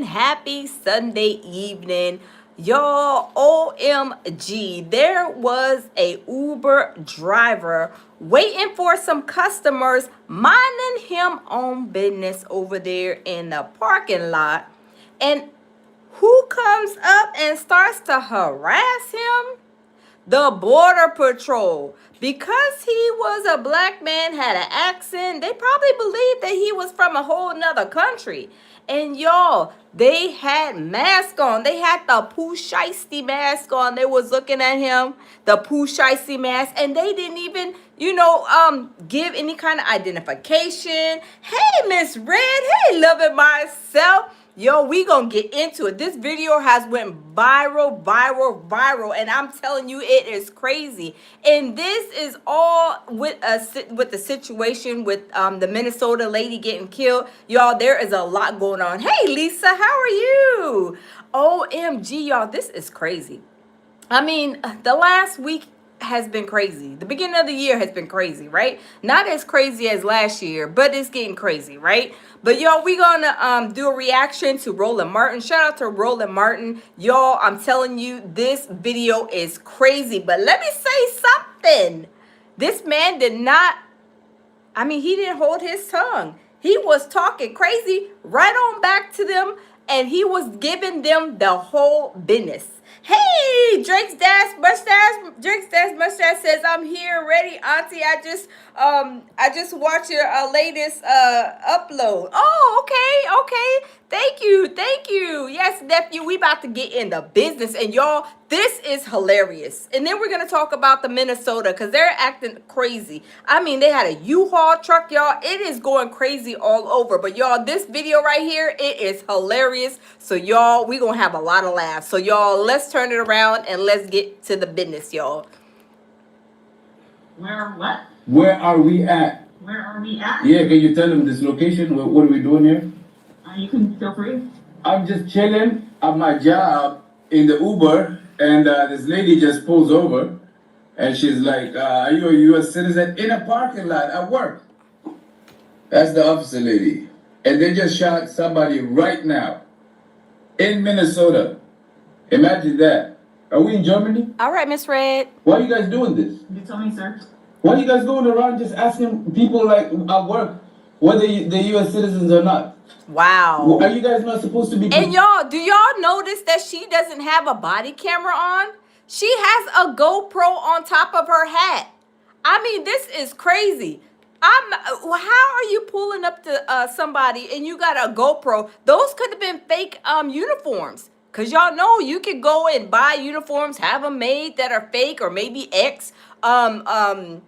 happy Sunday evening. Y'all, OMG, there was a Uber driver waiting for some customers, minding him own business over there in the parking lot. And who comes up and starts to harass him? The Border Patrol. Because he was a black man, had an accent, they probably believed that he was from a whole nother country. And y'all, they had masks on. They had the Pooh Shiesty mask on. They was looking at him, the Pooh Shiesty mask, and they didn't even, give any kind of identification. Hey, Miss Red. Hey, loving myself. Yo, we gonna get into it. This video has went viral, and I'm telling you, it is crazy. And this is all with the situation with the Minnesota lady getting killed. Y'all, there is a lot going on. Hey, Lisa, how are you? OMG, y'all, this is crazy. I mean, the last week has been crazy. The beginning of the year has been crazy, right? Not as crazy as last year, but it's getting crazy, right? But y'all, we gonna do a reaction to Roland Martin. Shout out to Roland Martin. Y'all, I'm telling you, this video is crazy. But let me say something. This man did not, he didn't hold his tongue. He was talking crazy right on back to them, and he was giving them the whole business. Hey, Drake's Dash Mustache says, I'm here ready, Auntie. I just watched your latest upload. Oh, okay. Thank you. Yes, nephew, we about to get in the business. And y'all, this is hilarious. And then we're going to talk about the Minnesota because they're acting crazy. They had a U-Haul truck, y'all. It is going crazy all over. But y'all, this video right here, it is hilarious. So y'all, we going to have a lot of laughs. So y'all, let's turn it around and let's get to the business, y'all. Where what? Where are we at? Where are we at? Yeah, can you tell them this location? What are we doing here? You can feel free. I'm just chilling at my job in the Uber, and this lady just pulls over, and she's like, are you a U.S. citizen? In a parking lot at work. That's the officer lady. And they just shot somebody right now in Minnesota. Imagine that. Are we in Germany? All right, Miss Red. Why are you guys doing this? You tell me, sir. Why are you guys going around just asking people like at work whether they're U.S. citizens or not? Wow. Are you guys not supposed to be? And y'all, do y'all notice that she doesn't have a body camera on? She has a GoPro on top of her hat. This is crazy. How are you pulling up to somebody and you got a GoPro? Those could have been fake uniforms. Because y'all know you could go and buy uniforms, have them made that are fake, or maybe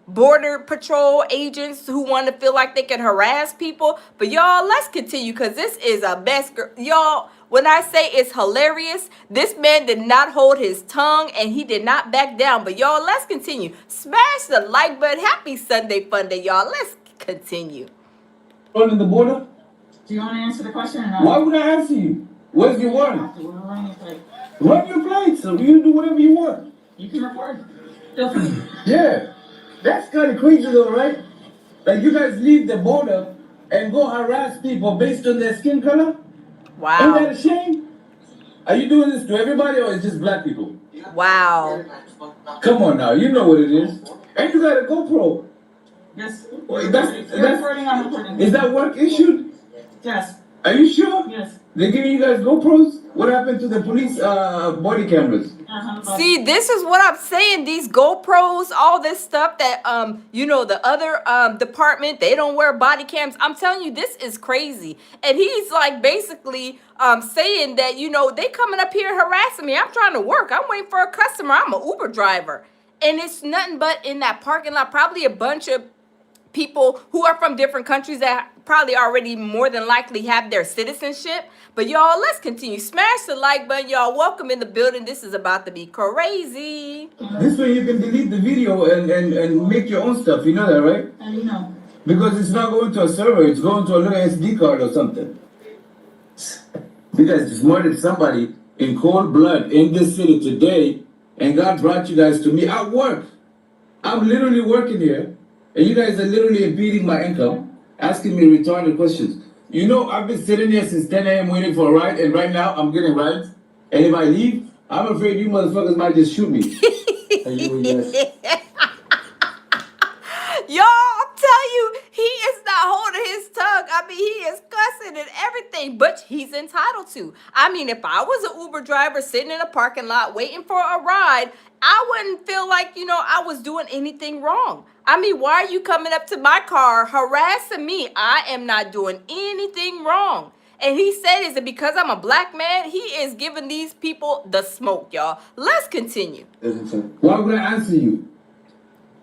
border patrol agents who want to feel like they can harass people. But y'all, let's continue because this is a best. Y'all, when I say it's hilarious, this man did not hold his tongue and he did not back down. But y'all, let's continue. Smash the like button. Happy Sunday fun day, y'all. Let's continue. On the border? Do you want to answer the question or not? Why would I answer you? Where's your warrant? We're running your plate. Run your plate, so you do whatever you want. You can report. Feel free. Yeah, that's kind of crazy though, right? Like you guys leave the border and go harass people based on their skin color? Wow. Ain't that a shame? Are you doing this to everybody or is it just black people? Wow. Come on now, you know what it is. And you got a GoPro. Yes. Wait, You're reporting, I'm reporting. Is that work issued? Yes. Are you sure? Yes. They're giving you guys GoPros? What happened to the police body cameras? See, this is what I'm saying. These GoPros, all this stuff that, the other department, they don't wear body cams. I'm telling you, this is crazy. And he's like basically saying that, they coming up here harassing me. I'm trying to work. I'm waiting for a customer. I'm an Uber driver. And it's nothing but in that parking lot, probably a bunch of people who are from different countries that probably already more than likely have their citizenship. But y'all, let's continue. Smash the like button, y'all. Welcome in the building. This is about to be crazy. This way you can delete the video and make your own stuff. You know that, right? How do you know? Because it's not going to a server. It's going to a little SD card or something. You guys just murdered somebody in cold blood in this city today, and God brought you guys to me at work. I'm literally working here. And you guys are literally impeding my income, asking me retarded questions. You know, I've been sitting here since 10 a.m. waiting for a ride, and right now I'm getting rides. And if I leave, I'm afraid you motherfuckers might just shoot me. Are you guys? Y'all, I'm telling you, he is not holding his tongue. I mean, he is cussing and everything, but he's entitled to. I mean, if I was an Uber driver sitting in a parking lot waiting for a ride, I wouldn't feel like, I was doing anything wrong. I mean, why are you coming up to my car harassing me? I am not doing anything wrong. And he said, is it because I'm a black man? He is giving these people the smoke, y'all. Let's continue. Why would I answer you?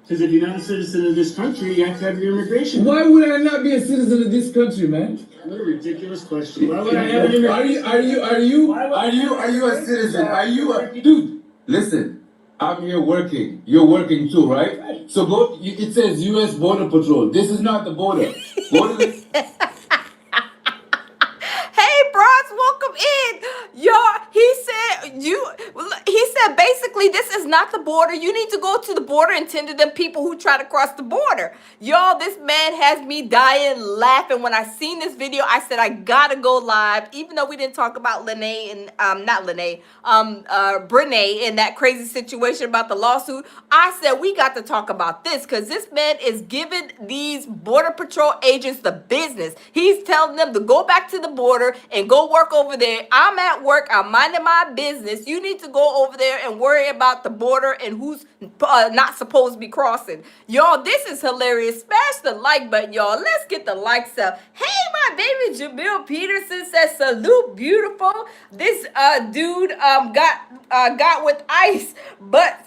Because if you're not a citizen of this country, you have to have your immigration. Why would I not be a citizen of this country, man? What a ridiculous question. Why would I have an immigration? Are you a citizen? Are you a dude? Listen, I'm here working. You're working too, right? So go. It says U.S. Border Patrol. This is not the border. Go to the. Hey, bros, welcome in. Y'all, he said basically this is not the border. You need to go to the border and tend to them people who try to cross the border. Y'all, this man has me dying laughing. When I seen this video, I said I gotta go live, even though we didn't talk about Brene in that crazy situation about the lawsuit. I said we got to talk about this because this man is giving these border patrol agents the business. He's telling them to go back to the border and go work over there. I'm at work. I'm minding my business. You need to go over there and worry about the border and who's not supposed to be crossing. Y'all, this is hilarious. Smash the like button, y'all. Let's get the likes up. Hey, my baby Jamil Peterson says, salute, beautiful. This dude got with ice, but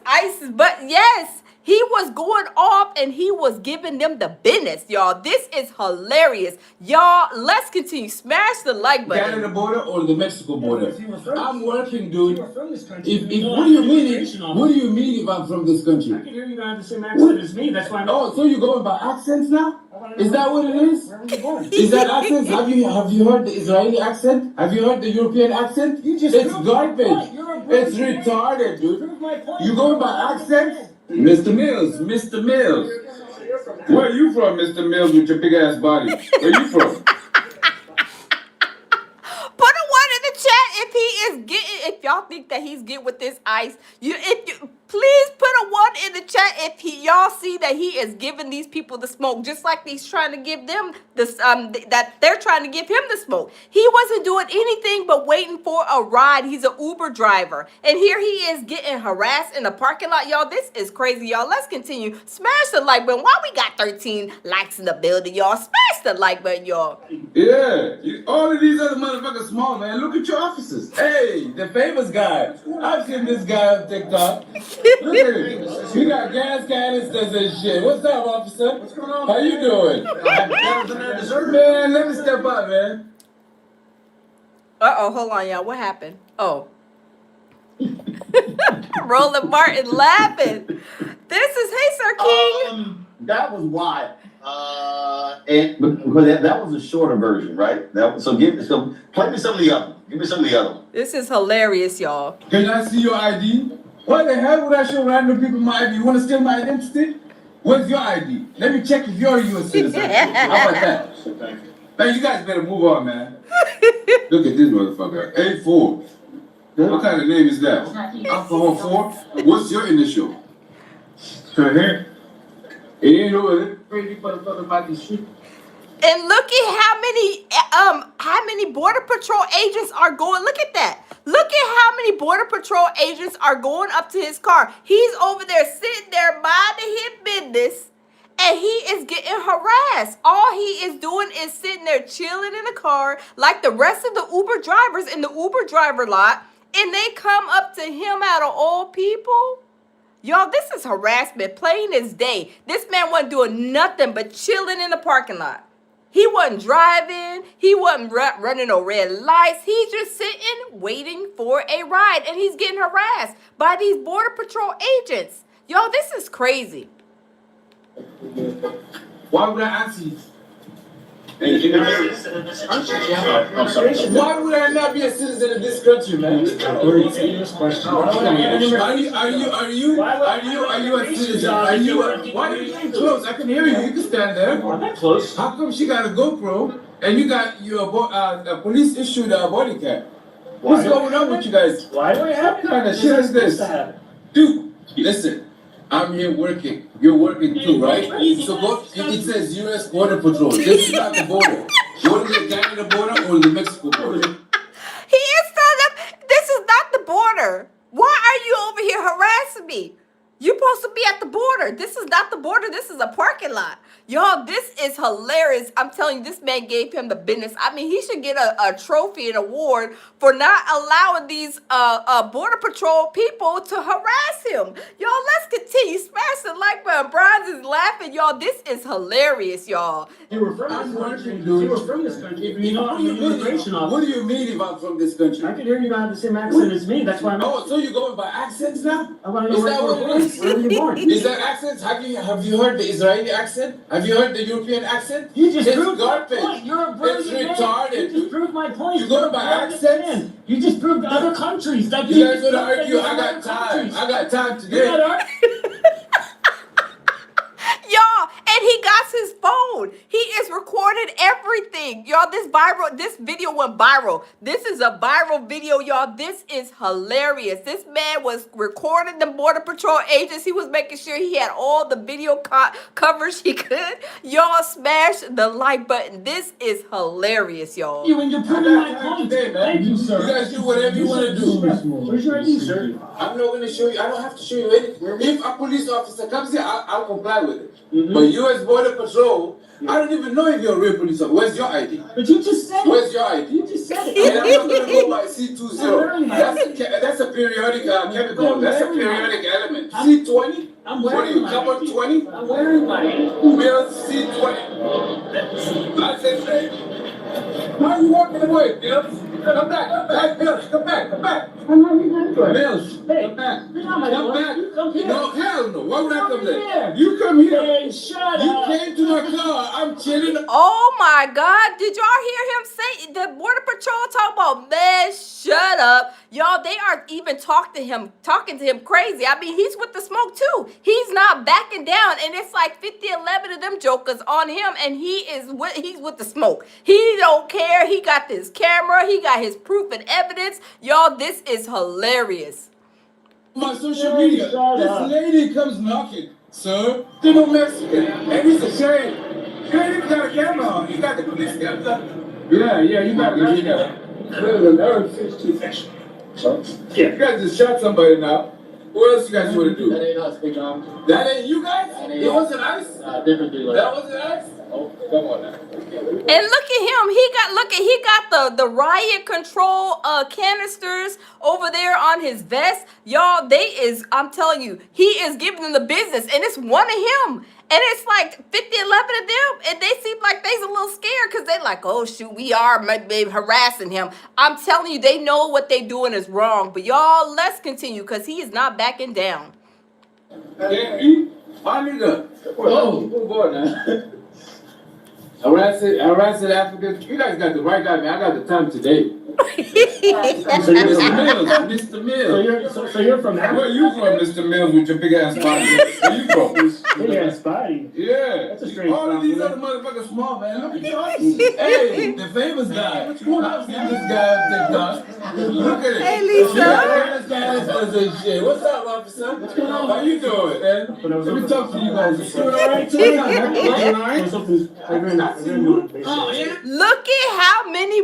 yes. He was going off and he was giving them the business, y'all. This is hilarious. Y'all, let's continue. Smash the like button. Canada border or the Mexico border? I'm working, dude. You're from this country. What do you mean? What do you mean if I'm from this country? I can hear you don't have the same accent as me. That's why I'm. Oh, so you're going by accents now? Is that what it is? Where were you born? Is that accent? Have you heard the Israeli accent? Have you heard the European accent? It's garbage. It's retarded, dude. You going by accents? Mr. Mills. Where are you from, Mr. Mills, with your big ass body? Where you from? Put a one in the chat if y'all think that he's getting with this ice. Please put a one in the chat if y'all see that he is giving these people the smoke, just like he's trying to give them this that they're trying to give him the smoke. He wasn't doing anything but waiting for a ride. He's an Uber driver, and here he is getting harassed in the parking lot. Y'all, this is crazy. Y'all, let's continue. Smash the like button. Why we got 13 likes in the building, y'all? Smash the like button, y'all. Yeah, all of these other motherfuckers small, man. Look at your officers. Hey, the famous guy. I've seen this guy on TikTok. Look at him. He got gas canisters and shit. What's up, officer? What's going on? How you doing? Man, let me step up, man. Hold on, y'all. What happened? Oh. Roland Martin laughing. This is, hey, Sir King. That was why. And because that was a shorter version, right? So play me some of the other. Give me some of the other one. This is hilarious, y'all. Can I see your ID? Why the hell would I show random people my ID? You want to steal my identity? Where's your ID? Let me check if you're a U.S. citizen. How about that? Man, you guys better move on, man. Look at this motherfucker. 84. What kind of name is that? Alcohol 4? What's your initial? Right here. It ain't over crazy motherfucker about this shit. And look at how many border patrol agents are going. Look at that. Look at how many border patrol agents are going up to his car. He's over there sitting there minding his business, and he is getting harassed. All he is doing is sitting there chilling in the car like the rest of the Uber drivers in the Uber driver lot, and they come up to him out of all people. Y'all, this is harassment plain as day. This man wasn't doing nothing but chilling in the parking lot. He wasn't driving. He wasn't running no red lights. He's just sitting, waiting for a ride. And he's getting harassed by these Border Patrol agents. Y'all, this is crazy. Why would I answer you? And if you're not a citizen of this country, you have an observation. Why would I not be a citizen of this country, man? Very serious question. Are you a citizen? Why are you getting close? I can hear you. You can stand there. I'm not close. How come she got a GoPro and you got your police issued a body cam? What's going on with you guys? Why do I have What kind of shit is this? Dude, listen. I'm here working. You're working too, right? So go. It says U.S. Border Patrol. This is not the border. What is the Canada border or the Mexico border? He is telling them this is not the border. Why are you over here harassing me? You're supposed to be at the border. This is not the border. This is a parking lot. Y'all, this is hilarious. I'm telling you, this man gave him the business. I mean, he should get a trophy, an award for not allowing these Border Patrol people to harass him. Y'all, let's continue. Smash the like button. Brian is laughing. Y'all, this is hilarious, y'all. You were from this country. You were from this country. You know, I'm an immigration What officer. do you mean if I'm from this country? I can hear you don't have the same accent as me. That's why I'm. Oh, so you're going by accents now? I want to know Is where that you what were it born. is? Where were you born? Is that accents? Have you heard the Israeli accent? Have you heard the European accent? You just It's proved garbage. my point. You're a It's brilliant man. retarded. You just proved my point. You go You're a by brilliant accents? man. You just proved other countries. That You guys wanna argue? I got time. I got time You today. got art? Y'all, and he got his phone. He is recording everything. Y'all, this video went viral. This is a viral video, y'all. This is hilarious. This man was recording the Border Patrol agents. He was making sure he had all the video coverage he could. Y'all, smash the like button. This is hilarious, y'all. You and you're I proving got my time point. today, man. Thank you, sir. You guys do whatever you want to do. Where's your ID, sir? I'm not going to show you. I don't have to show you anything. If a police officer comes here, I'll comply with it. Mhm. But U.S. Border Patrol, I don't even know if you're a real police officer. Where's your ID? But you just said it. Where's your ID? You just said it. And I'm not going to go by C20. That's a periodic chemical. That's a periodic element. C20? I'm What are wearing you, my cover ID. 20? I'm wearing my ID. Bill C20. I said, hey, why are you walking away, Bill? Come back, Bill, come back. I'm not even into it. Bills, Hey, come back. you're not my Come boss. back. You come here. No, hell no. Why would I come Come there? here. You come here. Hey, shut You up. came to my car. I'm chilling. Oh my God. Did y'all hear him say the Border Patrol talk about, man, shut up. Y'all, they are even talking to him crazy. I mean, he's with the smoke too. He's not backing down. And it's like 50, 11 of them jokers on him. And he's with the smoke. He don't care. He got this camera. He got his proof and evidence. Y'all, this is hilarious. My social media. Shut This up. lady comes knocking, sir. They're no Mexican. And it's a shame. You ain't even got a camera on. You got the police camera. Yeah, you got a camera. There's a nerve. It's too fresh. Yeah. You guys just shot somebody now. What else you guys want to do? That ain't us, big dog. That ain't you guys? That ain't It wasn't us? Different dealer. That wasn't us? Oh, come on now. And look at him. He got the riot control canisters over there on his vest. Y'all, I'm telling you, he is giving them the business. And it's one of him. And it's like 50, 11 of them. And they seem like they's a little scared because they like, oh, shoot, we are maybe harassing him. I'm telling you, they know what they doing is wrong. But y'all, let's continue because he is not backing down. Yeah, my nigga. Oh, move on now. Harassed Africans. You guys got the right guy, man. I got the time today. So Mr. Mills. So you're from Where Africa? you from, Mr. Mills, with your big ass body? Where you from? Big ass body. Yeah. That's a strange All of these compliment. other motherfuckers small, man. Look at yours. Hey, the famous guy. I've seen this guy on TikTok. Look at it. Hey, Lisa. Yeah, this guy does this shit. What's up, officer? How you doing, man? Let me talk to you guys. You doing all right, too? You doing all right? Look at how many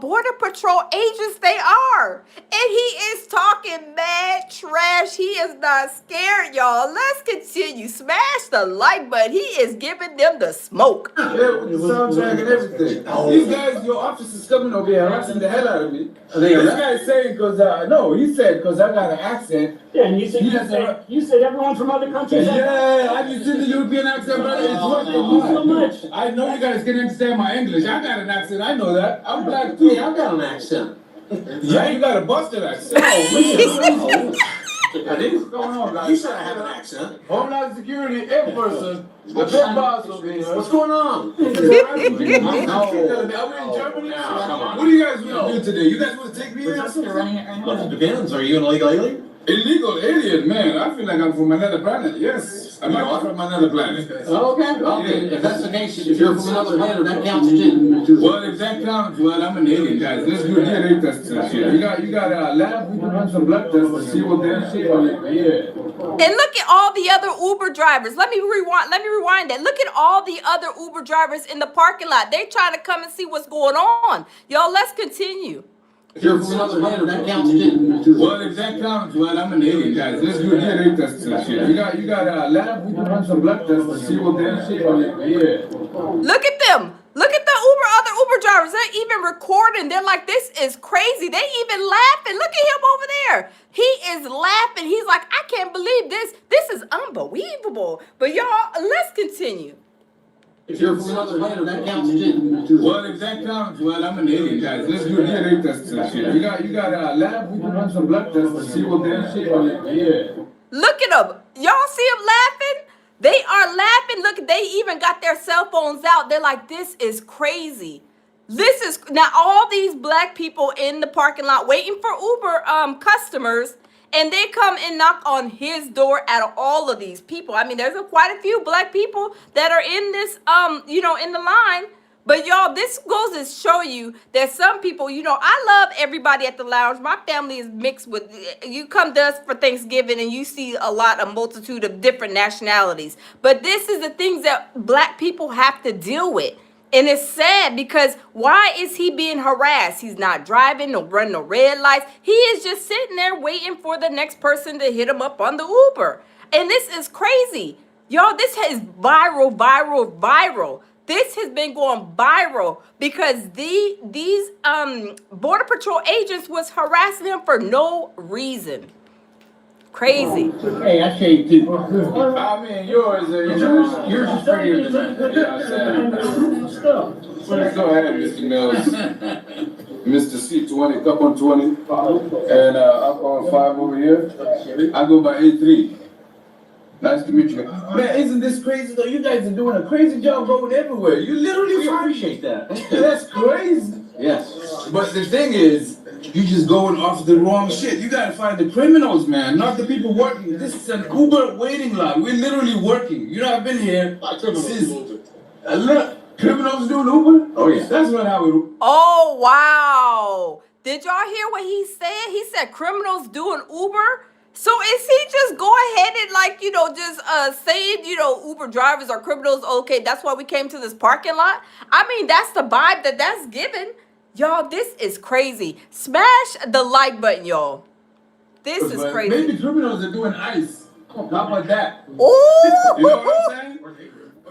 Border Patrol agents they are. And he is talking mad trash. He is not scared, y'all. Let's continue. Smash the like button. He is giving them the smoke. Yeah, with the soundtrack and everything. These guys, your officers coming over here harassing the hell out of me. This guy's saying because, he said because I got an accent. Yeah, and you said you said everyone from other countries. Yeah, have you seen the European accent, brother? It's worth Thank you so much. I know you guys can understand my English. I got an accent. I know that. I'm black too. Yeah, I got an accent. Yeah, you got a busted accent. I think what's going on, guys? You said I have an accent. Homeland Security in person. The big boss over here. What's going on? Are we in Germany now? Come on. What do you guys want to do today? You guys want to take me in? You're running it right Well, now. it depends. Are you an illegal alien? Illegal alien, man. I feel like I'm from another planet. Yes. I'm not from another planet. Okay. Okay. If that's the case, if you're from another planet, that counts too. Well, if that counts, well, I'm an alien, guys. Let's do a DNA test and shit. You got a lab? We can run some blood tests to see what their shit is. Yeah. And look at all the other Uber drivers. Let me rewind that. Look at all the other Uber drivers in the parking lot. They trying to come and see what's going on. Y'all, let's continue. If you're from another planet, that counts too. Well, if that counts, well, I'm an alien, guys. Let's do a DNA test and shit. You got a lab? We can run some blood tests to see what their shit is. Yeah. Look at them. Look at the other Uber drivers. They're even recording. They're like, this is crazy. They even laughing. Look at him over there. He is laughing. He's like, I can't believe this. This is unbelievable. But y'all, let's continue. If you're from another planet, that counts too. Well, if that counts, well, I'm an alien, guys. Let's do a DNA test and shit. You got a lab? We can run some blood tests to see what their shit is. Yeah. Look at them. Y'all see them laughing? They are laughing. Look, they even got their cell phones out. They're like, this is crazy. This is now all these black people in the parking lot waiting for Uber customers, and they come and knock on his door out of all of these people. I mean, there's quite a few black people that are in this in the line. But y'all, this goes to show you that some people, I love everybody at the lounge. My family is mixed with, you come to us for Thanksgiving and you see a multitude of different nationalities. But this is the things that black people have to deal with. And it's sad because why is he being harassed? He's not driving, no running no red lights. He is just sitting there waiting for the next person to hit him up on the Uber. And this is crazy. Y'all, this is viral. This has been going viral because these Border Patrol agents was harassing him for no reason. Crazy. Hey, I shaved too. I mean, yours is prettier than mine. You know what I'm saying? Let's go ahead, Mr. Mills. Mr. C20, up on 20, and up on 5 over here. I go by A3. Nice to meet you. Man, isn't this crazy though? You guys are doing a crazy job going everywhere. You literally appreciate that. That's crazy. Yes. But the thing is, you just going off the wrong shit. You gotta find the criminals, man, not the people working. This is an Uber waiting lot. We're literally working. You know, I've been here since. Look, criminals doing Uber? Oh yeah. That's not how it. Oh, wow. Did y'all hear what he said? He said criminals doing Uber. So is he just go ahead and just saying, Uber drivers are criminals? Okay, that's why we came to this parking lot. I mean, that's the vibe that's given. Y'all, this is crazy. Smash the like button, y'all. This is But crazy. maybe criminals are doing ice. How about that? Ooh. You know what I'm saying?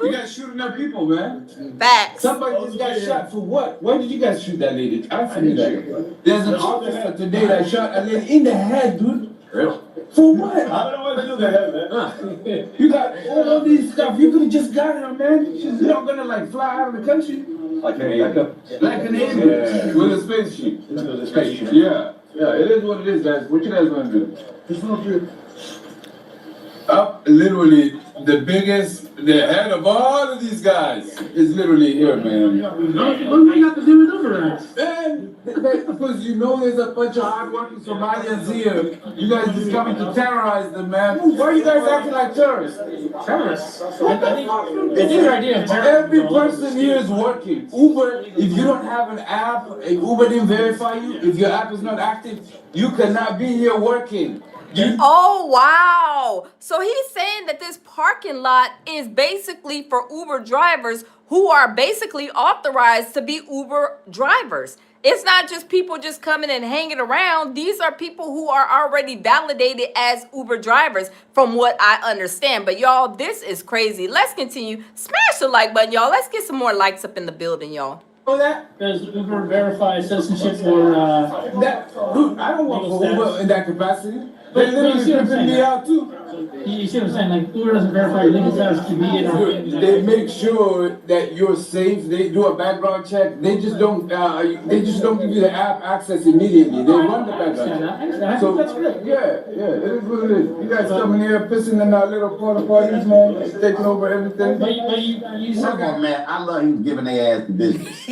You guys shooting at people, man. Facts. Somebody just got shot for what? Why did you guys shoot that lady? I forget that. There's an officer today that shot a lady in the head, dude. Really? For what? I don't know what to do that, man. You got all these stuff. You could have just got her, man. She's not gonna fly out of the country. Like Like an alien with a spaceship. With a spaceship. Yeah. Yeah, it is what it is, guys. What you guys gonna do? Literally, the head of all of these guys is literally here, man. What do we got to do with Uber? Man, because there's a bunch of hardworking Somalians here. You guys just coming to terrorize them, man. Why are you guys acting like terrorists? Terrorists. I think your idea of terrorism. Every person here is working. Uber, if you don't have an app, if Uber didn't verify you, if your app is not active, you cannot be here working. Oh, wow. So he's saying that this parking lot is basically for Uber drivers who are basically authorized to be Uber drivers. It's not just people just coming and hanging around. These are people who are already validated as Uber drivers from what I understand. But y'all, this is crazy. Let's continue. Smash the like button, y'all. Let's get some more likes up in the building, y'all. Know that? Does Uber verify citizenship for Dude, I don't work for Uber in that capacity. They literally pimping me out too. You see what I'm saying? Like, Uber doesn't verify your legal status to be in our. They make sure that you're safe. They do a background check. They just don't. They just don't give you the app access immediately. They run the background check. So that's great. Yeah, it is what it is. You guys coming here pissing in our little porta potties, man, taking over everything. But you said Come on, man. I love him giving their ass the business.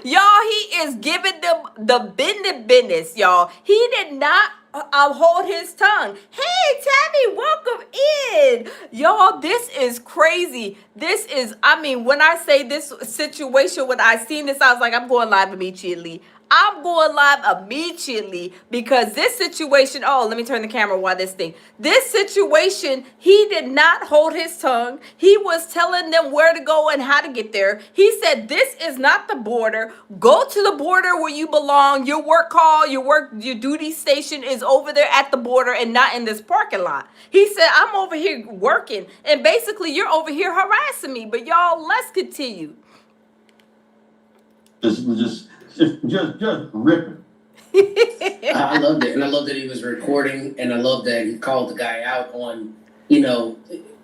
Y'all, he is giving them the business, y'all. He did not hold his tongue. Hey, Tabby, welcome in. Y'all, this is crazy. This is, I mean, when I say this situation, when I seen this, I was like, I'm going live immediately. I'm going live immediately because this situation, oh, let me turn the camera while this thing. This situation, he did not hold his tongue. He was telling them where to go and how to get there. He said, this is not the border. Go to the border where you belong. Your work call, your duty station is over there at the border and not in this parking lot. He said, I'm over here working. And basically, you're over here harassing me. But y'all, let's continue. Just ripping. I loved it, and I love that he was recording, and I love that he called the guy out on, you know,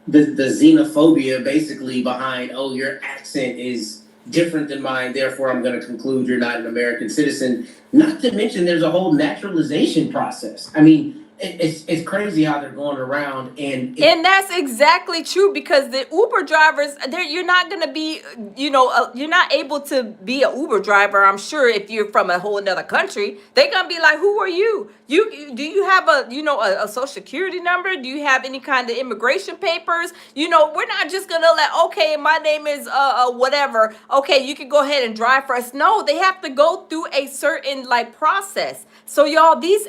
the xenophobia basically behind, oh, your accent is different than mine, therefore I'm going to conclude you're not an American citizen. Not to mention there's a whole naturalization process. I mean, it's crazy how they're going around and that's exactly true because the Uber drivers, you're not going to be, you're not able to be an Uber driver. I'm sure if you're from a whole another country, they're going to be like, who are you? Do you have a social security number? Do you have any kind of immigration papers? We're not just going to okay, my name is whatever. Okay, you can go ahead and drive for us. No, they have to go through a certain process. So y'all, these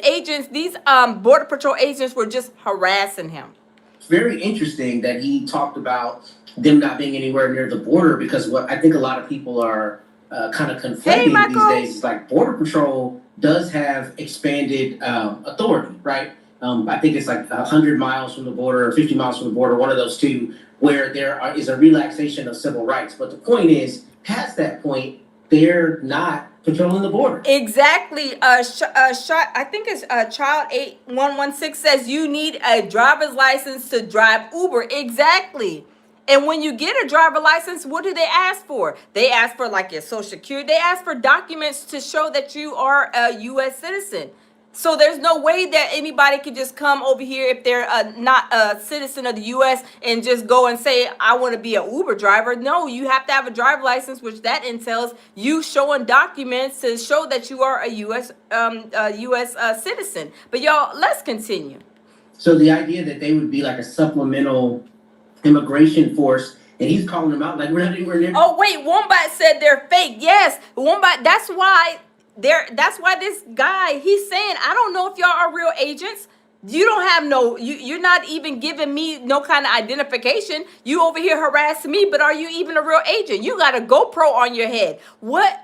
agents, these Border Patrol agents were just harassing him. It's very interesting that he talked about them not being anywhere near the border because what I think a lot of people are kind of conflating these days is like Border Patrol does have expanded authority, right? I think it's like 100 miles from the border or 50 miles from the border, one of those two, where there is a relaxation of civil rights. But the point is, past that point, they're not patrolling the border. Exactly. I think it's Child 8116 says you need a driver's license to drive Uber. Exactly. And when you get a driver license, what do they ask for? They ask for your social security. They ask for documents to show that you are a U.S. citizen. So there's no way that anybody could just come over here if they're not a citizen of the U.S. and just go and say, I want to be an Uber driver. No, you have to have a driver license, which that entails you showing documents to show that you are a U.S. Citizen. But y'all, let's continue. So the idea that they would be like a supplemental immigration force, and he's calling them out like we're not anywhere near. Oh wait, Wombat said they're fake. Yes, Wombat. That's why this guy, he's saying, I don't know if y'all are real agents. You don't have you're not even giving me no kind of identification. You over here harassing me, but are you even a real agent? You got a GoPro on your head. What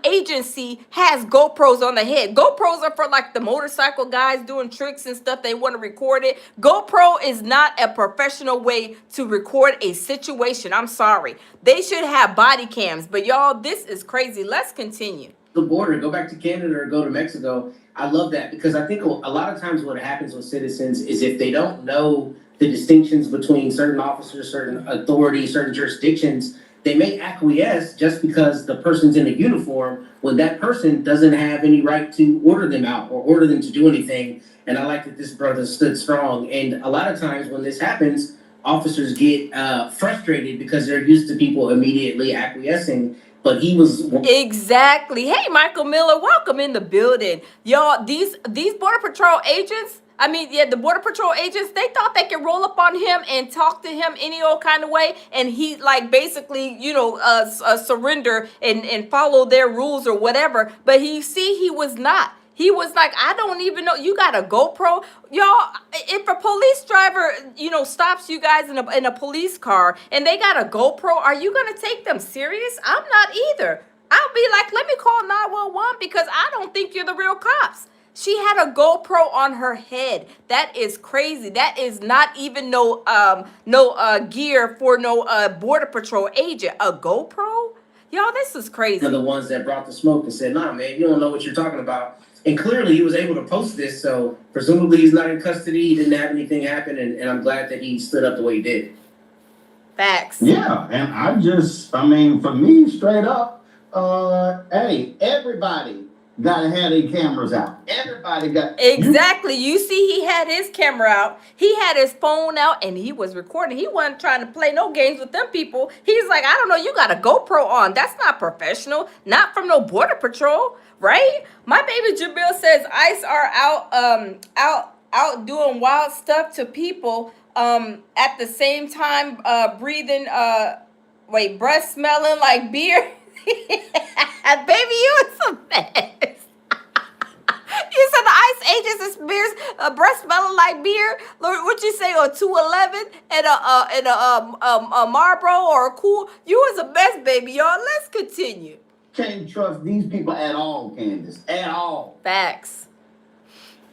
agency has GoPros on the head? GoPros are for the motorcycle guys doing tricks and stuff. They want to record it. GoPro is not a professional way to record a situation. I'm sorry. They should have body cams, but y'all, this is crazy. Let's continue. The border, go back to Canada or go to Mexico. I love that because I think a lot of times what happens with citizens is if they don't know the distinctions between certain officers, certain authorities, certain jurisdictions, they may acquiesce just because the person's in a uniform when that person doesn't have any right to order them out or order them to do anything. And I like that this brother stood strong. And a lot of times when this happens, officers get frustrated because they're used to people immediately acquiescing. But he was exactly. Hey, Michael Miller, welcome in the building, y'all. These Border Patrol agents. The Border Patrol agents. They thought they could roll up on him and talk to him any old kind of way, and he basically surrender and follow their rules or whatever. But he was not. He was like, I don't even know. You got a GoPro? Y'all, if a police driver, stops you guys in a police car and they got a GoPro, are you going to take them serious? I'm not either. I'll be like, let me call 911 because I don't think you're the real cops. She had a GoPro on her head. That is crazy. That is not even no gear for no Border Patrol agent. A GoPro? Y'all, this is crazy. One of the ones that brought the smoke and said, nah, man, you don't know what you're talking about. And clearly he was able to post this, so presumably he's not in custody, he didn't have anything happen, and I'm glad that he stood up the way he did. Facts. Yeah, and I mean, for me, straight up, hey, everybody gotta have their cameras out. Everybody got Exactly. You see, he had his camera out. He had his phone out, and he was recording. He wasn't trying to play no games with them people. He's like, I don't know, you got a GoPro on. That's not professional. Not from no border patrol, right? My baby Jabil says ICE are out doing wild stuff to people. At the same time, breathing. Breath smelling like beer. Baby, you is a mess. You said the ICE agents is beers, breath smelling like beer. Lord, what you say, a 211 and a Marlboro or a Cool? You was a mess, baby, y'all. Let's continue. Can't trust these people at all, Candace. At all. Facts.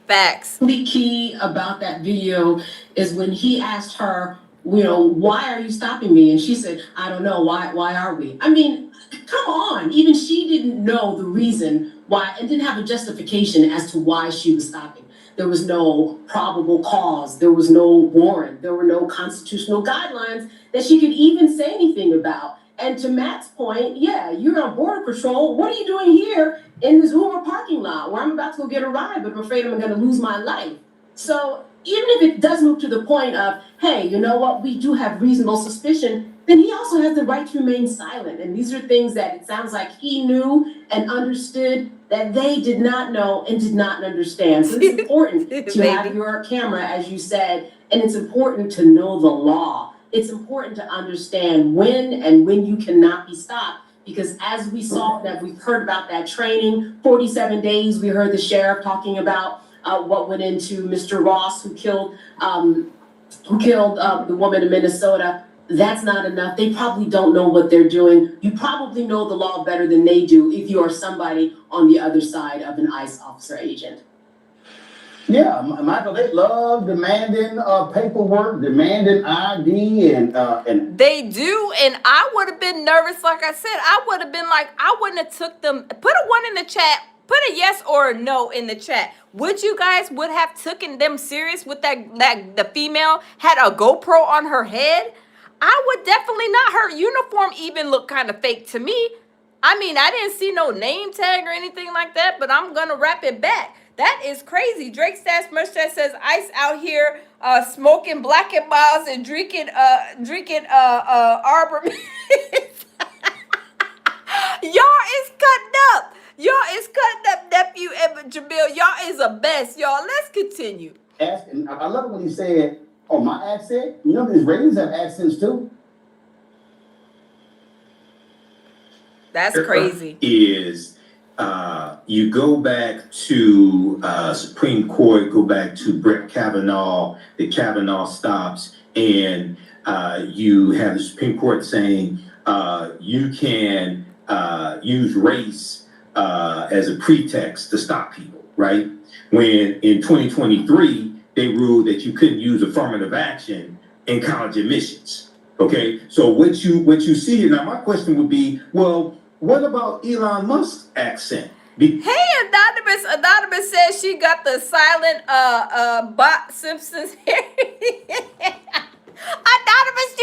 Facts. The key about that video is when he asked her, you know, why are you stopping me? And she said, I don't know. Why are we? I mean, come on. Even she didn't know the reason why and didn't have a justification as to why she was stopping. There was no probable cause. There was no warrant. There were no constitutional guidelines that she could even say anything about. And to Matt's point, yeah, you're on Border Patrol. What are you doing here in this Uber parking lot where I'm about to go get a ride, but I'm afraid I'm going to lose my life? So even if it does move to the point of, hey, you know what, we do have reasonable suspicion, then he also has the right to remain silent. And these are things that it sounds like he knew and understood that they did not know and did not understand. So it's important to have your camera, as you said, and it's important to know the law. It's important to understand when you cannot be stopped. Because as we saw that, we've heard about that training, 47 days, we heard the sheriff talking about what went into Mr. Ross, who killed the woman in Minnesota. That's not enough. They probably don't know what they're doing. You probably know the law better than they do if you are somebody on the other side of an ICE officer agent. Yeah, Michael, they love demanding paperwork, demanding ID, and They do, and I would have been nervous. Like I said, I would have been like, I wouldn't have took them. Put a 1 in the chat. Put a yes or a no in the chat. Would you guys would have taken them serious with that the female had a GoPro on her head? I would definitely not. Her uniform even looked kind of fake to me. I mean, I didn't see no name tag or anything like that, but I'm gonna wrap it back. That is crazy. Drake Stats Mustache says ICE out here smoking Black and Miles and drinking Arbor. Y'all is cutting up. Y'all is cutting up, nephew and Jamil. Y'all is a mess, y'all. Let's continue. asking. I love it when he said, "Oh, my accent." You know, Israelis have accents too. That's crazy. Is you go back to Supreme Court, go back to Brett Kavanaugh, the Kavanaugh stops, and you have the Supreme Court saying you can use race as a pretext to stop people, right? When in 2023, they ruled that you couldn't use affirmative action in college admissions. Okay, so what you see here now, my question would be, well, what about Elon Musk's accent? Hey, Anonymous says she got the silent Bot Simpsons hair. Anonymous,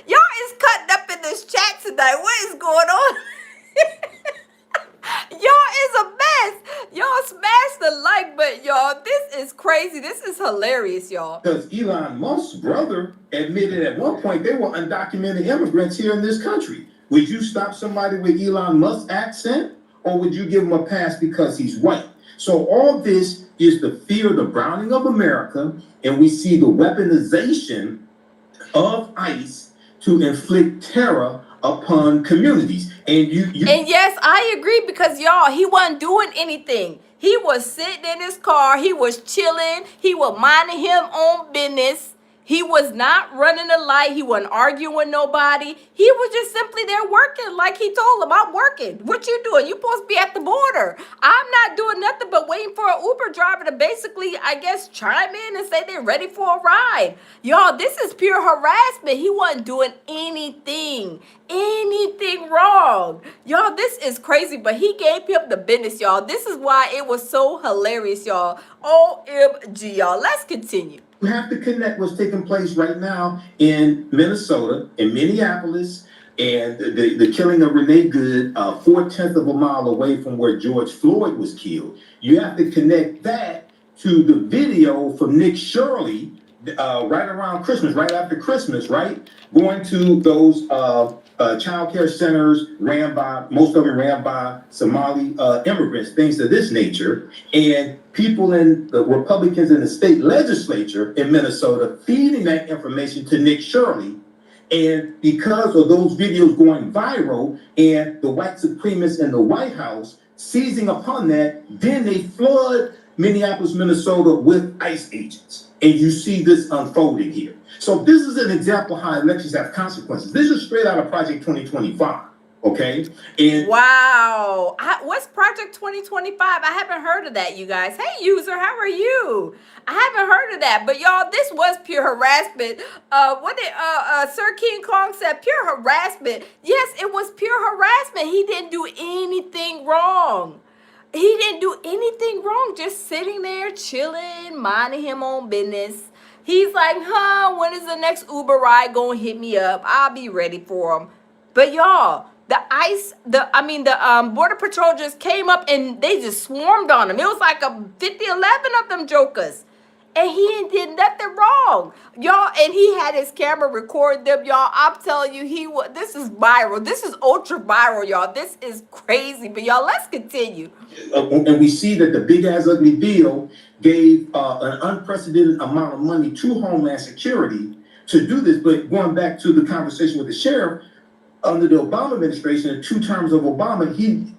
y'all is cutting up in this chat tonight. What is going on? Y'all is a mess. Y'all smash the like button, y'all. This is crazy. This is hilarious, y'all. Because Elon Musk's brother admitted at one point they were undocumented immigrants here in this country. Would you stop somebody with Elon Musk's accent, or would you give him a pass because he's white? So all this is the fear, the browning of America, and we see the weaponization of ICE to inflict terror upon communities. And And yes, I agree, because y'all, he wasn't doing anything. He was sitting in his car. He was chilling. He was minding his own business. He was not running a light. He wasn't arguing with nobody. He was just simply there working like he told him, I'm working. What you doing? You supposed to be at the border. I'm not doing nothing but waiting for an Uber driver to basically, I guess, chime in and say they're ready for a ride. Y'all, this is pure harassment. He wasn't doing anything wrong. Y'all, this is crazy, but he gave him the business, y'all. This is why it was so hilarious, y'all. OMG, y'all. Let's continue. You have to connect what's taking place right now in Minnesota, in Minneapolis, and the killing of Renee Good, 4/10 of a mile away from where George Floyd was killed. You have to connect that to the video from Nick Shirley, right around Christmas, right after Christmas, right? Going to those child care centers most of them ran by Somali immigrants, things of this nature. And people in the Republicans in the state legislature in Minnesota feeding that information to Nick Shirley. And because of those videos going viral and the white supremacists in the White House seizing upon that, then they flood Minneapolis, Minnesota with ICE agents. And you see this unfolding here. So this is an example how elections have consequences. This is straight out of Project 2025, okay? And wow. What's Project 2025? I haven't heard of that, you guys. Hey, user, how are you? I haven't heard of that. But y'all, this was pure harassment. What did Sir King Kong said? Pure harassment. Yes, it was pure harassment. He didn't do anything wrong. He didn't do anything wrong. Just sitting there, chilling, minding him own business. He's like, when is the next Uber ride gonna hit me up? I'll be ready for him. But y'all, the Border Patrol just came up and they just swarmed on him. It was like 11 of them jokers. And he did nothing wrong. Y'all, and he had his camera record them, y'all. I'm telling you, this is viral. This is ultra viral, y'all. This is crazy. But y'all, let's continue. And we see that the big ass ugly bill gave an unprecedented amount of money to Homeland Security to do this. But going back to the conversation with the sheriff, under the Obama administration, in 2 terms of Obama,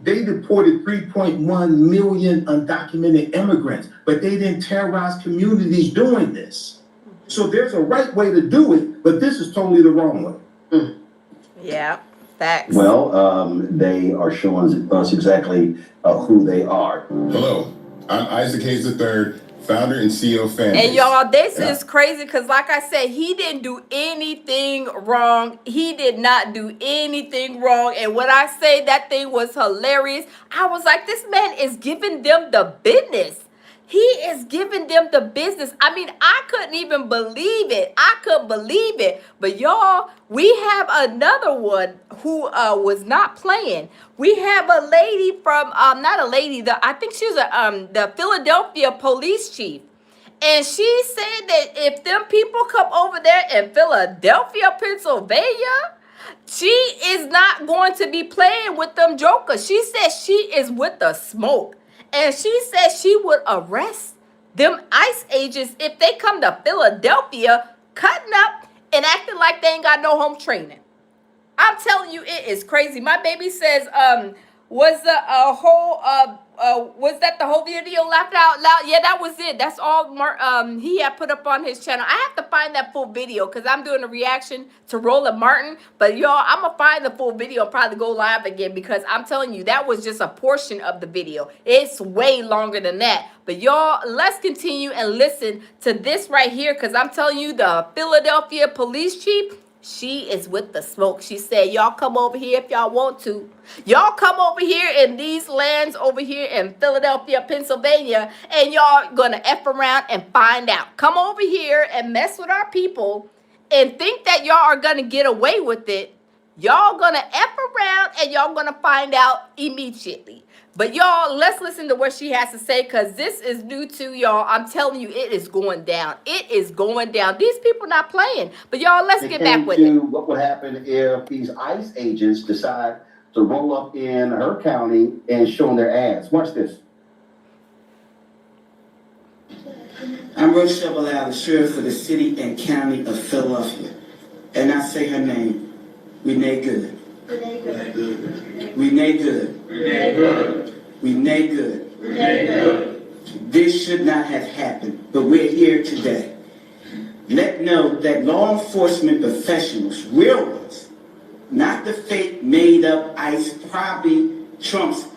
they deported 3.1 million undocumented immigrants, but they didn't terrorize communities doing this. So there's a right way to do it, but this is totally the wrong way. Yeah, facts. Well, they are showing us exactly who they are. Hello, I'm Isaac Hayes III, founder and CEO of Fanbase. And y'all, this is crazy because like I said, he didn't do anything wrong. He did not do anything wrong. And when I say that thing was hilarious, I was like, this man is giving them the business. He is giving them the business. I mean, I couldn't even believe it. I couldn't believe it. But y'all, we have another one who was not playing. We have a lady from, not a lady, I think she was the Philadelphia police chief. And she said that if them people come over there in Philadelphia, Pennsylvania, she is not going to be playing with them jokers. She said she is with the smoke. And she said she would arrest them ICE agents if they come to Philadelphia cutting up and acting like they ain't got no home training. I'm telling you, it is crazy. My baby says, was that the whole video laughed out loud? Yeah, that was it. That's all he had put up on his channel. I have to find that full video because I'm doing a reaction to Roland Martin. But y'all, I'm going to find the full video and probably go live again because I'm telling you, that was just a portion of the video. It's way longer than that. But y'all, let's continue and listen to this right here because I'm telling you, the Philadelphia police chief, she is with the smoke. She said, y'all come over here if y'all want to. Y'all come over here in these lands over here in Philadelphia, Pennsylvania, and y'all gonna F around and find out. Come over here and mess with our people and think that y'all are gonna get away with it. Y'all gonna F around and y'all gonna find out immediately. But y'all, let's listen to what she has to say because this is new to y'all. I'm telling you, it is going down. It is going down. These people not playing. But y'all, let's get back with it. What would happen if these ICE agents decide to roll up in her county and show their ass? Watch this. I'm Rochelle Allen, sheriff for the city and county of Philadelphia. And I say her name, Renee Good. Renee Good. Renee Good. Renee Good. Renee Good. Renee Good. This should not have happened, but we're here today. let know that law enforcement professionals, real ones, not the fake made up ICE, probably Trump's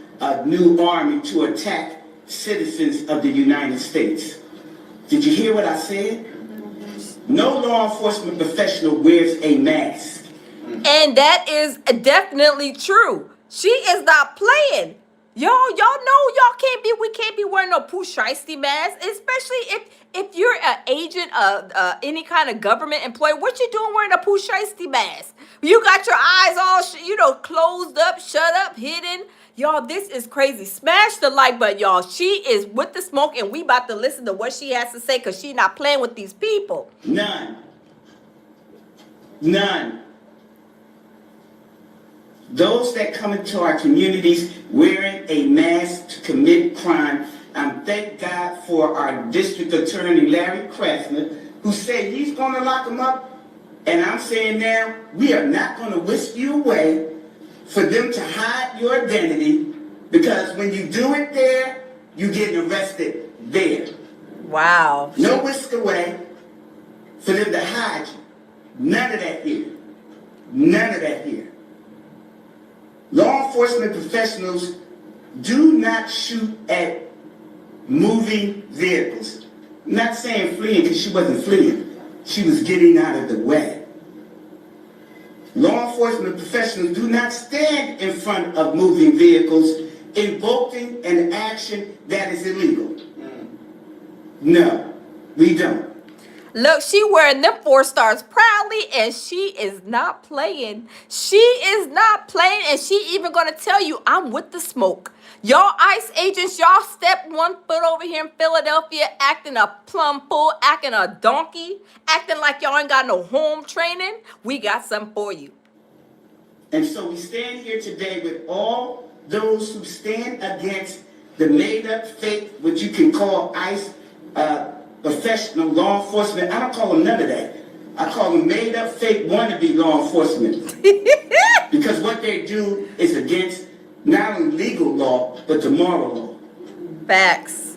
new army to attack citizens of the United States. Did you hear what I said? No law enforcement professional wears a mask. And that is definitely true. She is not playing. Y'all know we can't be wearing no poo shiesty mask, especially if you're an agent of any kind of government employee. What you doing wearing a poo shiesty mask? You got your eyes all closed up, shut up, hidden. Y'all, this is crazy. Smash the like button, y'all. She is with the smoke, and we about to listen to what she has to say because she not playing with these people. None. Those that come into our communities wearing a mask to commit crime, thank God for our district attorney, Larry Krasner, who said he's going to lock them up. And I'm saying now, we are not going to whisk you away for them to hide your identity, because when you do it there, you get arrested there. Wow. No whisk away for them to hide you. None of that here. None of that here. Law enforcement professionals do not shoot at moving vehicles. I'm not saying fleeing, because she wasn't fleeing. She was getting out of the way. Law enforcement professionals do not stand in front of moving vehicles invoking an action that is illegal. No, we don't. Look, she wearing them 4 stars proudly, and she is not playing. She is not playing, and she even gonna tell you, I'm with the smoke. Y'all ICE agents, y'all step 1 foot over here in Philadelphia acting a plum fool, acting a donkey, acting like y'all ain't got no home training. We got something for you. And so we stand here today with all those who stand against the made-up, fake, what you can call ICE, professional law enforcement. I don't call them none of that. I call them made-up, fake, wannabe law enforcement. Because what they do is against not only legal law, but the moral law. Facts.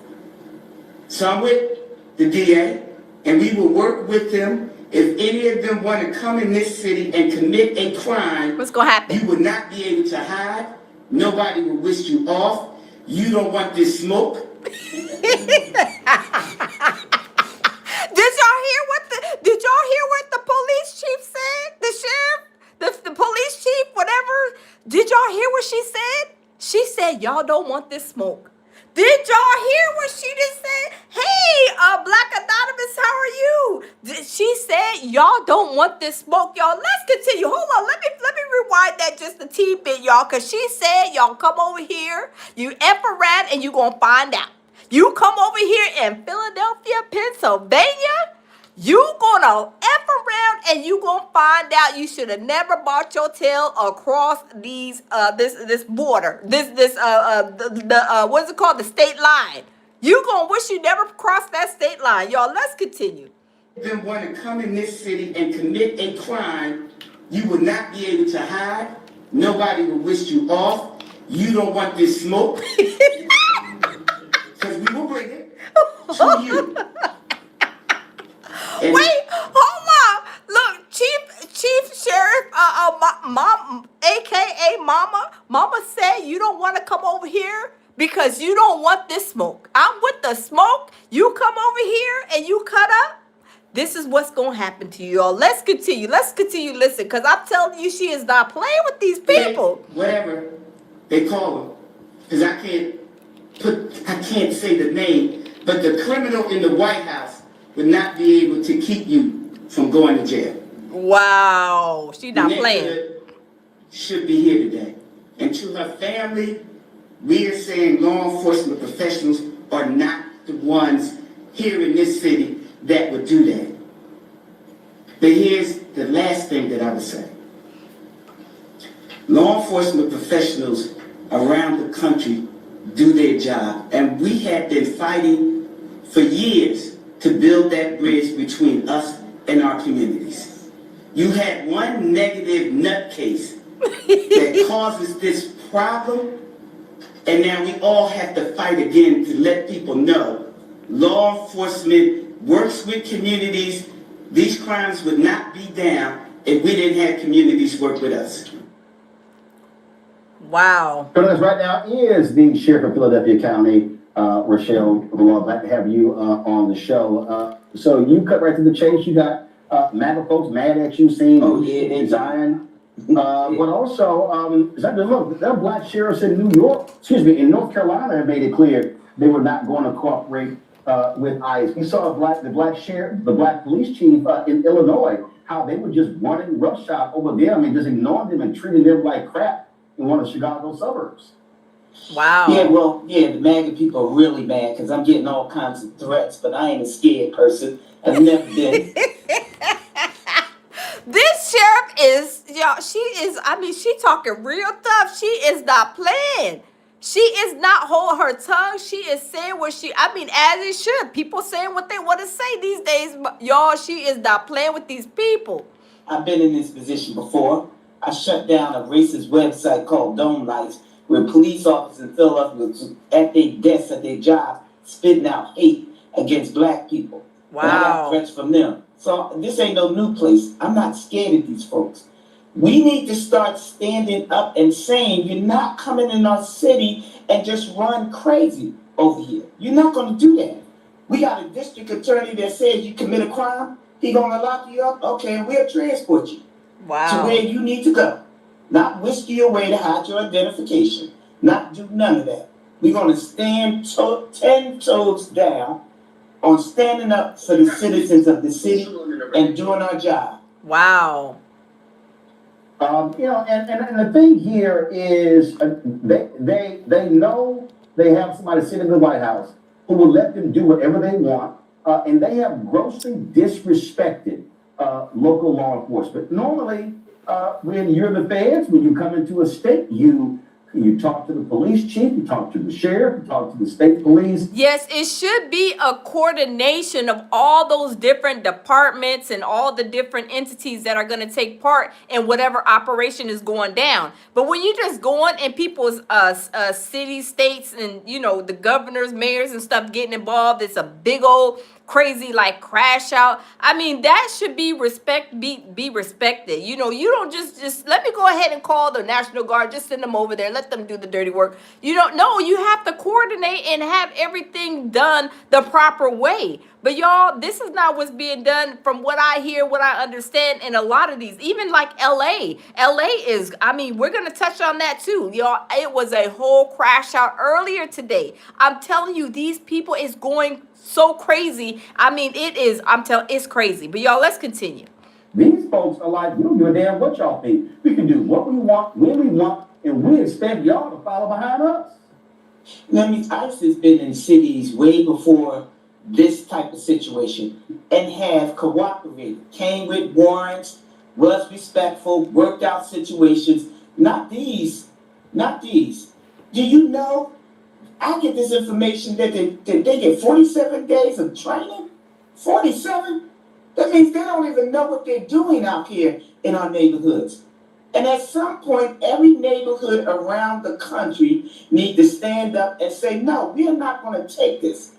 So I'm with the DA, and we will work with them. If any of them want to come in this city and commit a crime, what's gonna happen? You will not be able to hide. Nobody will wish you off. You don't want this smoke. Did y'all hear what the police chief said? The sheriff, the police chief, whatever. Did y'all hear what she said? She said y'all don't want this smoke. Did y'all hear what she just said? Hey, Black Anonymous, how are you? She said y'all don't want this smoke, y'all. Let's continue. Hold on, let me rewind that just a teeny bit, y'all, because she said y'all come over here, you F around, and you gonna find out. You come over here in Philadelphia, Pennsylvania, you gonna F around and you gonna find out you should have never brought your tail across this border, what's it called, the state line. You gonna wish you never crossed that state line, y'all. Let's continue. Then want to come in this city and commit a crime, you will not be able to hide. Nobody will wish you off. You don't want this smoke. Because we will bring it to you. And wait, hold on. Look, Chief Sheriff, Mom, AKA Mama said you don't want to come over here because you don't want this smoke. I'm with the smoke. You come over here and you cut up. This is what's going to happen to you all. Let's continue. Listen, because I'm telling you, she is not playing with these people. Whatever they call them. Because I can't say the name, but the criminal in the White House would not be able to keep you from going to jail. Wow, she not playing. Should be here today. And to her family, we are saying law enforcement professionals are not the ones here in this city that would do that. But here's the last thing that I would say. Law enforcement professionals around the country do their job. And we have been fighting for years to build that bridge between us and our communities. You had one negative nutcase that causes this problem, and now we all have to fight again to let people know law enforcement works with communities, these crimes would not be down if we didn't have communities work with us. Wow. Joining us right now is the Sheriff of Philadelphia County, Rochelle. We're glad to have you on the show. So you cut right to the chase. You got MAGA folks mad at you, saying Zion. But also, look, there are black sheriffs in in North Carolina have made it clear they were not going to cooperate with ICE. We saw the black police chief in Illinois, how they were just running roughshod over them and just ignoring them and treating them like crap in one of the Chicago suburbs. Wow. The MAGA people are really mad because I'm getting all kinds of threats, but I ain't a scared person. I've never been. This sheriff is, she talking real tough. She is not playing. She is not holding her tongue. She is saying as it should. People saying what they want to say these days. But y'all, she is not playing with these people. I've been in this position before. I shut down a racist website called Dome Lights, where police officers in Philadelphia was at their desks, at their jobs, spitting out hate against black people. Wow. And I got threats from them. So this ain't no new place. I'm not scared of these folks. We need to start standing up and saying, you're not coming in our city and just run crazy over here. You're not going to do that. We got a district attorney that says you commit a crime, he going to lock you up. Okay, we'll transport you to where you need to go. Not whisk you away to hide your identification. Not do none of that. We're going to stand 10 toes down on standing up for the citizens of the city and doing our job. Wow. And the thing here is they know they have somebody sitting in the White House who will let them do whatever they want, and they have grossly disrespected local law enforcement. Normally, when you're the feds, when you come into a state, you talk to the police chief, you talk to the sheriff, you talk to the state police. Yes, it should be a coordination of all those different departments and all the different entities that are going to take part in whatever operation is going down. But when you just going in people's cities, states, and the governors, mayors, and stuff getting involved, it's a big old crazy crash out. That should be be respected. You don't just let me go ahead and call the National Guard, just send them over there, let them do the dirty work. You don't know. You have to coordinate and have everything done the proper way. But y'all, this is not what's being done from what I hear, what I understand in a lot of these, even like LA. LA is, we're going to touch on that too. Y'all, it was a whole crash out earlier today. I'm telling you, these people is going so crazy. It's crazy. But y'all, let's continue. These folks are like, we don't give a damn what y'all think. We can do what we want, when we want, and we expect y'all to follow behind us. ICE has been in cities way before this type of situation and have cooperated, came with warrants, was respectful, worked out situations. Not these. Do you know? I get this information that they get 47 days of training. 47? That means they don't even know what they're doing out here in our neighborhoods. And at some point, every neighborhood around the country need to stand up and say, no, we are not going to take this.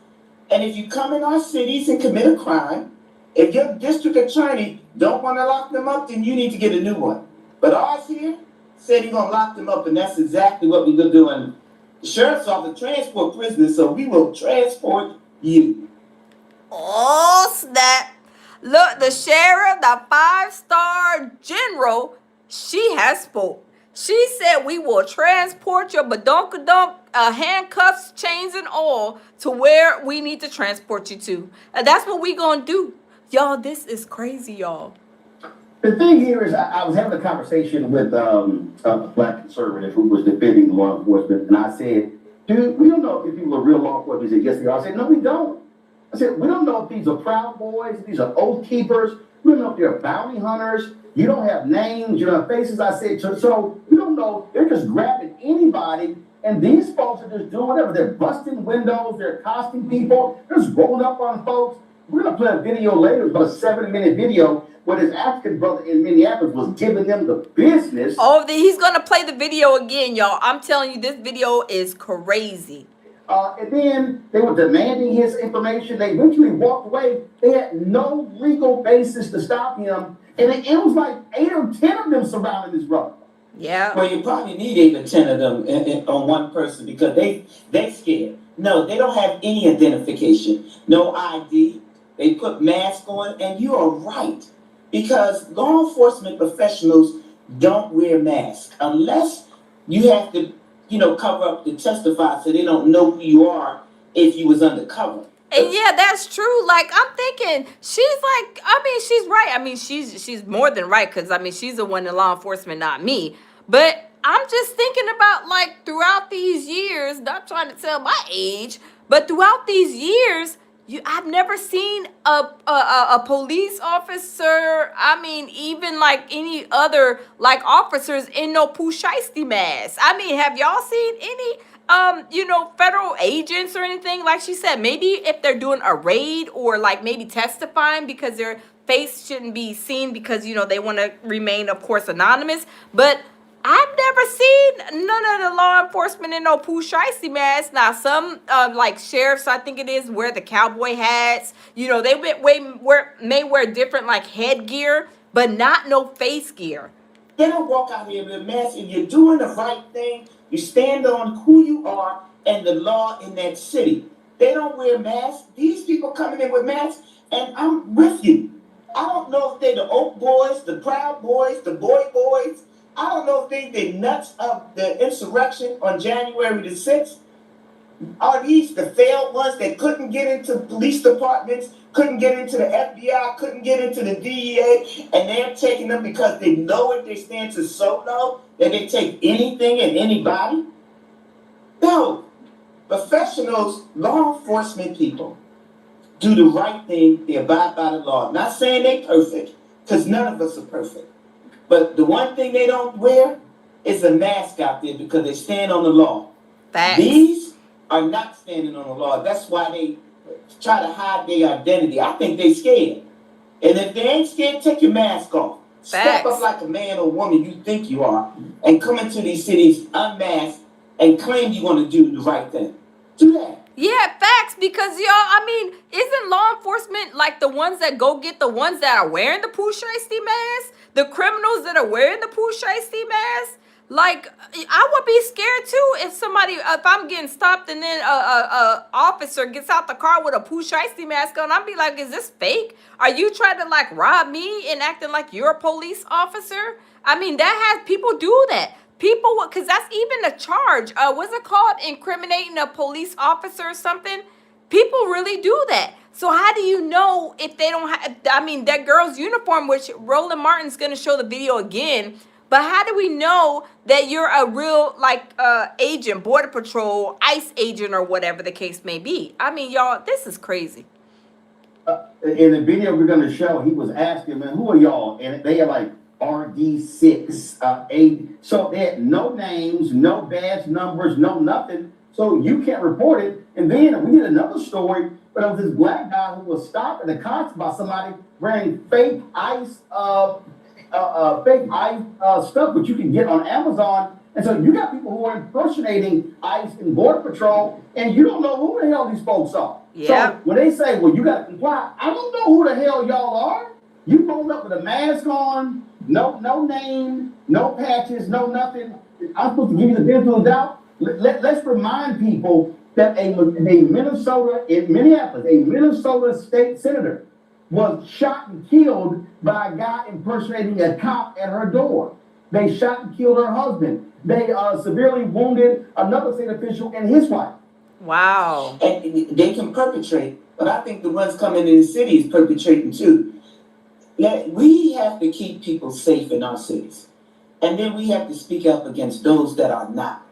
And if you come in our cities and commit a crime, if your district attorney don't want to lock them up, then you need to get a new one. But ours here said he's going to lock them up, and that's exactly what we're going to do. And the sheriff's office transport prisoners, so we will transport you. Oh, snap. Look, the sheriff, the 5-star general, she has spoke. She said we will transport your badonkadonk, handcuffs, chains, and all to where we need to transport you to. And that's what we gonna do. Y'all, this is crazy, y'all. The thing here is, I was having a conversation with a black conservative who was defending law enforcement, and I said, dude, we don't know if these people are real law enforcement. He said, yes, they are. I said, no, we don't. I said, we don't know if these are Proud Boys, if these are Oath Keepers. We don't know if they're bounty hunters. You don't have names, you don't have faces. I said, so we don't know. They're just grabbing anybody, and these folks are just doing whatever. They're busting windows, they're accosting people, they're just rolling up on folks. We're going to play a video later, about a 7-minute video, where this African brother in Minneapolis was giving them the business. Oh, he's going to play the video again, y'all. I'm telling you, this video is crazy. And then they were demanding his information. They eventually walked away. They had no legal basis to stop him. And it was like 8 or 10 of them surrounding this brother. Yeah. Well, you probably need 8 or 10 of them on one person because they scared. No, they don't have any identification, no ID. They put masks on, and you are right because law enforcement professionals don't wear masks unless you have to, cover up to testify so they don't know who you are if you was undercover. And yeah, that's true. Like, I'm thinking, she's like, I mean, she's right. I mean, she's more than right, because I mean, she's the one in law enforcement, not me. But I'm just thinking about, like, throughout these years, not trying to tell my age, but throughout these years, I've never seen a police officer, I mean, even like any other like officers in no Pusheisty mask. I mean, have y'all seen any federal agents or anything? Like she said, maybe if they're doing a raid or like maybe testifying because their face shouldn't be seen because they want to remain, of course, anonymous. But I've never seen none of the law enforcement in no Pusheisty masks. Now, some like sheriffs, I think it is, wear the cowboy hats. They may wear different like headgear, but not no face gear. They don't walk out here with a mask. If you're doing the right thing, you stand on who you are and the law in that city. They don't wear masks. These people coming in with masks, and I'm with you. I don't know if they're the Oak Boys, the Proud Boys, the Boys. I don't know if they nuts of the insurrection on January the 6th. Are these the failed ones that couldn't get into police departments, couldn't get into the FBI, couldn't get into the DEA, and they're taking them because they know what their stance is so low that they take anything and anybody? No. Professionals, law enforcement people, do the right thing. They abide by the law. I'm not saying they're perfect, because none of us are perfect. But the one thing they don't wear is a mask out there because they stand on the law. Facts. These are not standing on the law. That's why they try to hide their identity. I think they're scared. And if they ain't scared, take your mask off. Step up like a man or woman you think you are and come into these cities unmasked and claim you want to do the right thing. Do that. Yeah, facts, because y'all, I mean, isn't law enforcement like the ones that go get the ones that are wearing the Pusheisty mask? The criminals that are wearing the Pusheisty mask? Like, I would be scared too if I'm getting stopped and then a officer gets out the car with a Pusheisty mask on. I'd be like, is this fake? Are you trying to like rob me and acting like you're a police officer? I mean, people do that. People, because that's even a charge. What's it called? Incriminating a police officer or something? People really do that. So how do you know if they don't have, I mean, that girl's uniform, which Roland Martin's going to show the video again. But how do we know that you're a real, like, agent, Border Patrol, ICE agent, or whatever the case may be? I mean, y'all, this is crazy. In the video we're going to show, he was asking, man, who are y'all? And they are like, RD6, 8. So they had no names, no badge numbers, no nothing. So you can't report it. And then we did another story, but it was this black guy who was stopped at the cops by somebody wearing fake ICE stuff, which you can get on Amazon. And so you got people who are impersonating ICE and Border Patrol, and you don't know who the hell these folks are. Yeah. So when they say, well, you got to comply, I don't know who the hell y'all are. You rolled up with a mask on, no name, no patches, no nothing. I'm supposed to give you the benefit of the doubt. Let's remind people that in Minneapolis, a Minnesota state senator was shot and killed by a guy impersonating a cop at her door. They shot and killed her husband. They severely wounded another state official and his wife. Wow. And they can perpetrate, but I think the ones coming in the city is perpetrating too. We have to keep people safe in our cities. And then we have to speak up against those that are not.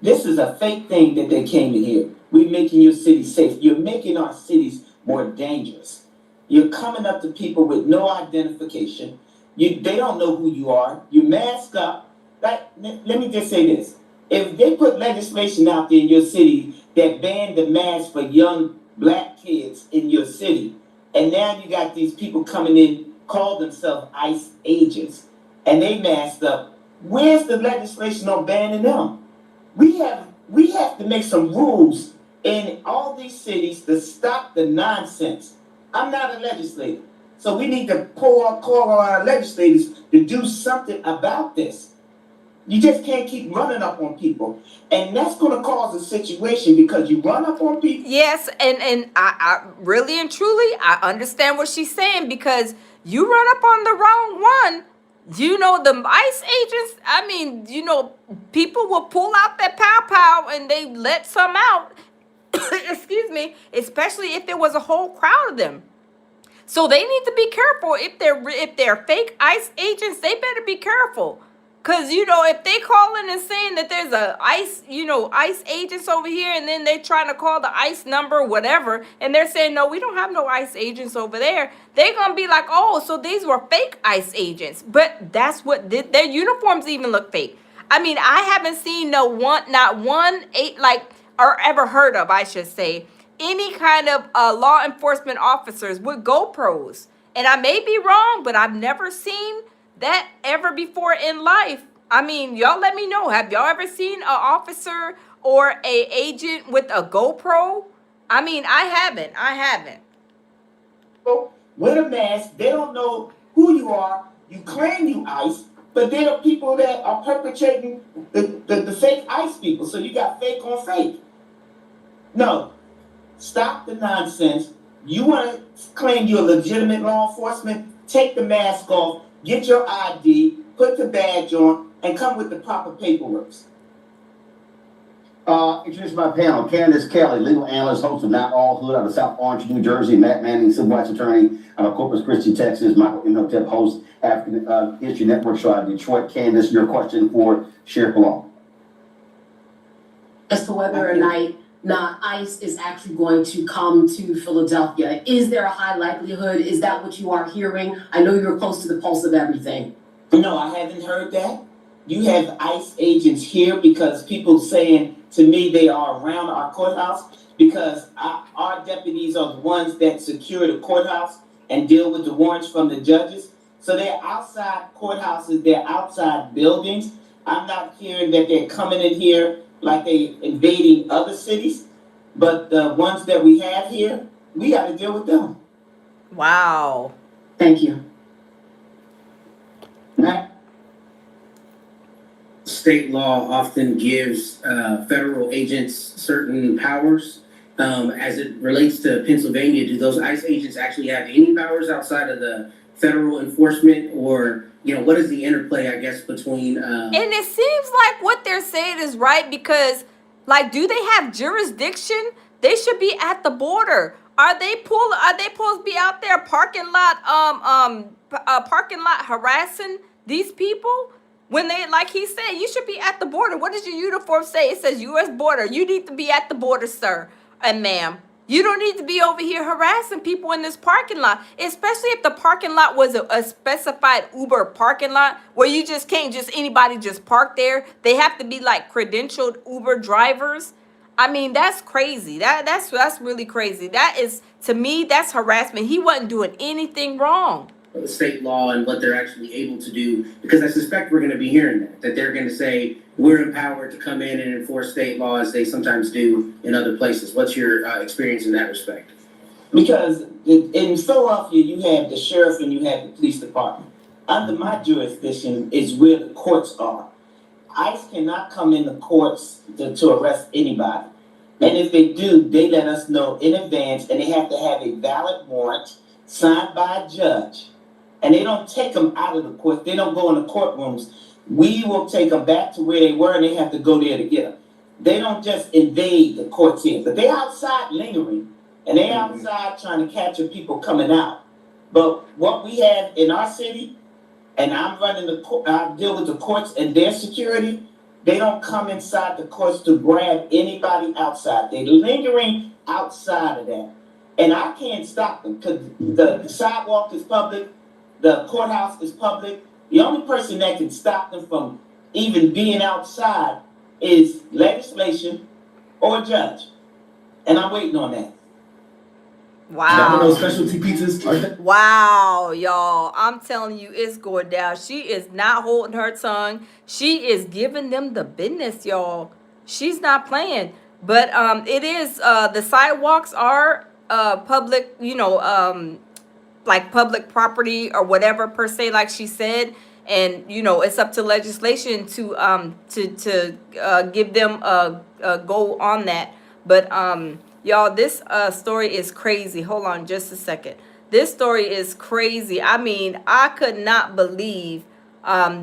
This is a fake thing that they came in here. We're making your city safe. You're making our cities more dangerous. You're coming up to people with no identification. They don't know who you are. You mask up. Let me just say this. If they put legislation out there in your city that banned the mask for young black kids in your city, and now you got these people coming in, call themselves ICE agents, and they masked up. Where's the legislation on banning them? We have to make some rules in all these cities to stop the nonsense. I'm not a legislator, so we need to call on our legislators to do something about this. You just can't keep running up on people. And that's going to cause a situation because you run up on people. Yes, and I really and truly I understand what she's saying, because you run up on the wrong one. You know, the ICE agents, I mean, you know, people will pull out their pow and they let some out. Excuse me, especially if there was a whole crowd of them. So they need to be careful. If they're fake ICE agents, they better be careful. Cause you know, if they calling and saying that there's a ICE agents over here, and then they trying to call the ICE number, whatever, and they're saying no, we don't have no ICE agents over there, they're gonna be like, oh, so these were fake ICE agents. But that's what their uniforms even look fake. I mean, I haven't seen not one or ever heard of, I should say, any kind of law enforcement officers with GoPros. And I may be wrong, but I've never seen that ever before in life. I mean, y'all let me know. Have y'all ever seen an officer or a agent with a GoPro? I mean, I haven't. With a mask, they don't know who you are. You claim you ICE, but they are people that are perpetrating the fake ICE people. So you got fake on fake. No, stop the nonsense. You want to claim you're legitimate law enforcement? Take the mask off, get your ID, put the badge on, and come with the proper paperwork. Introduce my panel. Candace Kelly, legal analyst, host of Not All Hood out of South Orange, New Jersey. Matt Manning, civil rights attorney out of Corpus Christi, Texas. Michael Imhotep, host, African History Network show out of Detroit. Candace, your question for Sheriff Long. As to whether or not ICE is actually going to come to Philadelphia. Is there a high likelihood? Is that what you are hearing? I know you're close to the pulse of everything. No, I haven't heard that. You have ICE agents here because people saying to me they are around our courthouse, because our deputies are the ones that secure the courthouse and deal with the warrants from the judges. So they're outside courthouses, they're outside buildings. I'm not hearing that they're coming in here like they invading other cities, but the ones that we have here, we got to deal with them. Wow. Thank you. Matt? State law often gives federal agents certain powers. As it relates to Pennsylvania, do those ICE agents actually have any powers outside of the federal enforcement, or what is the interplay, I guess, between? And it seems like what they're saying is right, because, like, do they have jurisdiction? They should be at the border. Are they supposed to be out there parking lot harassing these people? When they, like he said, you should be at the border. What does your uniform say? It says U.S. border. You need to be at the border, sir and ma'am. You don't need to be over here harassing people in this parking lot, especially if the parking lot was a specified Uber parking lot where you just can't anybody just park there. They have to be like credentialed Uber drivers. I mean, that's crazy. That's really crazy. That is, to me, that's harassment. He wasn't doing anything wrong. The state law and what they're actually able to do, because I suspect we're going to be hearing that they're going to say we're empowered to come in and enforce state law as they sometimes do in other places. What's your experience in that respect? Because in Philadelphia, you have the sheriff and you have the police department. Under my jurisdiction is where the courts are. ICE cannot come in the courts to arrest anybody. And if they do, they let us know in advance, and they have to have a valid warrant signed by a judge. And they don't take them out of the court. They don't go in the courtrooms. We will take them back to where they were, and they have to go there to get them. They don't just invade the courts here, but they're outside lingering, and they're outside trying to capture people coming out. But what we have in our city, and I'm running the court, I deal with the courts and their security, they don't come inside the courts to grab anybody outside. They're lingering outside of that. And I can't stop them because the sidewalk is public. The courthouse is public. The only person that can stop them from even being outside is legislation or a judge. And I'm waiting on that. Wow. Specialty pizzas. Wow, y'all. I'm telling you, it's going down. She is not holding her tongue. She is giving them the business, y'all. She's not playing. But it is the sidewalks are public, like public property or whatever per se, like she said. And it's up to legislation to give them a go on that. But y'all, this story is crazy. Hold on just a second. This story is crazy. I mean, I could not believe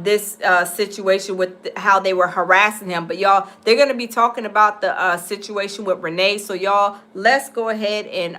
this situation with how they were harassing him. But y'all, they're going to be talking about the situation with Renee. So y'all, let's go ahead and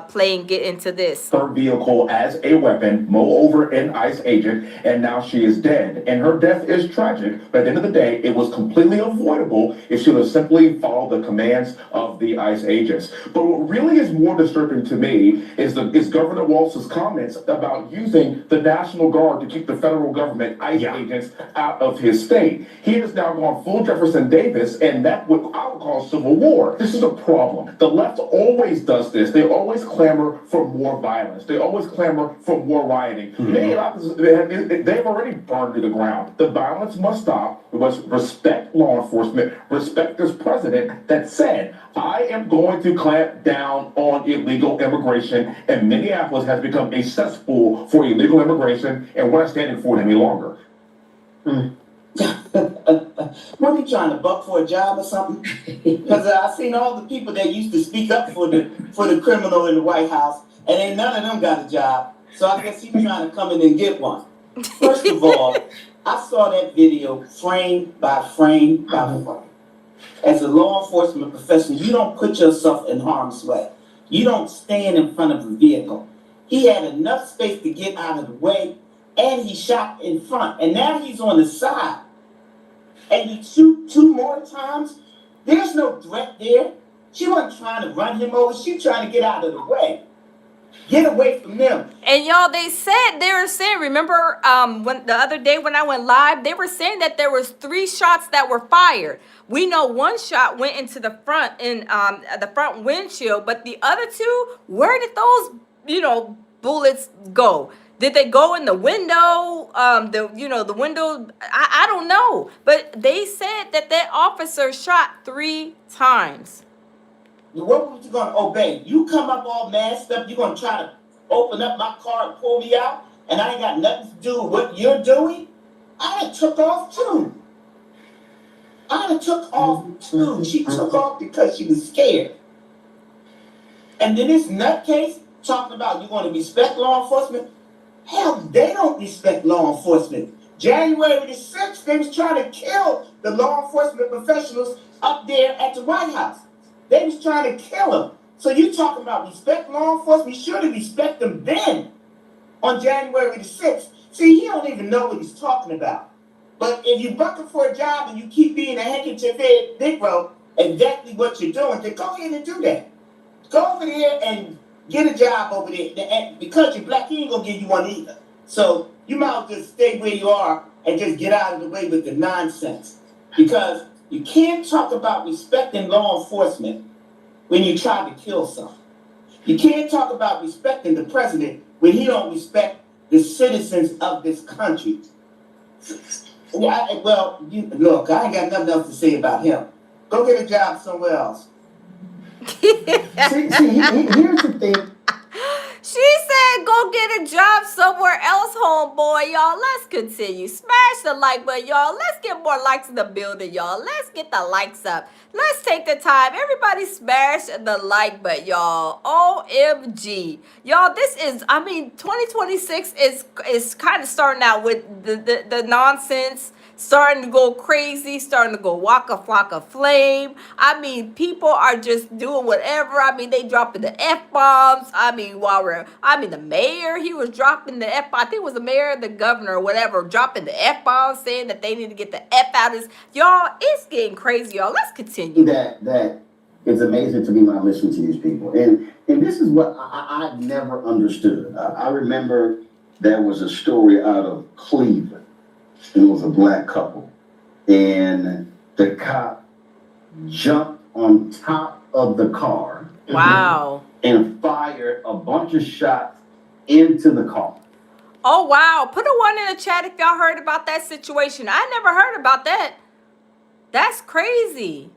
play and get into this. Her vehicle as a weapon, moreover an ICE agent, and now she is dead. And her death is tragic, but at the end of the day, it was completely avoidable if she would have simply followed the commands of the ICE agents. But what really is more disturbing to me is Governor Walz's comments about using the National Guard to keep the federal government ICE agents out of his state. He has now gone full Jefferson Davis, and that what I would call civil war. This is a problem. The left always does this. They always clamor for more violence. They always clamor for more rioting. They've already burned to the ground. The violence must stop. We must respect law enforcement, respect this president that said, I am going to clamp down on illegal immigration, and Minneapolis has become a cesspool for illegal immigration, and we're not standing for it any longer. What, he trying to buck for a job or something? Because I've seen all the people that used to speak up for the criminal in the White House, and ain't none of them got a job. So I guess he's trying to come in and get one. First of all, I saw that video frame by frame by frame. As a law enforcement professional, you don't put yourself in harm's way. You don't stand in front of a vehicle. He had enough space to get out of the way, and he shot in front. And now he's on the side. And you shoot 2 more times? There's no threat there. She wasn't trying to run him over. She trying to get out of the way. Get away from them. And y'all, they were saying, remember when the other day when I went live, they were saying that there was 3 shots that were fired. We know 1 shot went into the front the front windshield, but the other 2, where did those bullets go? Did they go in the window? The window, I don't know. But they said that officer shot 3 times. What was you going to obey? You come up all masked up, you're going to try to open up my car and pull me out, and I ain't got nothing to do with what you're doing? I done took off too. She took off because she was scared. And then this nutcase talking about you want to respect law enforcement. Hell, they don't respect law enforcement. January the 6th, they was trying to kill the law enforcement professionals up there at the White House. They was trying to kill them. So you talking about respect law enforcement? You should have respect them then, on January the 6th. See, he don't even know what he's talking about. But if you bucking for a job and you keep being a handkerchief head Negro, exactly what you're doing, then go ahead and do that. Go over there and get a job over there. And because you're black, he ain't gonna give you one either. So you might as well just stay where you are and just get out of the way with the nonsense. Because you can't talk about respecting law enforcement when you try to kill someone. You can't talk about respecting the president when he don't respect the citizens of this country. Look, I ain't got nothing else to say about him. Go get a job somewhere else. Here's the thing. She said, go get a job somewhere else, homeboy, y'all. Let's continue. Smash the like button, y'all. Let's get more likes in the building, y'all. Let's get the likes up. Let's take the time. Everybody smash the like button, y'all. OMG. Y'all, 2026 is kind of starting out with the nonsense. Starting to go crazy, starting to go waka flocka flame. I mean, people are just doing whatever. I mean, they dropping the F-bombs. The mayor, he was dropping the F-bomb. I think it was the mayor, the governor, or whatever, dropping the F-bombs, saying that they need to get the F out of this. Y'all, it's getting crazy, y'all. Let's continue. That is amazing to me when I listen to these people. And this is what I never understood. I remember there was a story out of Cleveland. It was a black couple, and the cop jumped on top of the car. Wow. And fired a bunch of shots into the car. Oh, wow. Put a 1 in the chat if y'all heard about that situation. I never heard about that. That's crazy.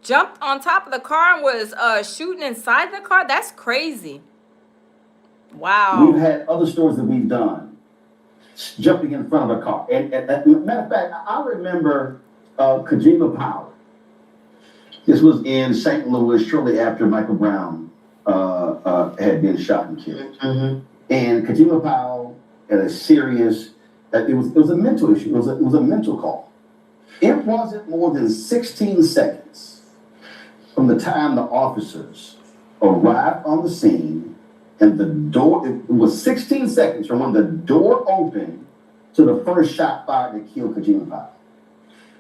jumped on top of the car and was shooting inside the car. That's crazy. Wow. We've had other stories that we've done, jumping in front of a car. And matter of fact, I remember Kojima Powell. This was in St. Louis shortly after Michael Brown had been shot and killed. Mm-hmm. And Kojima Powell had a serious, it was a mental issue. It was a mental call. It wasn't more than 16 seconds from the time the officers arrived on the scene and the door, it was 16 seconds from when the door opened to the first shot fired that killed Kojima Powell.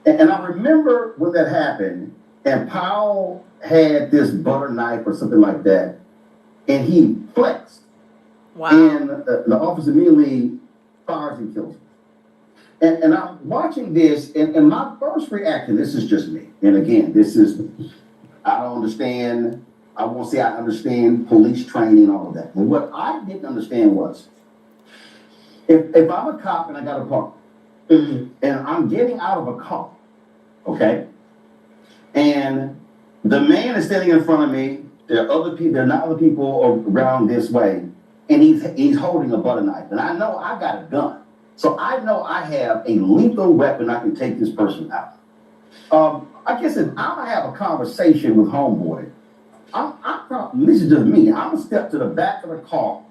And I remember when that happened, and Powell had this butter knife or something like that, and he flexed. Wow. And the officer immediately fires and kills him. And I'm watching this, and my first reaction, this is just me. And again, I don't understand, I won't say I understand police training and all of that. But what I didn't understand was, if I'm a cop and I got a partner, and I'm getting out of a car, okay? And the man is standing in front of me, there are not other people around this way, and he's holding a butter knife. And I know I got a gun. So I know I have a lethal weapon. I can take this person out. I guess if I'm gonna have a conversation with homeboy, this is just me. I'm gonna step to the back of the car.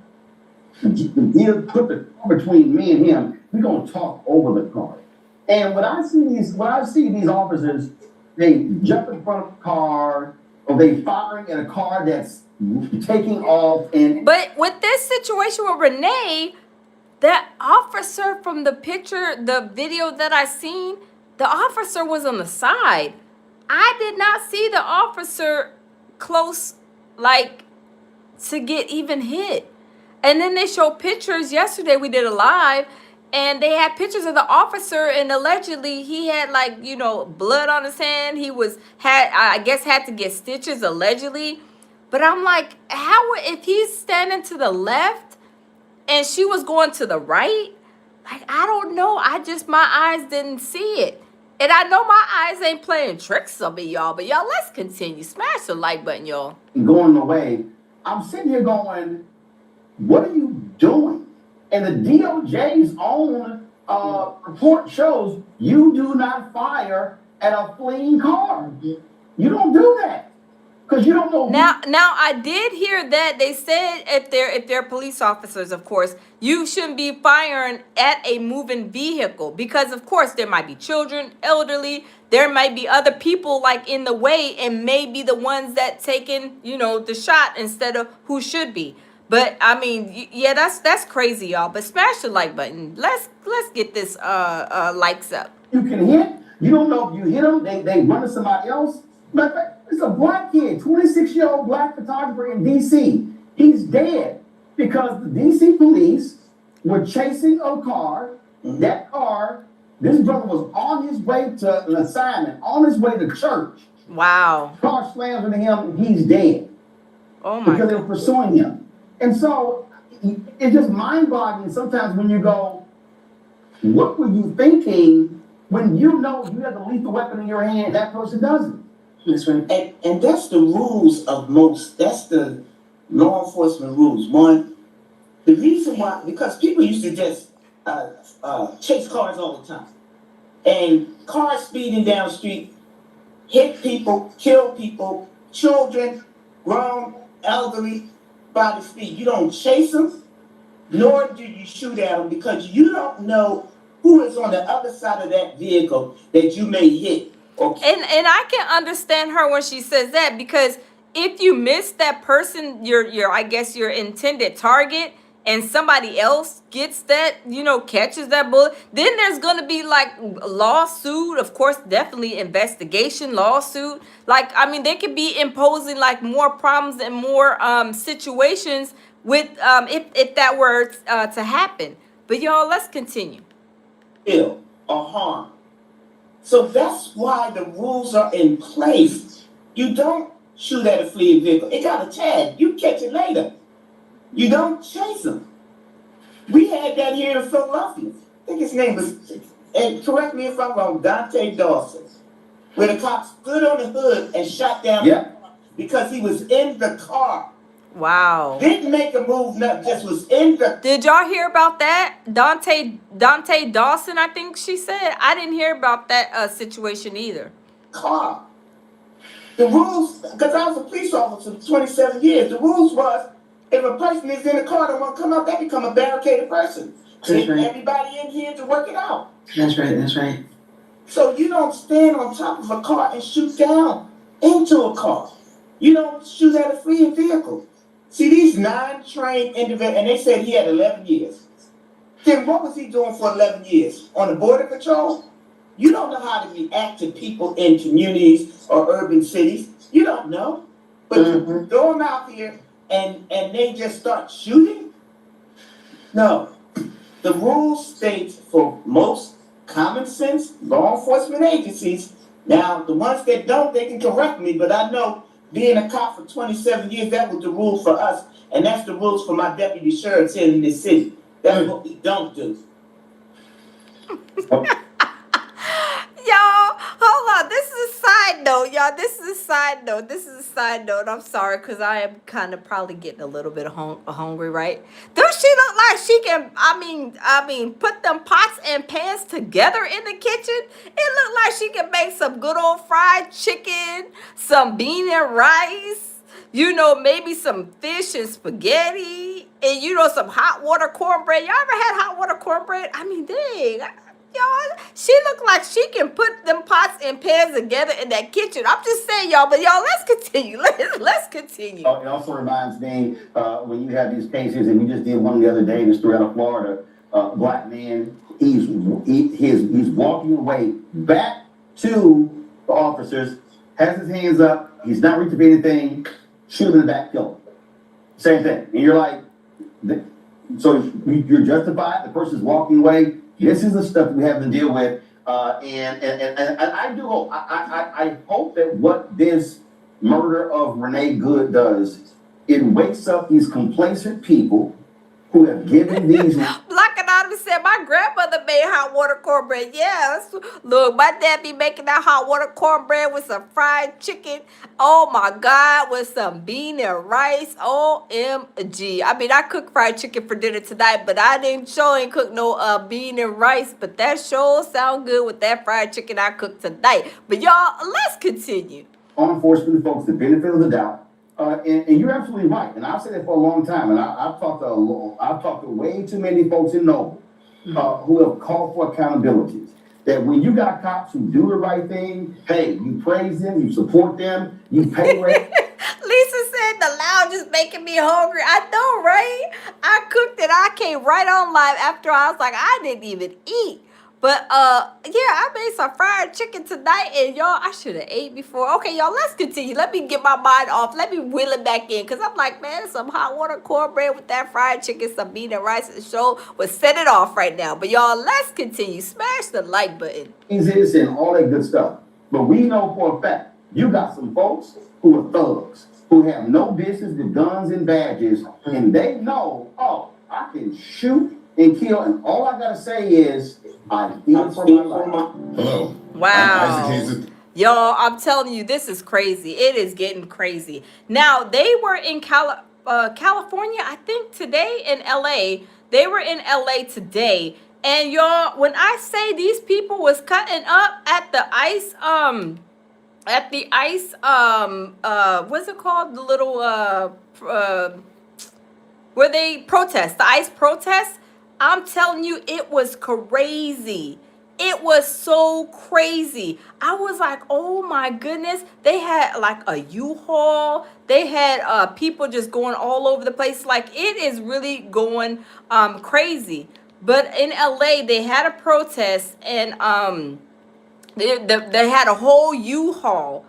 He'll put the car between me and him. We're gonna talk over the car. And when I see these officers, they jump in front of the car, or they firing at a car that's taking off. But with this situation with Renee, that officer from the picture, the video that I seen, the officer was on the side. I did not see the officer close, like, to get even hit. And then they showed pictures yesterday. We did a live, and they had pictures of the officer, and allegedly he had, like, you know, blood on his hand. He had to get stitches allegedly. But I'm like, how, if he's standing to the left and she was going to the right? Like, I don't know. My eyes didn't see it. And I know my eyes ain't playing tricks on me, y'all. But y'all, let's continue. Smash the like button, y'all. Going away, I'm sitting here going, what are you doing? And the DOJ's own report shows you do not fire at a fleeing car. You don't do that. Because you don't know. Now I did hear that they said if they're police officers, of course, you shouldn't be firing at a moving vehicle, because of course there might be children, elderly, there might be other people like in the way, and maybe the ones that taking, you know, the shot instead of who should be. But I mean, yeah, that's crazy, y'all. But smash the like button. Let's get this likes up. You can hit. You don't know if you hit them. They run to somebody else. But it's a black kid, 26-year-old black photographer in D.C. He's dead because the D.C. police were chasing a car. That car, this brother was on his way to an assignment, on his way to church. Wow. Car slams into him, and he's dead. Oh my. Because they were pursuing him. And so it's just mind-boggling sometimes when you go, what were you thinking when you know you have a lethal weapon in your hand, that person doesn't? That's right. And that's the rules of that's the law enforcement rules. One, the reason why, because people used to just chase cars all the time. And cars speeding down the street, hit people, kill people, children, grown, elderly, by the speed. You don't chase them, nor do you shoot at them, because you don't know who is on the other side of that vehicle that you may hit. Okay. And I can understand her when she says that, because if you miss that person, your I guess your intended target, and somebody else gets that, you know, catches that bullet, then there's gonna be like lawsuit, of course, definitely investigation, lawsuit. Like, I mean, they could be imposing like more problems and more situations with if that were to happen. But y'all, let's continue. Ill or harm. So that's why the rules are in place. You don't shoot at a fleeing vehicle. It got a tag. You catch it later. You don't chase them. We had that here in Philadelphia. I think his name was, and correct me if I'm wrong, Dante Dawson. where the cop stood on the hood and shot down Yeah. because he was in the car. Wow. Didn't make a move, nothing, just was in the Did y'all hear about that? Dante Dawson, I think she said. I didn't hear about that situation either. car. The rules, because I was a police officer for 27 years, the rules was if a person is in the car and won't come out, they become a barricaded person. That's right. Everybody in here to work it out. That's right. So you don't stand on top of a car and shoot down into a car. You don't shoot at a fleeing vehicle. See, these 9 trained individuals, and they said he had 11 years. Then what was he doing for 11 years? On the border patrol? You don't know how to react to people in communities or urban cities. You don't know. But you throw them out here and they just start shooting? No. The rules state for most common sense law enforcement agencies. Now, the ones that don't, they can correct me, but I know being a cop for 27 years, that was the rule for us. And that's the rules for my deputy sheriffs here in this city. That's what we don't do. Y'all, hold on. This is a side note, y'all. This is a side note. I'm sorry, because I am kind of probably getting a little bit hungry, right? Does she look like she can, I mean, put them pots and pans together in the kitchen? It looked like she can make some good old fried chicken, some bean and rice, maybe some fish and spaghetti, and, some hot water cornbread. Y'all ever had hot water cornbread? I mean, dang. Y'all, she look like she can put them pots and pans together in that kitchen. I'm just saying, y'all, but y'all, let's continue. Let's continue. It also reminds me when you have these cases, and we just did one the other day in the state of Florida. Black man, he's walking away back to the officers, has his hands up, he's not reaching for anything, shoot him in the back, kill him. Same thing. And you're like, so you're justified. The person's walking away. This is the stuff we have to deal with, and I do hope. I hope that what this murder of Renee Good does, it wakes up these complacent people who have given these. Black Anonymous said, my grandmother made hot water cornbread. Yes. Look, my dad be making that hot water cornbread with some fried chicken. Oh my God, with some bean and rice. OMG. I mean, I cooked fried chicken for dinner tonight, but I ain't cook no bean and rice. But that sure sound good with that fried chicken I cooked tonight. But y'all, let's continue. Law enforcement folks the benefit of the doubt. And you're absolutely right. And I've said it for a long time. And I've talked to way too many folks in Noble who have called for accountability. That when you got cops who do the right thing, hey, you praise them, you support them, you pay rent. Lisa said the lounge is making me hungry. I know, right? I cooked it. I came right on live after I was like, I didn't even eat. But yeah, I made some fried chicken tonight, and y'all, I should have ate before. Okay, y'all, let's continue. Let me get my mind off. Let me wheel it back in, because I'm like, man, some hot water cornbread with that fried chicken, some bean and rice, and show would set it off right now. But y'all, let's continue. Smash the like button. This and all that good stuff. But we know for a fact, you got some folks who are thugs, who have no business with guns and badges, and they know, oh, I can shoot and kill, and all I gotta say is, I feel for my life. Hello. Wow. Y'all, I'm telling you, this is crazy. It is getting crazy. Now, they were in California, I think today, in LA. They were in LA today. And y'all, when I say these people was cutting up at the ice, what's it called? The little, where they protest, the ice protest. I'm telling you, it was crazy. It was so crazy. I was like, oh my goodness. They had like a U-Haul. They had people just going all over the place. Like, it is really going crazy. But in LA, they had a protest, and they had a whole U-Haul.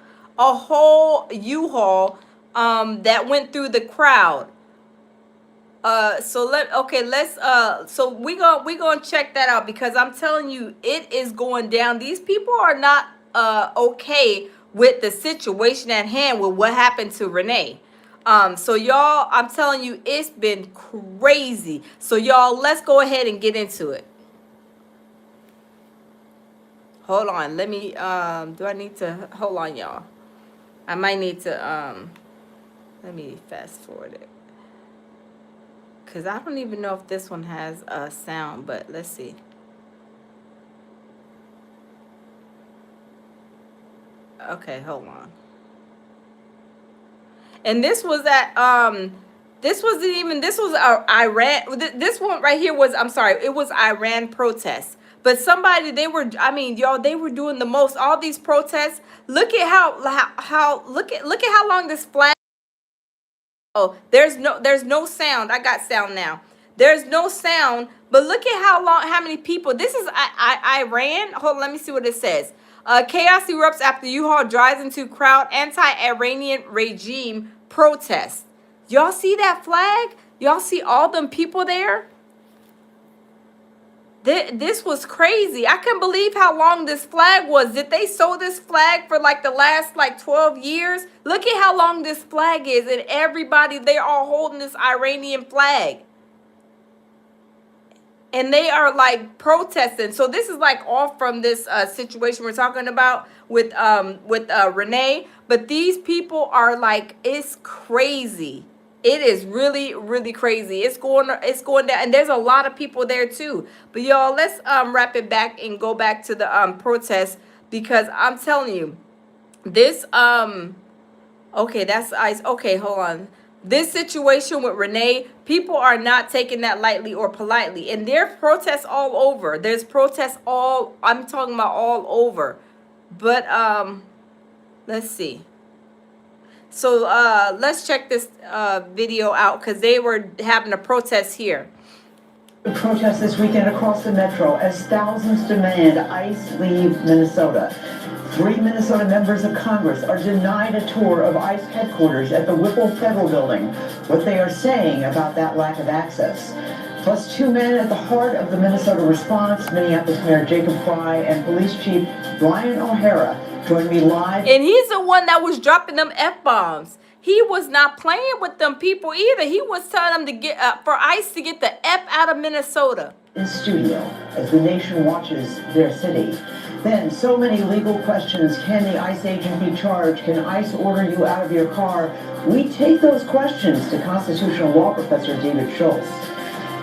That went through the crowd. So we gonna check that out, because I'm telling you, it is going down. These people are not okay with the situation at hand with what happened to Renee. So y'all, I'm telling you, it's been crazy. So y'all, let's go ahead and get into it. hold on. Let me, do I need to, hold on, y'all. I might need to, let me fast forward it. Because I don't even know if this one has a sound, but let's see. Okay, hold on. And this was at, this wasn't even, this was Iran. This one right here was, I'm sorry, it was Iran protests. But somebody, they were, I mean, y'all, they were doing the most. All these protests. Look at look at how long this flag. Oh, there's no sound. I got sound now. There's no sound, but look at how many people. This is Iran. Hold on, let me see what it says. Chaos erupts after U-Haul drives into crowd anti-Iranian regime protest. Y'all see that flag? Y'all see all them people there? This was crazy. I couldn't believe how long this flag was. Did they sew this flag for like the last like 12 years? Look at how long this flag is, and everybody, they're all holding this Iranian flag. And they are like protesting. So this is like all from this situation we're talking about with Renee. But these people are like, it's crazy. It is really, really crazy. It's going down, and there's a lot of people there too. But y'all, let's wrap it back and go back to the protest, because I'm telling you, this okay, that's ICE. Okay, hold on. This situation with Renee, people are not taking that lightly or politely. And there are protests all over. There's protests I'm talking about all over. But let's see. So let's check this video out, because they were having a protest here. The protest this weekend across the metro as thousands demand ICE leave Minnesota. 3 Minnesota members of Congress are denied a tour of ICE headquarters at the Whipple Federal Building. What they are saying about that lack of access. Plus 2 men at the heart of the Minnesota response, Minneapolis Mayor Jacob Fry and Police Chief Brian O'Hara, join me live. And he's the one that was dropping them F-bombs. He was not playing with them people either. He was telling them to get for ICE to get the F out of Minnesota. In studio, as the nation watches their city. Then, so many legal questions. Can the ICE agent be charged? Can ICE order you out of your car? We take those questions to constitutional law professor David Schultz.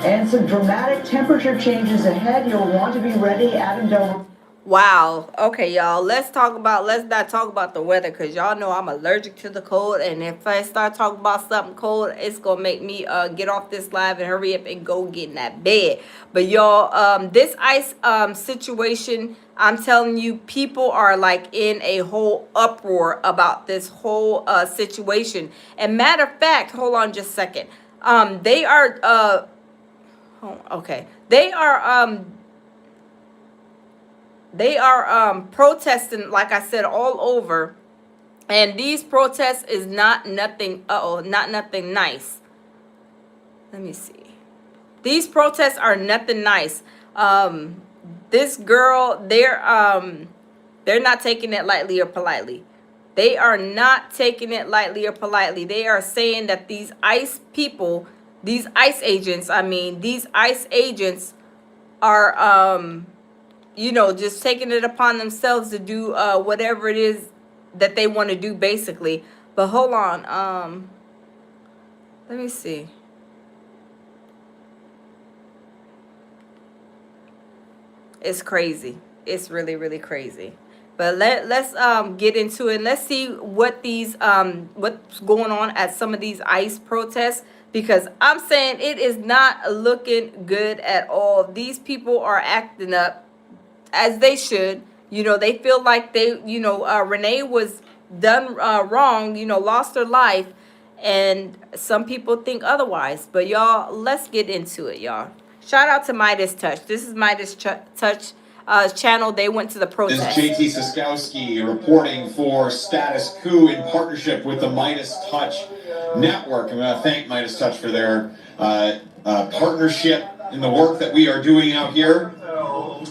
And some dramatic temperature changes ahead. You'll want to be ready. Adam Dover. Wow. Okay, y'all. Let's not talk about the weather, because y'all know I'm allergic to the cold. And if I start talking about something cold, it's going to make me get off this live and hurry up and go get in that bed. But y'all, this ICE situation, I'm telling you, people are like in a whole uproar about this whole situation. And matter of fact, hold on just a second. They are, okay. They are protesting, like I said, all over. And these protests is not nothing nice. Let me see. These protests are nothing nice. This girl, they're not taking it lightly or politely. They are not taking it lightly or politely. They are saying that these ICE people, these ICE agents are you know, just taking it upon themselves to do whatever it is that they want to do, basically. But hold on, let me see. It's crazy. It's really, really crazy. But let's get into it. Let's see what these what's going on at some of these ICE protests, because I'm saying it is not looking good at all. These people are acting up as they should. You know, they feel like they, you know, Renee was done wrong, you know, lost her life, and some people think otherwise. But y'all, let's get into it, y'all. Shout out to Midas Touch. This is Midas Touch channel. They went to the protest. This is JT Siskowski reporting for Status Coup in partnership with the Midas Touch Network. I'm going to thank Midas Touch for their partnership in the work that we are doing out here,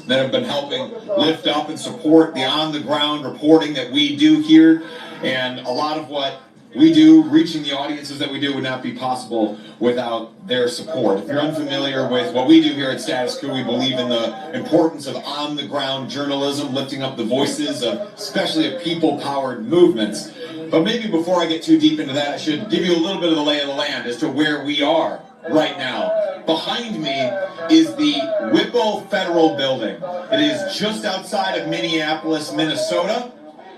that have been helping lift up and support the on-the-ground reporting that we do here. And a lot of what we do, reaching the audiences that we do, would not be possible without their support. If you're unfamiliar with what we do here at Status Quo, we believe in the importance of on-the-ground journalism, lifting up the voices of, especially of people-powered movements. But maybe before I get too deep into that, I should give you a little bit of the lay of the land as to where we are right now. Behind me is the Whipple Federal Building. It is just outside of Minneapolis, Minnesota.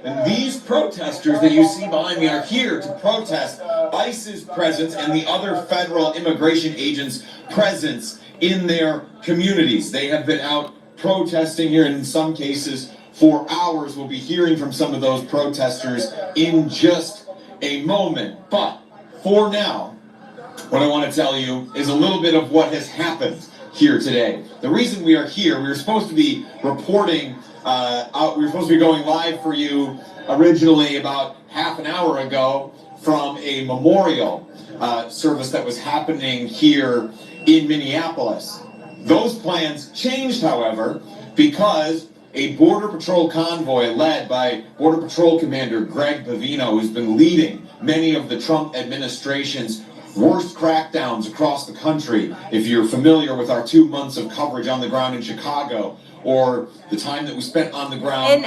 And these protesters that you see behind me are here to protest ICE's presence and the other federal immigration agents' presence in their communities. They have been out protesting here, in some cases for hours. We'll be hearing from some of those protesters in just a moment. But for now, what I want to tell you is a little bit of what has happened here today. The reason we are here, we were supposed to be reporting we were supposed to be going live for you originally about half an hour ago from a memorial service that was happening here in Minneapolis. Those plans changed, however, because a Border Patrol convoy led by Border Patrol Commander Greg Bavino, who's been leading many of the Trump administration's worst crackdowns across the country. If you're familiar with our 2 months of coverage on the ground in Chicago, or the time that we spent on the ground in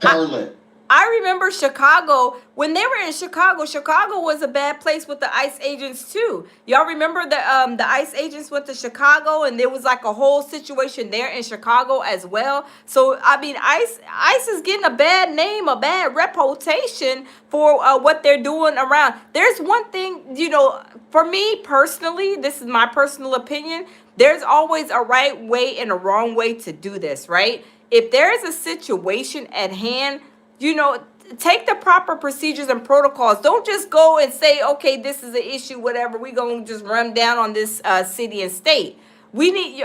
Charlotte. I remember Chicago. When they were in Chicago, Chicago was a bad place with the ICE agents too. Y'all remember the ICE agents went to Chicago, and there was like a whole situation there in Chicago as well. So I mean, ICE is getting a bad name, a bad reputation for what they're doing around. There's one thing, you know, for me personally, this is my personal opinion. There's always a right way and a wrong way to do this, right? If there is a situation at hand, you know, take the proper procedures and protocols. Don't just go and say, okay, this is an issue, whatever. We're going to just run down on this city and state. We need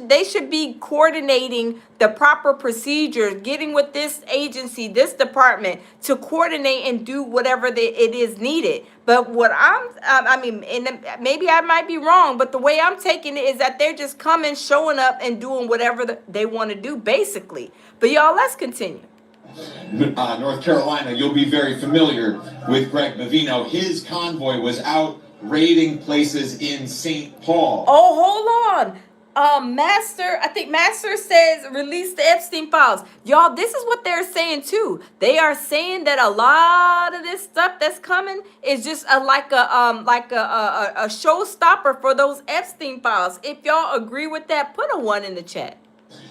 they should be coordinating the proper procedures, getting with this agency, this department to coordinate and do whatever it is needed. But what I mean, and maybe I might be wrong, but the way I'm taking it is that they're just coming, showing up, and doing whatever they want to do, basically. But y'all, let's continue. North Carolina, you'll be very familiar with Greg Bavino. His convoy was out raiding places in St. Paul. Oh, hold on. I think Master says release the Epstein files. Y'all, this is what they're saying too. They are saying that a lot of this stuff that's coming is just like a showstopper for those Epstein files. If y'all agree with that, put a 1 in the chat.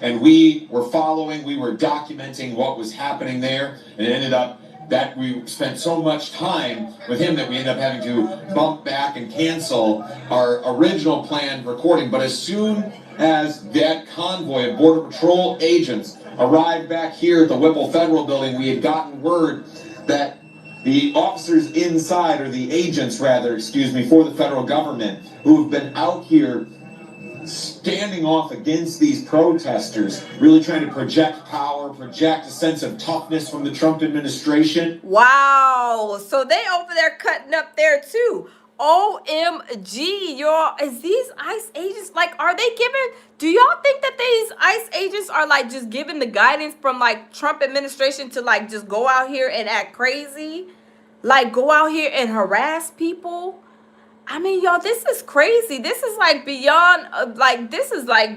And we were documenting what was happening there, and it ended up that we spent so much time with him that we ended up having to bump back and cancel our original planned recording. But as soon as that convoy of Border Patrol agents arrived back here at the Whipple Federal Building, we had gotten word that the officers inside, or the agents rather, for the federal government, who have been out here standing off against these protesters, really trying to project power, project a sense of toughness from the Trump administration. Wow. So they over there cutting up there too. OMG, y'all. Is these ICE agents, like, are they giving, do y'all think that these ICE agents are like just giving the guidance from like Trump administration to like just go out here and act crazy? Like go out here and harass people? I mean, y'all, this is crazy. This is like beyond,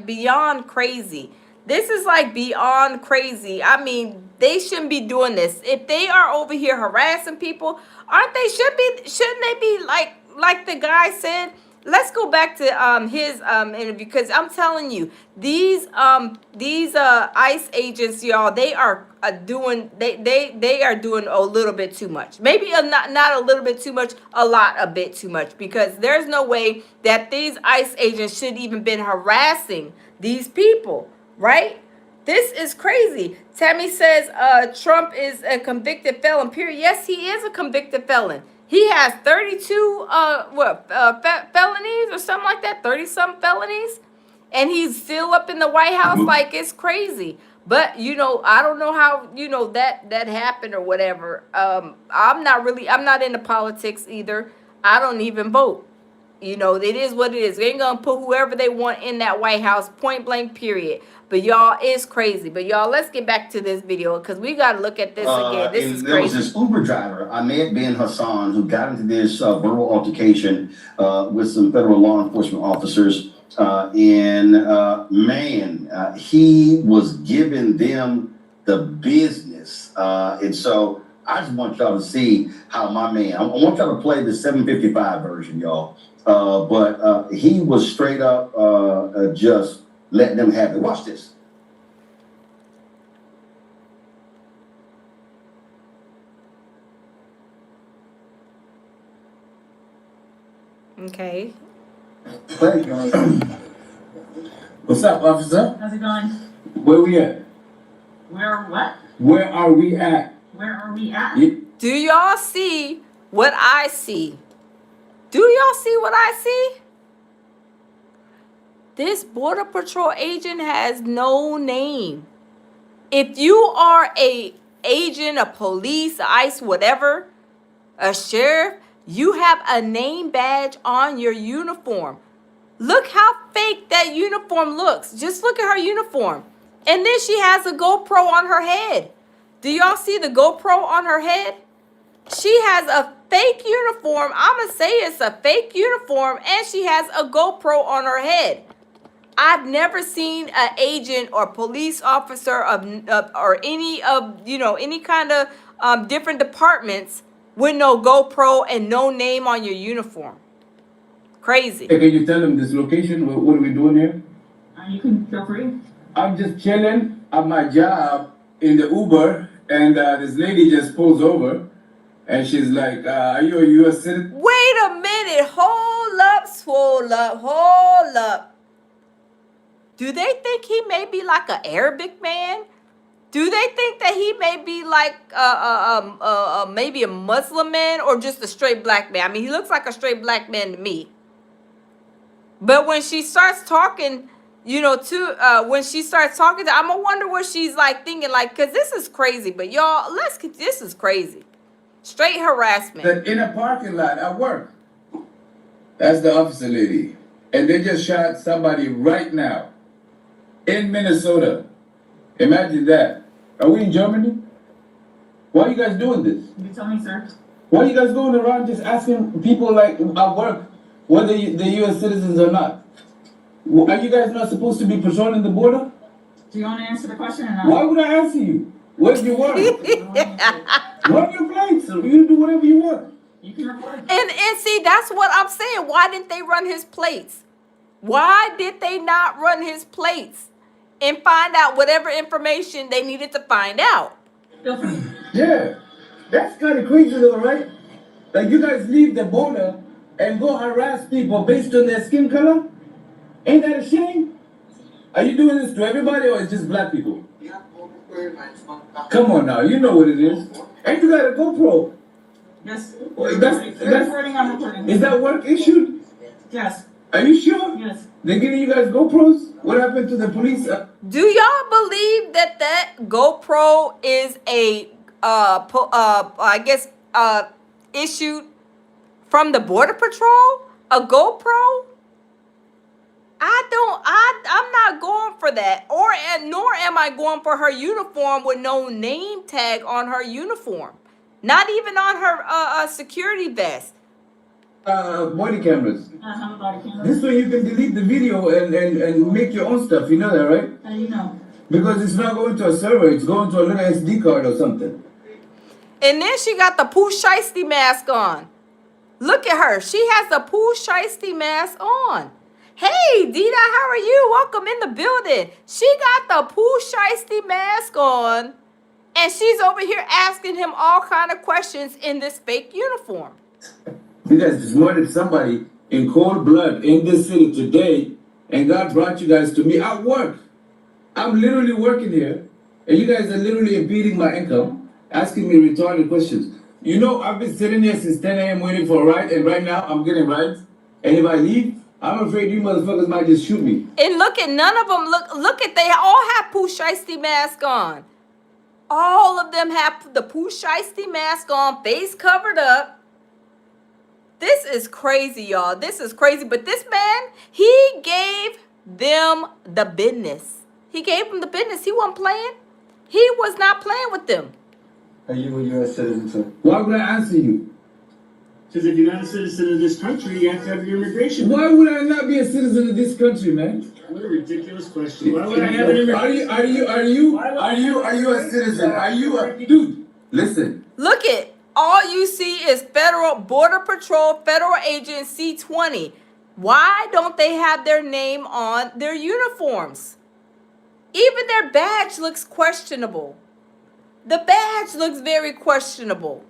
beyond crazy. This is like beyond crazy. I mean, they shouldn't be doing this. If they are over here harassing people, shouldn't they be like the guy said? Let's go back to his interview, because I'm telling you, these ICE agents, y'all, they are doing a little bit too much. Maybe not a little bit too much, a bit too much, because there's no way that these ICE agents should even been harassing these people, right? This is crazy. Tammy says Trump is a convicted felon, period. Yes, he is a convicted felon. He has 32 felonies or something like that, 30-some felonies. And he's still up in the White House like it's crazy. But, you know, I don't know how, you know, that happened or whatever. I'm not into politics either. I don't even vote. You know, it is what it is. They ain't gonna put whoever they want in that White House, point blank, period. But y'all, it's crazy. But y'all, let's get back to this video because we got to look at this again. This is There was crazy. this Uber driver, Ahmed bin Hassan, who got into this verbal altercation with some federal law enforcement officers. He was giving them the business. And so I just want y'all to see how my man, I want y'all to play the 755 version, y'all. But he was straight up just letting them have it. Watch this. Okay. What's up, officer? How's it going? Where we at? Where what? Where are we at? Where are we at? Do y'all see what I see? Do y'all see what I see? This Border Patrol agent has no name. If you are a agent, a police, ICE, whatever, a sheriff, you have a name badge on your uniform. Look how fake that uniform looks. Just look at her uniform. And then she has a GoPro on her head. Do y'all see the GoPro on her head? She has a fake uniform. I'm going to say it's a fake uniform. And she has a GoPro on her head. I've never seen an agent or police officer or any of, any kind of different departments with no GoPro and no name on your uniform. Crazy. Hey, can you tell them this location? What are we doing here? You can feel free. I'm just chilling at my job in the Uber, and this lady just pulls over, and she's like, are you a U.S. citizen? Wait a minute. Hold up, swole up, hold up. Do they think he may be like an Arabic man? Do they think that he may be like maybe a Muslim man or just a straight black man? I mean, he looks like a straight black man to me. But when she starts talking, when she starts talking to, I'm gonna wonder what she's like thinking, like, cause this is crazy. But y'all, this is crazy. Straight harassment. In a parking lot at work. That's the officer lady. And they just shot somebody right now in Minnesota. Imagine that. Are we in Germany? Why are you guys doing this? You tell me, sir. Why are you guys going around just asking people like at work whether they're U.S. citizens or not? Are you guys not supposed to be patrolling the border? Do you want to answer the question or not? Why would I answer you? Where's your work? Run your plates. You do whatever you want. You can report. And see, that's what I'm saying. Why didn't they run his plates? Why did they not run his plates and find out whatever information they needed to find out? Yeah, that's kind of crazy though, right? Like you guys leave the border and go harass people based on their skin color? Ain't that a shame? Are you doing this to everybody or it's just black people? Come on now, you know what it is. And you got a GoPro. Yes. That's Recording, I'm recording. Is that work issued? Yes. Are you sure? Yes. They're giving you guys GoPros? What happened to the police? Do y'all believe that GoPro is a issued from the Border Patrol? A GoPro? I'm not going for that. Nor am I going for her uniform with no name tag on her uniform. Not even on her security vest. Body cameras. Body camera. This way you can delete the video and make your own stuff. You know that, right? How do you know? Because it's not going to a server. It's going to a little SD card or something. And then she got the Pooh Shiesty mask on. Look at her. She has the Pooh Shiesty mask on. Hey, Dita, how are you? Welcome in the building. She got the Pooh Shiesty mask on. And she's over here asking him all kind of questions in this fake uniform. You guys just murdered somebody in cold blood in this city today, and God brought you guys to me at work. I'm literally working here, and you guys are literally impeding my income, asking me retarded questions. You know, I've been sitting here since 10 a.m. waiting for a ride, and right now I'm getting rides. And if I leave, I'm afraid you motherfuckers might just shoot me. And look at none of them. Look at they all have Pooh Shiesty mask on. All of them have the Pooh Shiesty mask on, face covered up. This is crazy, y'all. This is crazy. But this man, he gave them the business. He gave them the business. He wasn't playing. He was not playing with them. Are you a U.S. citizen, sir? Why would I answer you? Because if you're not a citizen of this country, you have to have your immigration. Why would I not be a citizen of this country, man? What a ridiculous question. Why would I have an immigration? Are you a citizen? Are you a dude? Listen. Look it. All you see is Federal Border Patrol, Federal Agent C-20. Why don't they have their name on their uniforms? Even their badge looks questionable. The badge looks very questionable.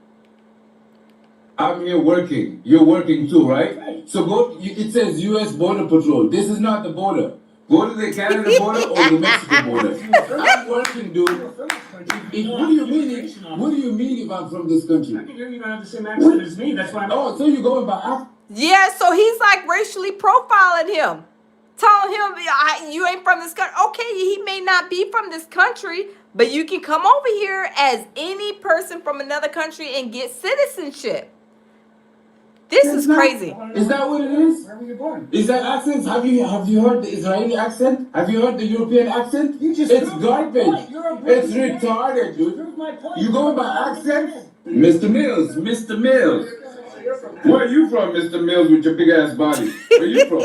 I'm here working. You're working too, right? So go. It says U.S. Border Patrol. This is not the border. Go to the Canada border or the Mexico border. I'm working, dude. What do you mean? What do you mean if I'm from this country? I can hear you don't have the same accent as me. That's why I'm. Oh, so you're going by? Yeah, so he's like racially profiling him. Telling him, you ain't from this country. Okay, he may not be from this country, but you can come over here as any person from another country and get citizenship. This is crazy. Is that what it is? Where were you born? Is that accent? Have you heard the Israeli accent? Have you heard the European accent? It's garbage. It's retarded, dude. You going by accent? Mr. Mills, Mr. Mills. Where are you from, Mr. Mills, with your big ass body? Where you from?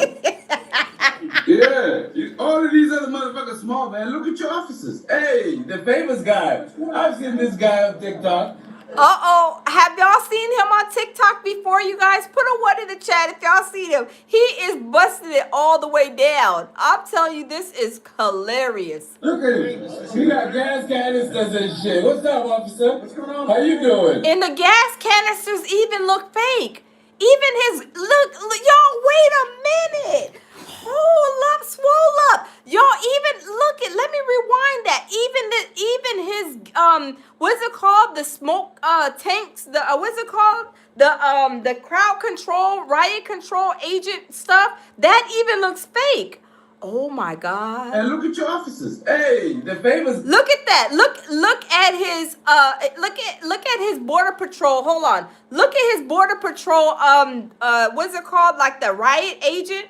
Yeah, all of these other motherfuckers small, man. Look at your officers. Hey, the famous guy. I've seen this guy on TikTok. Uh-oh. Have y'all seen him on TikTok before, you guys? Put a 1 in the chat if y'all seen him. He is busting it all the way down. I'm telling you, this is hilarious. Look at him. He got gas canisters and shit. What's up, officer? What's going on? How you doing? And the gas canisters even look fake. Even his, look, y'all, wait a minute. Hold up, swole up. Y'all even look at, let me rewind that. Even his what's it called? The smoke tanks, the what's it called? The crowd control, riot control agent stuff. That even looks fake. Oh my God. And look at your officers. Hey, the famous. Look at that. Look at his look at his border patrol. Hold on. Look at his border patrol what's it called? Like the riot agent?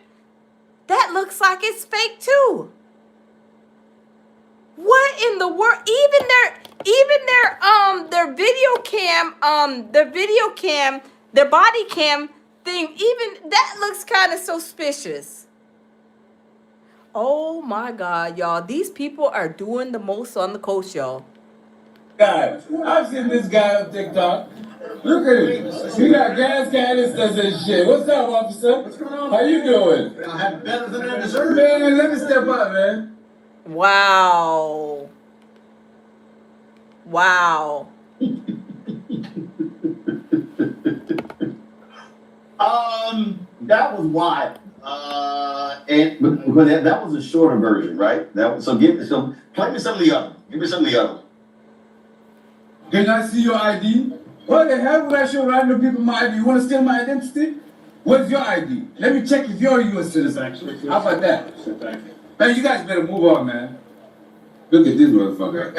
That looks like it's fake too. What in the world? Even their video cam, their body cam thing, even that looks kind of suspicious. Oh my God, y'all. These people are doing the most on the coast, y'all. Guys, I've seen this guy on TikTok. Look at him. He got gas canisters and shit. What's up, officer? What's going on? How you doing? I have better than I deserve. Man, let me step up, man. Wow. Wow. That was wild. And because that was a shorter version, right? So play me some of the other. Give me some of the other. Can I see your ID? What the hell would I show random people my ID? You want to steal my identity? What's your ID? Let me check if you're a U.S. citizen. How about that? Man, you guys better move on, man. Look at this motherfucker.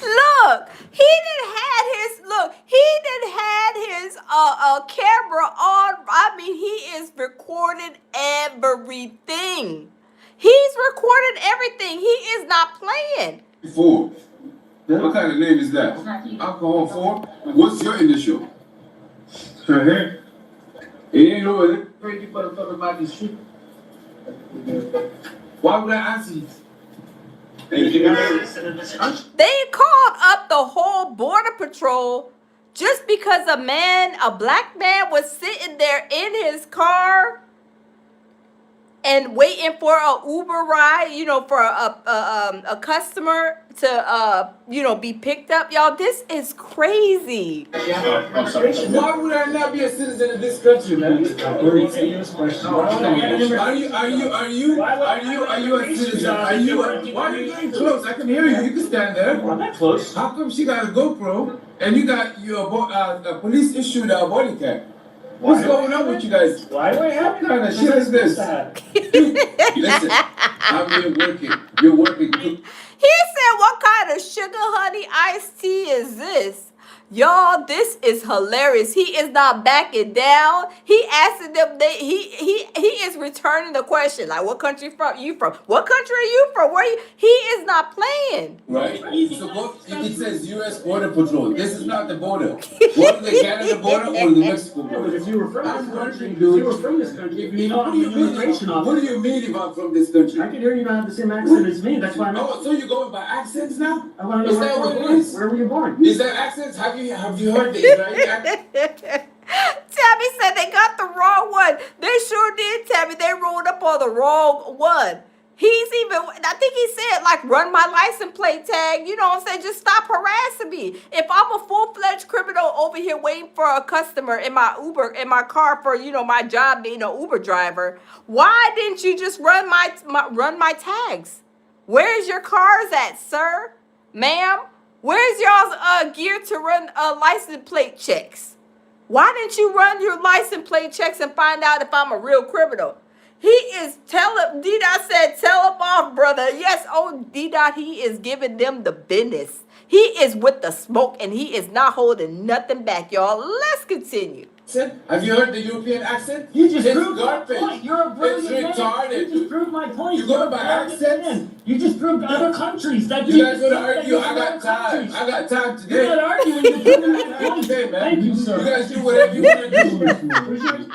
Look, he didn't had his camera on. I mean, he is recording everything. He's recording everything. He is not playing. Four. What kind of name is that? Alcohol 4? What's your initial? Right here. It ain't over there. Crazy motherfucker about this shit. Why would I answer you? They called up the whole border patrol just because a black man was sitting there in his car and waiting for a Uber ride, for a customer to, be picked up. Y'all, this is crazy. Why would I not be a citizen of this country, man? Are you a citizen? Why are you getting close? I can hear you. You can stand there. I'm not close. How come she got a GoPro and you got your police issued a body cam? What's going on with you guys? Why do I have What kind of shit is this? Dude, listen, I'm here working. You're working too. He said, what kind of sugar honey iced tea is this? Y'all, this is hilarious. He is not backing down. He asking them. He is returning the question. Like, what country from you from? What country are you from? Where you? He is not playing. Right. So it says U.S. Border Patrol. This is not the border. What is the Canada border or the Mexico Yeah, but border? if you were from I'm this country, wondering, if you dude. were from this country, What you know, do you mean? immigration What officer. do you mean if I'm from this country? I can hear you not have the same accent as me. That's why I'm. Oh, so you're going by accents now? I want to Is know that where what you it were born. is? Where were you born? Is that accents? Have you heard the Israeli accent? Tammy said they got the wrong one. They sure did, Tammy. They rolled up on the wrong one. He's even, I think he said, like, run my license plate tag. You know what I'm saying? Just stop harassing me. If I'm a full-fledged criminal over here waiting for a customer in my Uber, in my car for, my job being an Uber driver, why didn't you just run my tags? Where's your cars at, sir? Ma'am? Where's y'all's gear to run license plate checks? Why didn't you run your license plate checks and find out if I'm a real criminal? He is D-Dot said, tell him off, brother. Yes, oh, D-Dot, he is giving them the business. He is with the smoke and he is not holding nothing back, y'all. Let's continue. Have you heard the European accent? You just It's proved my garbage. point. You're a brilliant It's retarded. man. You just proved my point. You go You're a by brilliant accents? man. You just proved other countries that You guys want to that argue? there's I got other time. countries. I got time today. You're not arguing. You're proving my point. Today, man. Thank you, sir. You guys do whatever you want to do.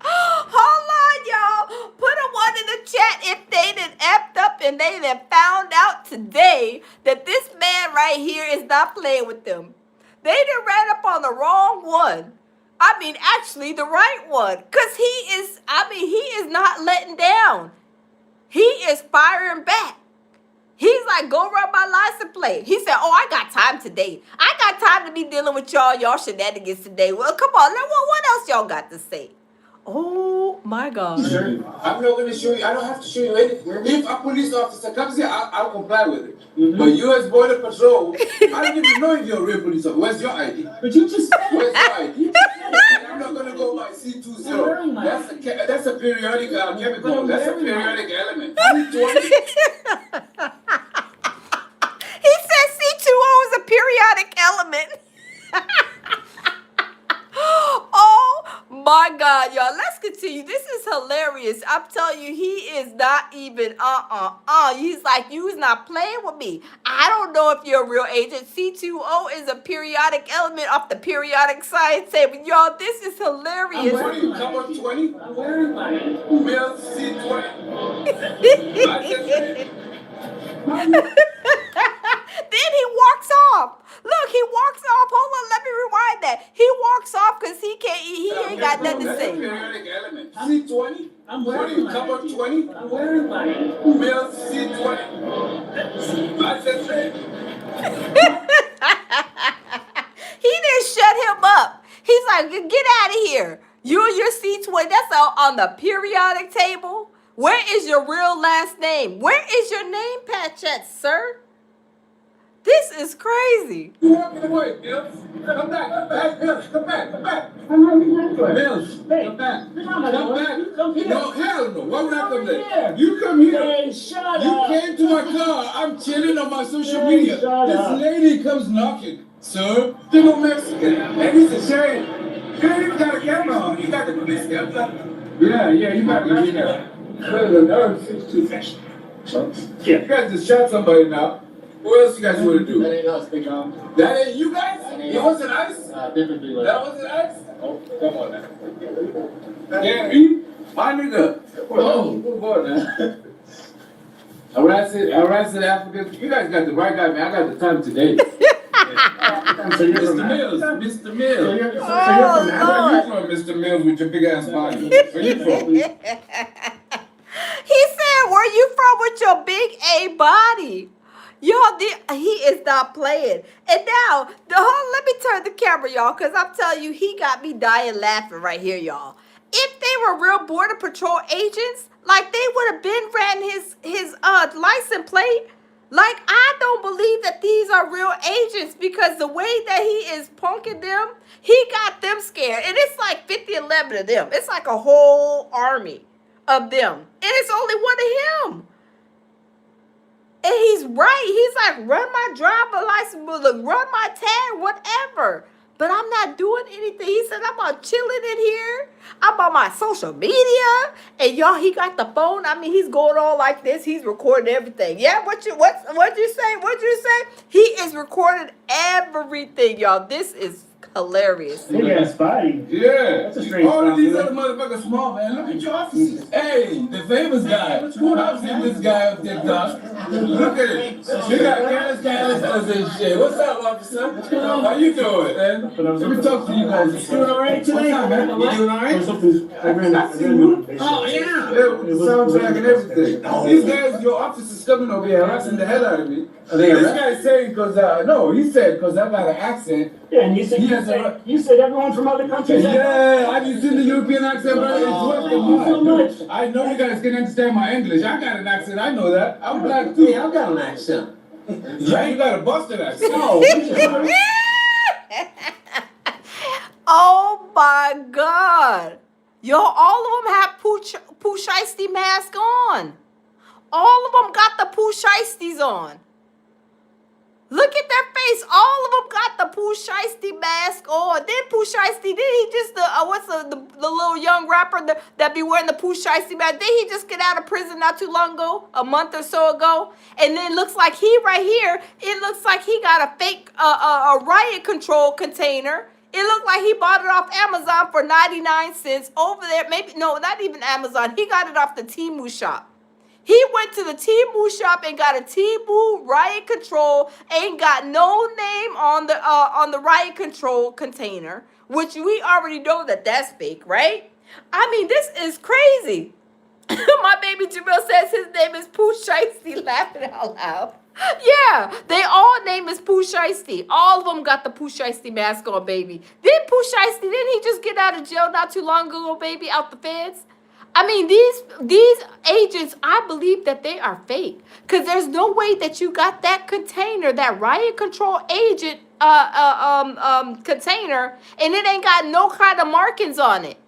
Hold on, y'all. Put a one in the chat if they done effed up and they done found out today that this man right here is not playing with them. They done ran up on the wrong one. I mean, actually, the right one. Because he is not letting down. He is firing back. He's like, go run my license plate. He said, oh, I got time today. I got time to be dealing with y'all shenanigans today. Well, come on. What else y'all got to say? Oh, my God. I'm not going to show you. I don't have to show you anything. If a police officer comes here, I'll comply with it. Mm-hmm. But U.S. Border Patrol, I don't even know if you're a real police officer. Where's your ID? But you just said Where's it. your ID? And I'm not going to go by wearing my- C20. That's a periodic chemical. I'm That's a wearing my- periodic element. C20. He said C2O is a periodic element. Oh my God, y'all. Let's continue. This is hilarious. I'm telling you, he is not even He's like, you's not playing with me. I don't know if you're a real agent. C2O is a periodic element off the periodic science table. Y'all, this is hilarious. What do you come on 20? I'm wearing my. Male C20. Then he walks off. Look, he walks off. Hold on, let me rewind that. He walks off because he ain't got nothing to That's a say. periodic element. C20? I'm What do wearing you my. come on 20? I'm wearing my. Male C20. I just said. He didn't shut him up. He's like, get out of here. You and your C20, that's on the periodic table. Where is your real last name? Where is your name patch at, sir? This is crazy. You walking away, Mills. Come back, Mills. Come back. I'm not even for it. Mills, Hey, come back. you're not Come going. back. You come here. No, hell no. Why would I come Come there? here. You come here. Hey, shut You up. came to my car. I'm chilling on my social Hey, media. shut This up. lady comes knocking. Sir, you're no Mexican. And it's a shame. You ain't even got a camera on. You got the police camera. Yeah, you got the camera. The nerve is too fast. Yeah. You guys just shot somebody now. What else you guys want to do? That ain't us, big arm. That ain't you guys? It wasn't ice? Definitely like That wasn't ice? Oh, come on now. Yeah, me? My nigga. Whoa, move on now. Harassed Africans. You guys got the right guy, man. I got the time today. So you're from Mr. Mills. Mr. So Mills. you're Oh, from Where you from, Mr. Mills, with your big ass body? Where you from? He said, where you from with your big A body? Y'all, he is not playing. And now, let me turn the camera, y'all, because I'm telling you, he got me dying laughing right here, y'all. If they were real Border Patrol agents, like they would have been ran his license plate. Like, I don't believe that these are real agents because the way that he is punking them, he got them scared. And it's like 50-11 of them. It's like a whole army of them. And it's only one of him. And he's right. He's like, run my driver license, run my tag, whatever. But I'm not doing anything. He said, I'm about chilling in here. I'm on my social media. And y'all, he got the phone. I mean, he's going on like this. He's recording everything. Yeah, what'd you say? What'd you say? He is recording everything, y'all. This is hilarious. Yeah, Spidey. Yeah. That's a strange All of these compliment. other motherfuckers small, man. Look at your offices. Hey, the famous guy. I've seen this guy on TikTok. Look at it. They got canisters and shit. What's up, officer? How you doing, man? Let me talk to you guys. You doing all right today? What's up, man? You doing all right? I see you. Oh, yeah. Yeah, with the soundtrack and everything. These guys, your officers coming over here harassing the hell out of me. This guy's saying because, no, he said because I got an accent. Yeah, and you said you said everyone from other countries. Yeah, have you seen the European accent, bro? It's working so much. I know you guys can understand my English. I got an accent, I know that. I'm black too. Yeah, I got an accent. Yeah, you got a Boston accent. Oh my God. Yo, all of them have Pooh Shiesty mask on. All of them got the Pooh Shiesties on. Look at their face. All of them got the Pooh Shiesty mask on. Then Pooh Shiesty, did he just, what's the little young rapper that be wearing the Pooh Shiesty mask? Did he just get out of prison not too long ago, a month or so ago? And then looks like he right here, it looks like he got a fake a riot control container. It looked like he bought it off Amazon for 99 cents over there. Maybe, no, not even Amazon. He got it off the Temu shop. He went to the Temu shop and got a Temu riot control. Ain't got no name on the riot control container, which we already know that that's fake, right? I mean, this is crazy. My baby Jamil says his name is Pooh Shiesty, laughing out loud. Yeah, they all name is Pooh Shiesty. All of them got the Pooh Shiesty mask on, baby. Then Pooh Shiesty, didn't he just get out of jail not too long ago, baby, out the feds? I mean, these agents, I believe that they are fake. Because there's no way that you got that container, that riot control agent container, and it ain't got no kind of markings on it.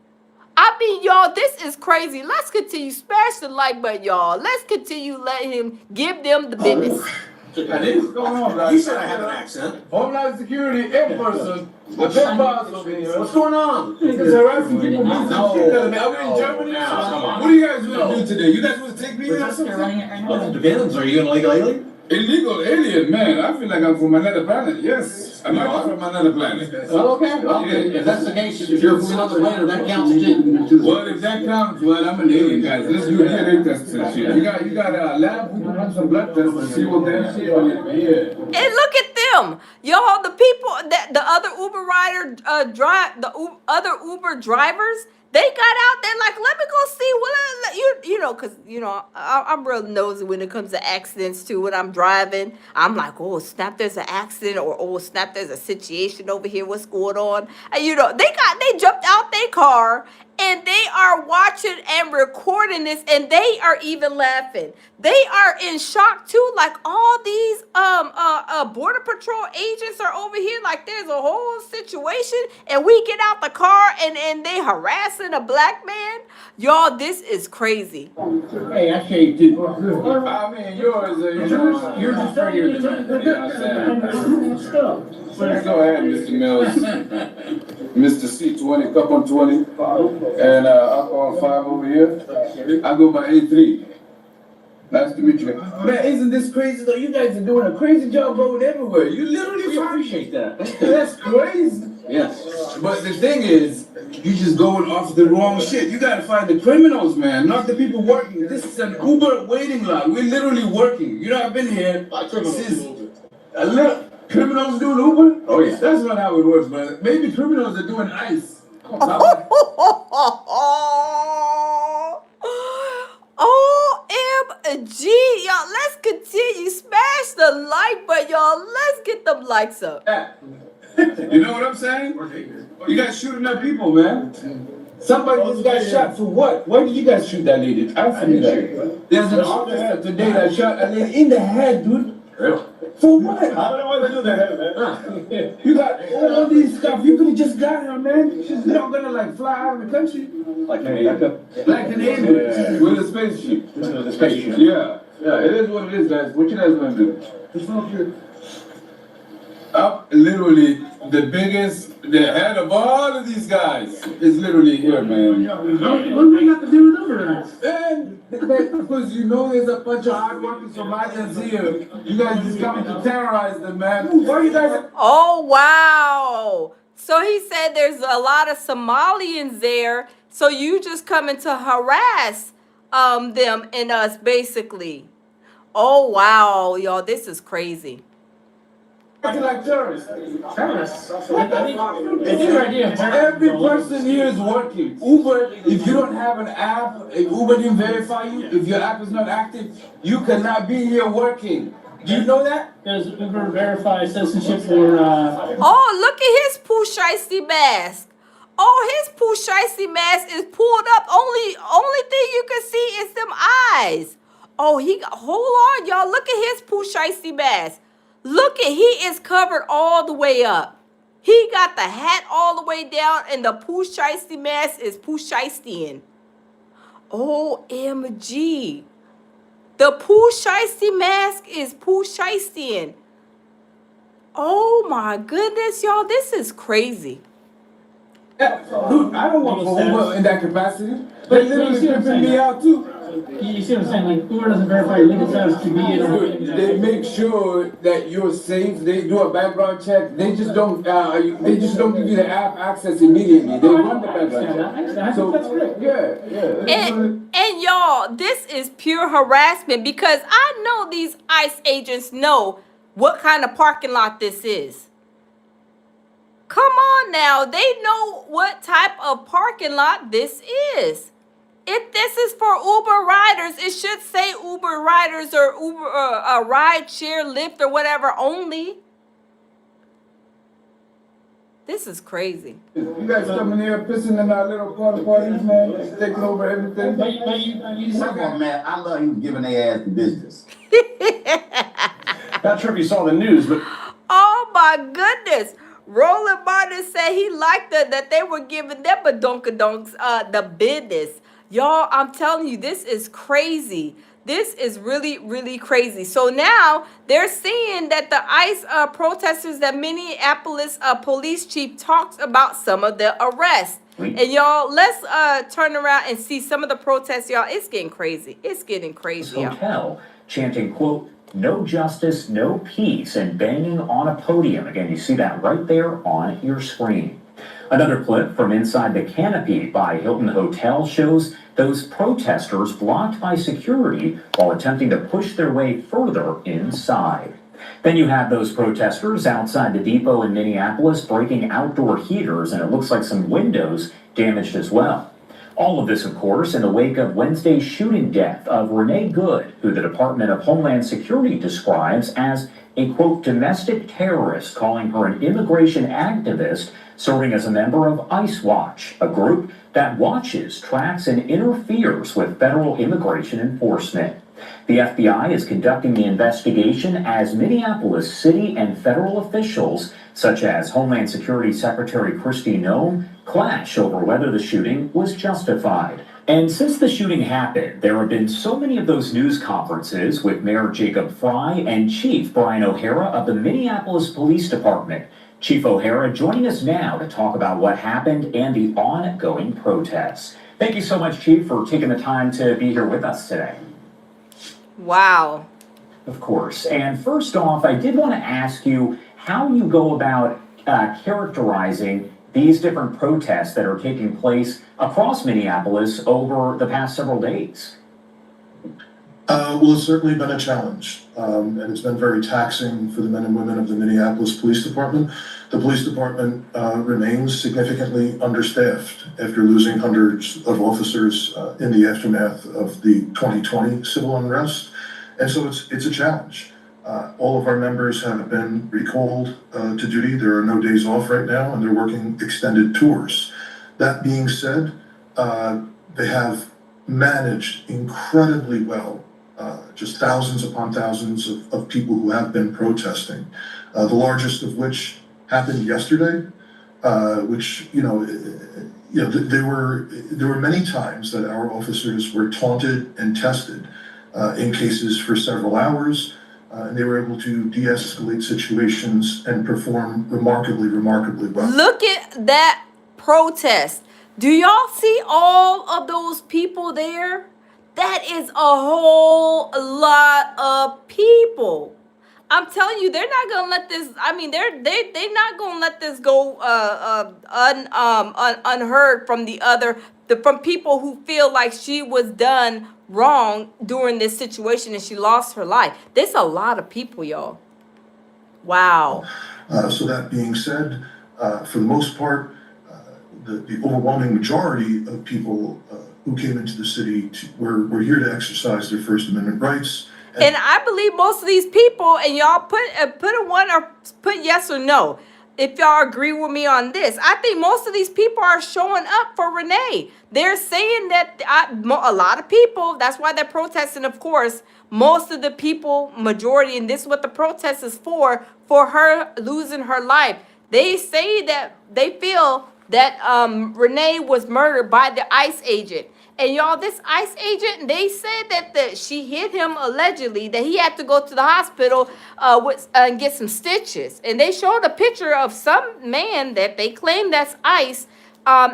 I mean, y'all, this is crazy. Let's continue. Smash the like button, y'all. Let's continue letting him give them the business. What's going on, guys? You said I have an accent. Homeland Security in person. The big boss over here. What's going on? Niggas harassing people. Are we in Germany now? What are you guys gonna do today? You guys want to take me in or something? Well, it depends. Are you an illegal alien? Illegal alien, man. I feel like I'm from another planet. Yes, I'm not from another planet. Well, okay. Well, if that's the case, if you're from another planet, that counts too. Well, if that counts, well, I'm an alien, guys. Let's do DNA tests and shit. You got a lab? We can run some blood tests and see what that shit on it. Yeah. And look at them, y'all. The people that the other Uber rider other Uber drivers. They got out there like, let me go see what because I'm real nosy when it comes to accidents too. When I'm driving, I'm like, oh snap, there's an accident, or oh snap, there's a situation over here. What's going on? And they jumped out their car and they are watching and recording this, and they are even laughing. They are in shock too. Like all these border patrol agents are over here. Like there's a whole situation, and we get out the car and they harassing a black man. Y'all, this is crazy. Hey, I can't do. I mean, yours. You're just pretty. You know what I'm saying? Go ahead, Mr. Mills. Mr. C20, cup on 20, and alcohol 5 over here. I go by A3. Nice to meet you. Man, isn't this crazy though? You guys are doing a crazy job going everywhere. You literally appreciate that. That's crazy. Yes. But the thing is, you just going off the wrong shit. You gotta find the criminals, man, not the people working. This is an Uber waiting line. We're literally working. You know, I've been here since criminals doing Uber? Oh yeah. That's not how it works, but maybe criminals are doing ICE. OMG, y'all, let's continue. Smash the like button, y'all. Let's get them likes up. You know what I'm saying? You guys shooting at people, man. Somebody just got shot for what? Why did you guys shoot that lady? Answer me that. There's an officer today that shot a lady in the head, dude. Really? For what? I don't know why they do that, man. You got all these stuff. You could have just got her, man. She's not gonna fly out of the country. Like an alien with a spaceship. Yeah. Yeah, it is what it is, guys. What you guys gonna do? Literally, the biggest, the head of all of these guys is literally here, man. What do we got to do with Uber? And because you know there's a bunch of hardworking Somalians here, you guys just coming to terrorize them, man. Why you guys? Oh, wow. So he said there's a lot of Somalians there. So you just coming to harass them and us, basically. Oh, wow, y'all. This is crazy. Acting like terrorists. Terrorists. I think it's your idea of Every person here is working. Uber, if you don't have an app, if Uber didn't verify you, if your app is not active, you cannot be here working. Do you know that? Does Uber verify citizenship for Oh, look at his Pooh Shiesty mask. Oh, his Pooh Shiesty mask is pulled up. Only thing you can see is them eyes. Oh, hold on, y'all. Look at his Pooh Shiesty mask. Look at, he is covered all the way up. He got the hat all the way down, and the Pooh Shiesty mask is Pooh Shiesty. OMG. The Pooh Shiesty mask is Pooh Shiesty. Oh my goodness, y'all. This is crazy. Dude, I don't want for Uber in that capacity. They literally pimping me out too. you see what I'm saying? Like Uber doesn't verify your legal status to be in Dude, they make sure that you're safe. They do a background check. They just don't give you the app access immediately. They run the background check. So that's great. yeah. And y'all, this is pure harassment because I know these ICE agents know what kind of parking lot this is. Come on now, they know what type of parking lot this is. If this is for Uber riders, it should say Uber riders or Uber ride share, Lyft or whatever only. This is crazy. You guys coming here pissing in our little parties, man, taking over everything. Come on, man. I love you giving their ass the business. Not sure if you saw the news, but Oh my goodness. Roland Martin said he liked that they were giving them a donkadonks the business. Y'all, I'm telling you, this is crazy. This is really, really crazy. So now they're seeing that the ICE protesters, that Minneapolis police chief talks about some of the arrests. And y'all, let's turn around and see some of the protests, y'all. It's getting crazy. It's getting crazy, y'all. Hotel chanting, quote, "No justice, no peace," and banging on a podium. Again, you see that right there on your screen. Another clip from inside the Canopy by Hilton Hotel shows those protesters blocked by security while attempting to push their way further inside. Then you have those protesters outside the depot in Minneapolis breaking outdoor heaters, and it looks like some windows damaged as well. All of this, of course, in the wake of Wednesday's shooting death of Renee Good, who the Department of Homeland Security describes as a, quote, domestic terrorist, calling her an immigration activist serving as a member of ICE Watch, a group that watches, tracks, and interferes with federal immigration enforcement. The FBI is conducting the investigation as Minneapolis city and federal officials, such as Homeland Security Secretary Kristi Noem, clash over whether the shooting was justified. And since the shooting happened, there have been so many of those news conferences with Mayor Jacob Fry and Chief Brian O'Hara of the Minneapolis Police Department. Chief O'Hara joining us now to talk about what happened and the ongoing protests. Thank you so much, Chief, for taking the time to be here with us today. Wow. Of course. And first off, I did want to ask you how you go about characterizing these different protests that are taking place across Minneapolis over the past several days. Well, it's certainly been a challenge, and it's been very taxing for the men and women of the Minneapolis Police Department. The police department remains significantly understaffed after losing hundreds of officers in the aftermath of the 2020 civil unrest, and so it's a challenge. All of our members have been recalled to duty. There are no days off right now, and they're working extended tours. That being said, they have managed incredibly well. Just thousands upon thousands of people who have been protesting, the largest of which happened yesterday, which, there were many times that our officers were taunted and tested in cases for several hours. And they were able to de-escalate situations and perform remarkably well. Look at that protest. Do y'all see all of those people there? That is a whole lot of people. I'm telling you, they're not gonna let this. I mean, they're not gonna let this go unheard from from people who feel like she was done wrong during this situation and she lost her life. There's a lot of people, y'all. Wow. So that being said, for the most part, the overwhelming majority of people who came into the city were here to exercise their First Amendment rights. And I believe most of these people, and y'all put a one or put yes or no, if y'all agree with me on this. I think most of these people are showing up for Renee. They're saying that a lot of people, that's why they're protesting, of course. Most of the people, majority, and this is what the protest is for her losing her life. They say that they feel that Renee was murdered by the ICE agent. And y'all, this ICE agent, they said that she hit him allegedly, that he had to go to the hospital and get some stitches. And they showed a picture of some man that they claim that's ICE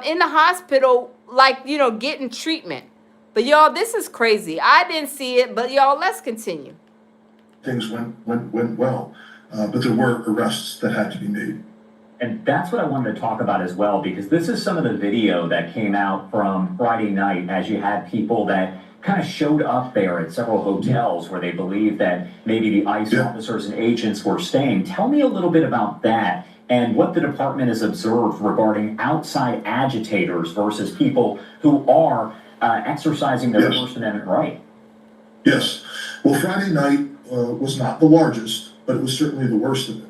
in the hospital, like, you know, getting treatment. But y'all, this is crazy. I didn't see it, but y'all, let's continue. Things went well, but there were arrests that had to be made. And that's what I wanted to talk about as well, because this is some of the video that came out from Friday night as you had people that kind of showed up there at several hotels where they believed that maybe the ICE officers and agents were staying. Tell me a little bit about that and what the department has observed regarding outside agitators versus people who are exercising their First Amendment right. Yes. Well, Friday night was not the largest, but it was certainly the worst of it.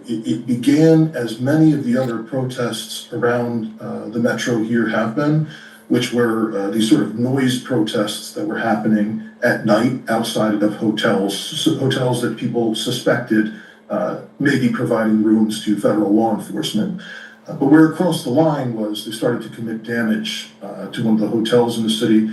It began as many of the other protests around the metro here have been, which were these sort of noise protests that were happening at night outside of hotels, hotels that people suspected may be providing rooms to federal law enforcement. But where it crossed the line was they started to commit damage to one of the hotels in the city.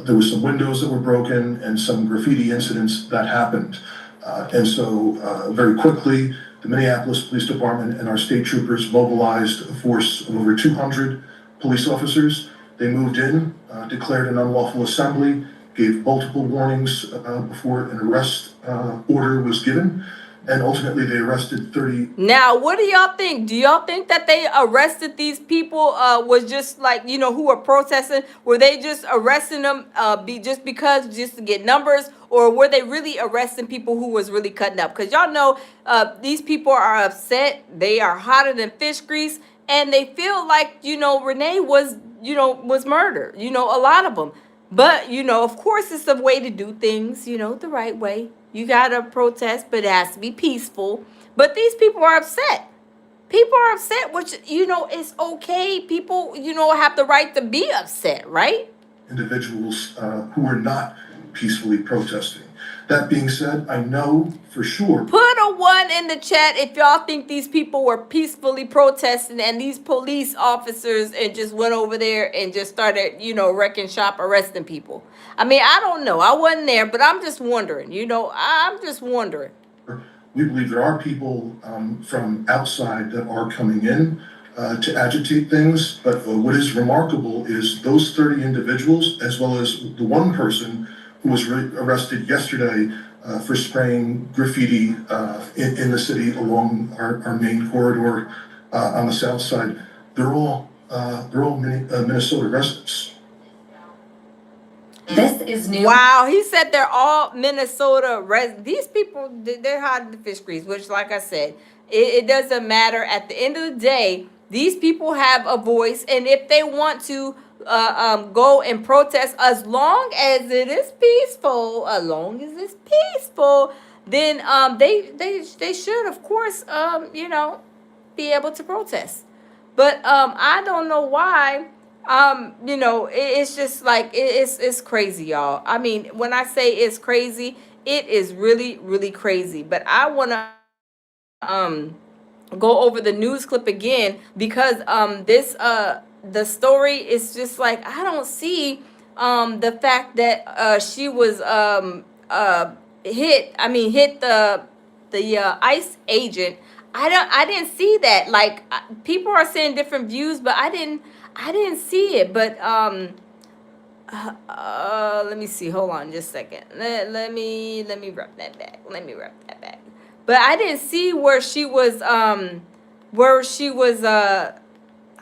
There were some windows that were broken and some graffiti incidents that happened. And so very quickly, the Minneapolis Police Department and our state troopers mobilized a force of over 200 police officers. They moved in, declared an unlawful assembly, gave multiple warnings before an arrest order was given, and ultimately they arrested 30. Now, what do y'all think? Do y'all think that they arrested these people was just like, you know, who were protesting? Were they just arresting them just to get numbers? Or were they really arresting people who was really cutting up? Because y'all know these people are upset. They are hotter than fish grease. And they feel like, you know, Renee was murdered. You know, a lot of them. But, you know, of course, it's a way to do things, you know, the right way. You got to protest, but it has to be peaceful. But these people are upset. People are upset, which, you know, it's okay. People, you know, have the right to be upset, right? Individuals who are not peacefully protesting. That being said, I know for sure. Put a 1 in the chat if y'all think these people were peacefully protesting and these police officers and just went over there and just started, you know, wrecking shop, arresting people. I mean, I don't know. I wasn't there, but I'm just wondering, you know, I'm just wondering. We believe there are people from outside that are coming in to agitate things. But what is remarkable is those 30 individuals, as well as the one person who was arrested yesterday for spraying graffiti in the city along our main corridor on the south side. They're all Minnesota residents. This is new. Wow, he said they're all Minnesota residents. These people, they're hot in the fish grease, which, like I said, it doesn't matter. At the end of the day, these people have a voice, and if they want to go and protest, as long as it is peaceful, then they should, of course, you know, be able to protest. But I don't know why. You know, it's just like it's crazy, y'all. I mean, when I say it's crazy, it is really, really crazy. But I want to go over the news clip again because the story is just like, I don't see the fact that she was hit the ICE agent. I didn't see that. Like people are saying different views, but I didn't see it. But let me see. Hold on just a second. Let me wrap that back. But I didn't see where she was I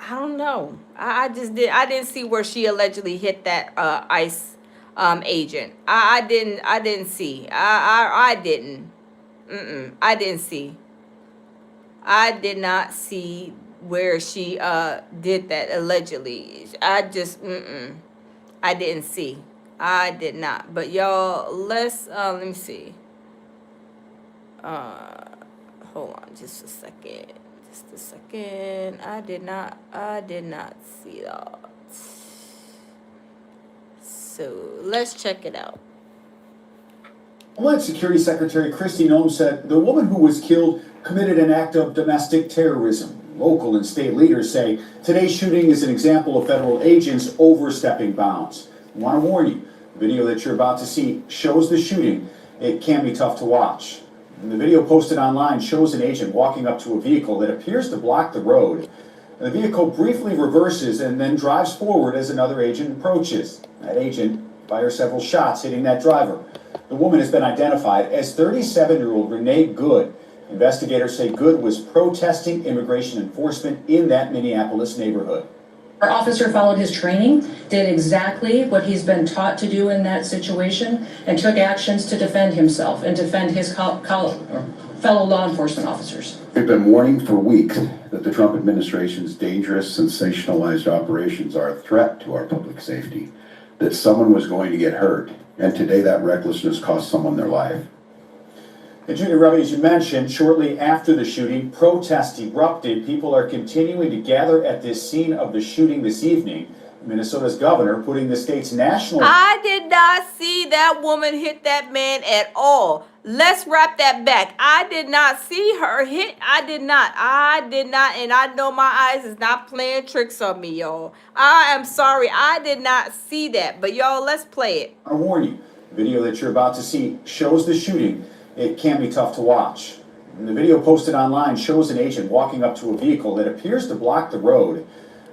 don't know. I just I didn't see where she allegedly hit that ICE agent. I didn't see. I didn't. I didn't see. I did not see where she did that allegedly. I didn't see. I did not. But y'all, let me see. Hold on just a second. Just a second. I did not see that. So let's check it out. Homeland Security Secretary Kristi Noem said the woman who was killed committed an act of domestic terrorism. Local and state leaders say today's shooting is an example of federal agents overstepping bounds. I want to warn you, the video that you're about to see shows the shooting. It can be tough to watch. And the video posted online shows an agent walking up to a vehicle that appears to block the road. The vehicle briefly reverses and then drives forward as another agent approaches. That agent fires several shots, hitting that driver. The woman has been identified as 37-year-old Renee Good. Investigators say Good was protesting immigration enforcement in that Minneapolis neighborhood. Our officer followed his training, did exactly what he's been taught to do in that situation, and took actions to defend himself and defend his fellow law enforcement officers. We've been warning for weeks that the Trump administration's dangerous, sensationalized operations are a threat to our public safety, that someone was going to get hurt, and today that recklessness cost someone their life. And Judy Ravi, as you mentioned, shortly after the shooting, protests erupted. People are continuing to gather at this scene of the shooting this evening. Minnesota's governor putting the state's national... I did not see that woman hit that man at all. Let's wrap that back. I did not see her hit. I did not. And I know my eyes is not playing tricks on me, y'all. I am sorry. I did not see that. But y'all, let's play it. I warn you, the video that you're about to see shows the shooting. It can be tough to watch. And the video posted online shows an agent walking up to a vehicle that appears to block the road.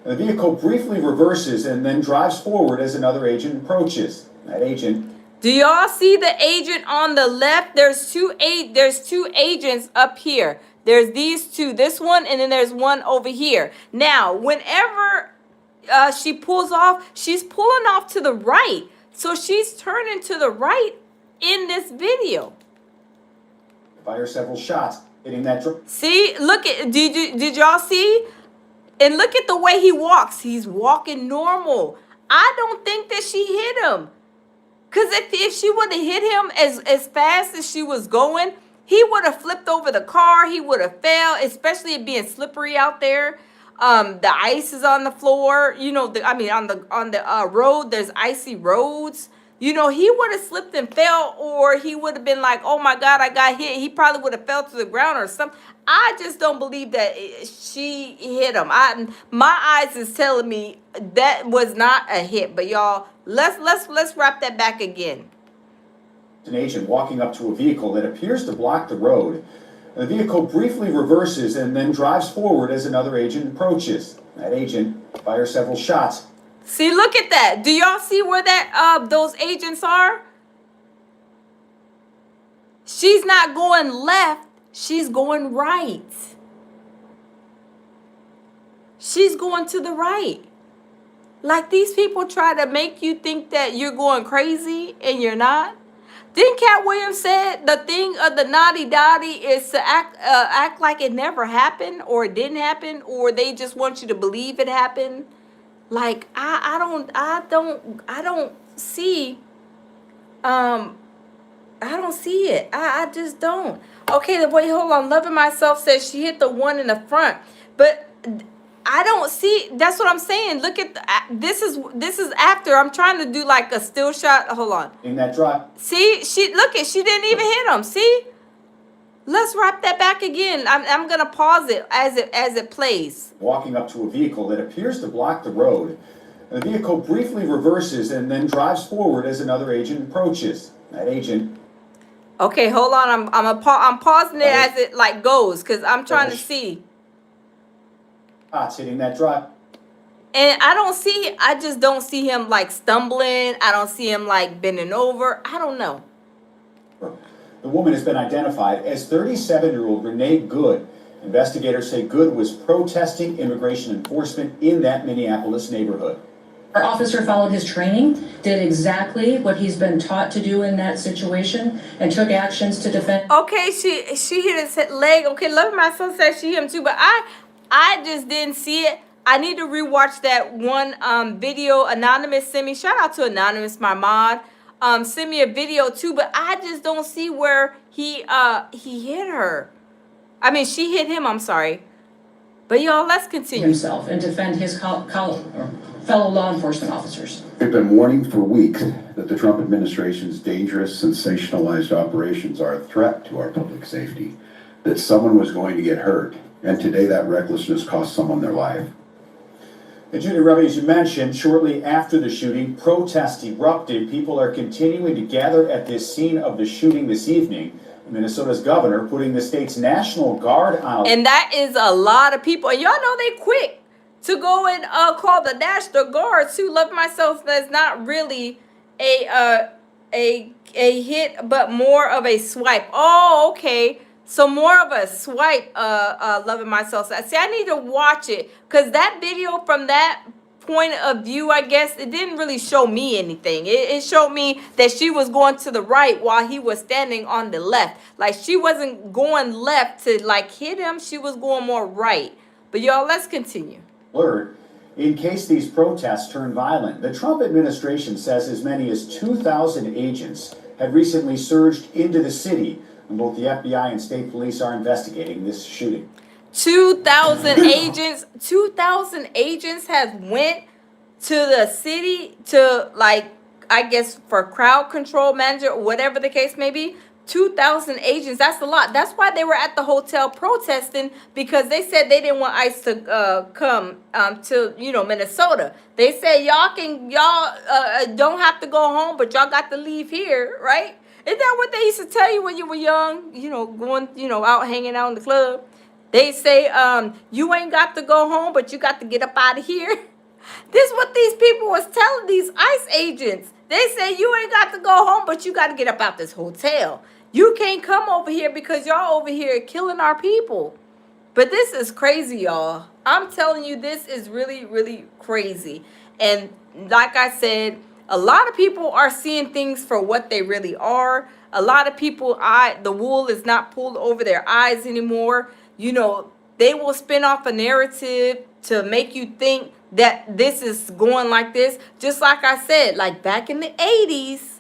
The vehicle briefly reverses and then drives forward as another agent approaches. That agent... Do y'all see the agent on the left? There's two agents up here. There's these two. This one and then there's one over here. Now, whenever she pulls off, she's pulling off to the right. So she's turning to the right in this video. Fire several shots, hitting that... See, look at, did y'all see? And look at the way he walks. He's walking normal. I don't think that she hit him. Because if she would have hit him as fast as she was going, he would have flipped over the car. He would have fell, especially it being slippery out there. The ice is on the floor. You know, on the road, there's icy roads. You know, he would have slipped and fell, or he would have been like, oh my God, I got hit. He probably would have fell to the ground or something. I just don't believe that she hit him. My eyes is telling me that was not a hit. But y'all, let's wrap that back again. An agent walking up to a vehicle that appears to block the road. The vehicle briefly reverses and then drives forward as another agent approaches. That agent fires several shots. See, look at that. Do y'all see where that those agents are? She's not going left. She's going right. She's going to the right. Like these people try to make you think that you're going crazy and you're not. Didn't Cat Williams said the thing of the naughty dotty is to act like it never happened or it didn't happen, or they just want you to believe it happened? Like I don't see it. I just don't. Okay, wait, hold on. Loving Myself says she hit the one in the front, but I don't see. That's what I'm saying. Look at this is after. I'm trying to do like a still shot. Hold on. In that drop. See, she didn't even hit him. See. Let's wrap that back again. I'm gonna pause it as it plays. Walking up to a vehicle that appears to block the road. The vehicle briefly reverses and then drives forward as another agent approaches. That agent. Okay, hold on. I'm pausing it as it like goes because I'm trying to see. Hitting that drive. And I just don't see him like stumbling. I don't see him like bending over. I don't know. The woman has been identified as 37-year-old Renee Good. Investigators say Good was protesting immigration enforcement in that Minneapolis neighborhood. Our officer followed his training, did exactly what he's been taught to do in that situation, and took actions to defend. Okay, she hit his leg. Okay, Love Myself said she hit him too, but I just didn't see it. I need to rewatch that one video Anonymous sent me. Shout out to Anonymous, my mod. Send me a video too, but I just don't see where he hit her. I mean, she hit him. I'm sorry, but y'all, let's continue. Himself and defend his fellow law enforcement officers. We've been warning for weeks that the Trump administration's dangerous, sensationalized operations are a threat to our public safety, that someone was going to get hurt, and today that recklessness cost someone their life. And Judy Ruby, as you mentioned, shortly after the shooting, protests erupted. People are continuing to gather at this scene of the shooting this evening. Minnesota's governor putting the state's National Guard on. And that is a lot of people. And y'all know they quick to go and call the National Guard too. Love Myself, that's not really a hit, but more of a swipe. Oh, okay. So more of a swipe, Loving Myself. See, I need to watch it because that video from that point of view, I guess, it didn't really show me anything. It showed me that she was going to the right while he was standing on the left. Like she wasn't going left to like hit him. She was going more right. But y'all, let's continue. Alert in case these protests turn violent. The Trump administration says as many as 2,000 agents have recently surged into the city. And both the FBI and state police are investigating this shooting. 2,000 agents. 2,000 agents have went to the city to, like, I guess for crowd control manager or whatever the case may be. 2,000 agents. That's a lot. That's why they were at the hotel protesting, because they said they didn't want ICE to come to Minnesota. They said y'all don't have to go home, but y'all got to leave here, right? Isn't that what they used to tell you when you were young? Going, out hanging out in the club. They say, you ain't got to go home, but you got to get up out of here. This is what these people was telling these ICE agents. They say you ain't got to go home, but you got to get up out this hotel. You can't come over here because y'all over here killing our people. But this is crazy, y'all. I'm telling you, this is really, really crazy. And like I said, a lot of people are seeing things for what they really are. A lot of people, the wool is not pulled over their eyes anymore. They will spin off a narrative to make you think that this is going like this. Just like I said, like back in the 80s,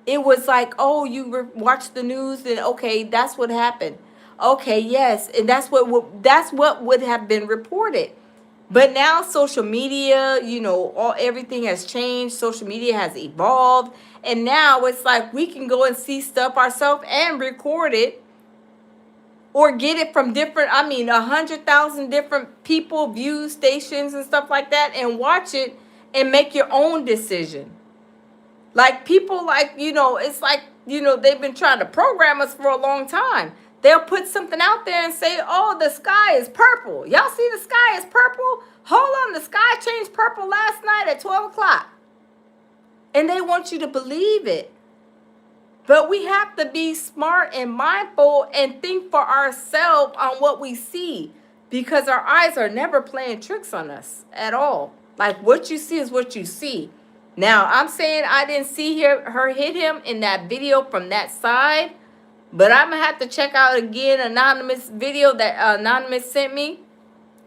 it was like, oh, you watch the news and okay, that's what happened. Okay, yes, and that's what would have been reported. But now social media, everything has changed. Social media has evolved. And now it's like we can go and see stuff ourselves and record it or get it from 100,000 different people, view stations and stuff like that, and watch it and make your own decision. Like people it's like, they've been trying to program us for a long time. They'll put something out there and say, oh, the sky is purple. Y'all see the sky is purple? Hold on, the sky changed purple last night at 12 o'clock. And they want you to believe it. But we have to be smart and mindful and think for ourselves on what we see, because our eyes are never playing tricks on us at all. Like what you see is what you see. Now, I'm saying I didn't see her hit him in that video from that side, but I'm going to have to check out again Anonymous video that Anonymous sent me,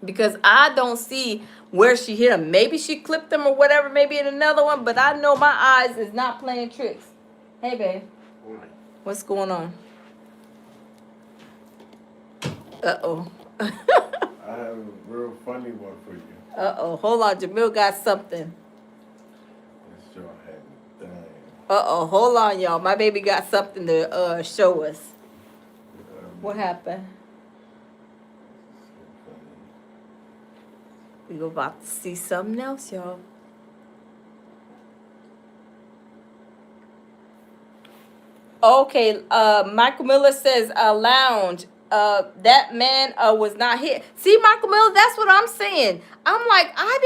because I don't see where she hit him. Maybe she clipped him or whatever, maybe in another one, but I know my eyes is not playing tricks. Hey, babe. What's going on? Uh-oh. I have a real funny one for you. Uh-oh. Hold on. Jamil got something. This y'all had done. Uh-oh. Hold on, y'all. My baby got something to show us. What happened? We about to see something else, y'all. Okay, Michael Miller says lounge. That man was not hit. See, Michael Miller, that's what I'm saying. I'm like, I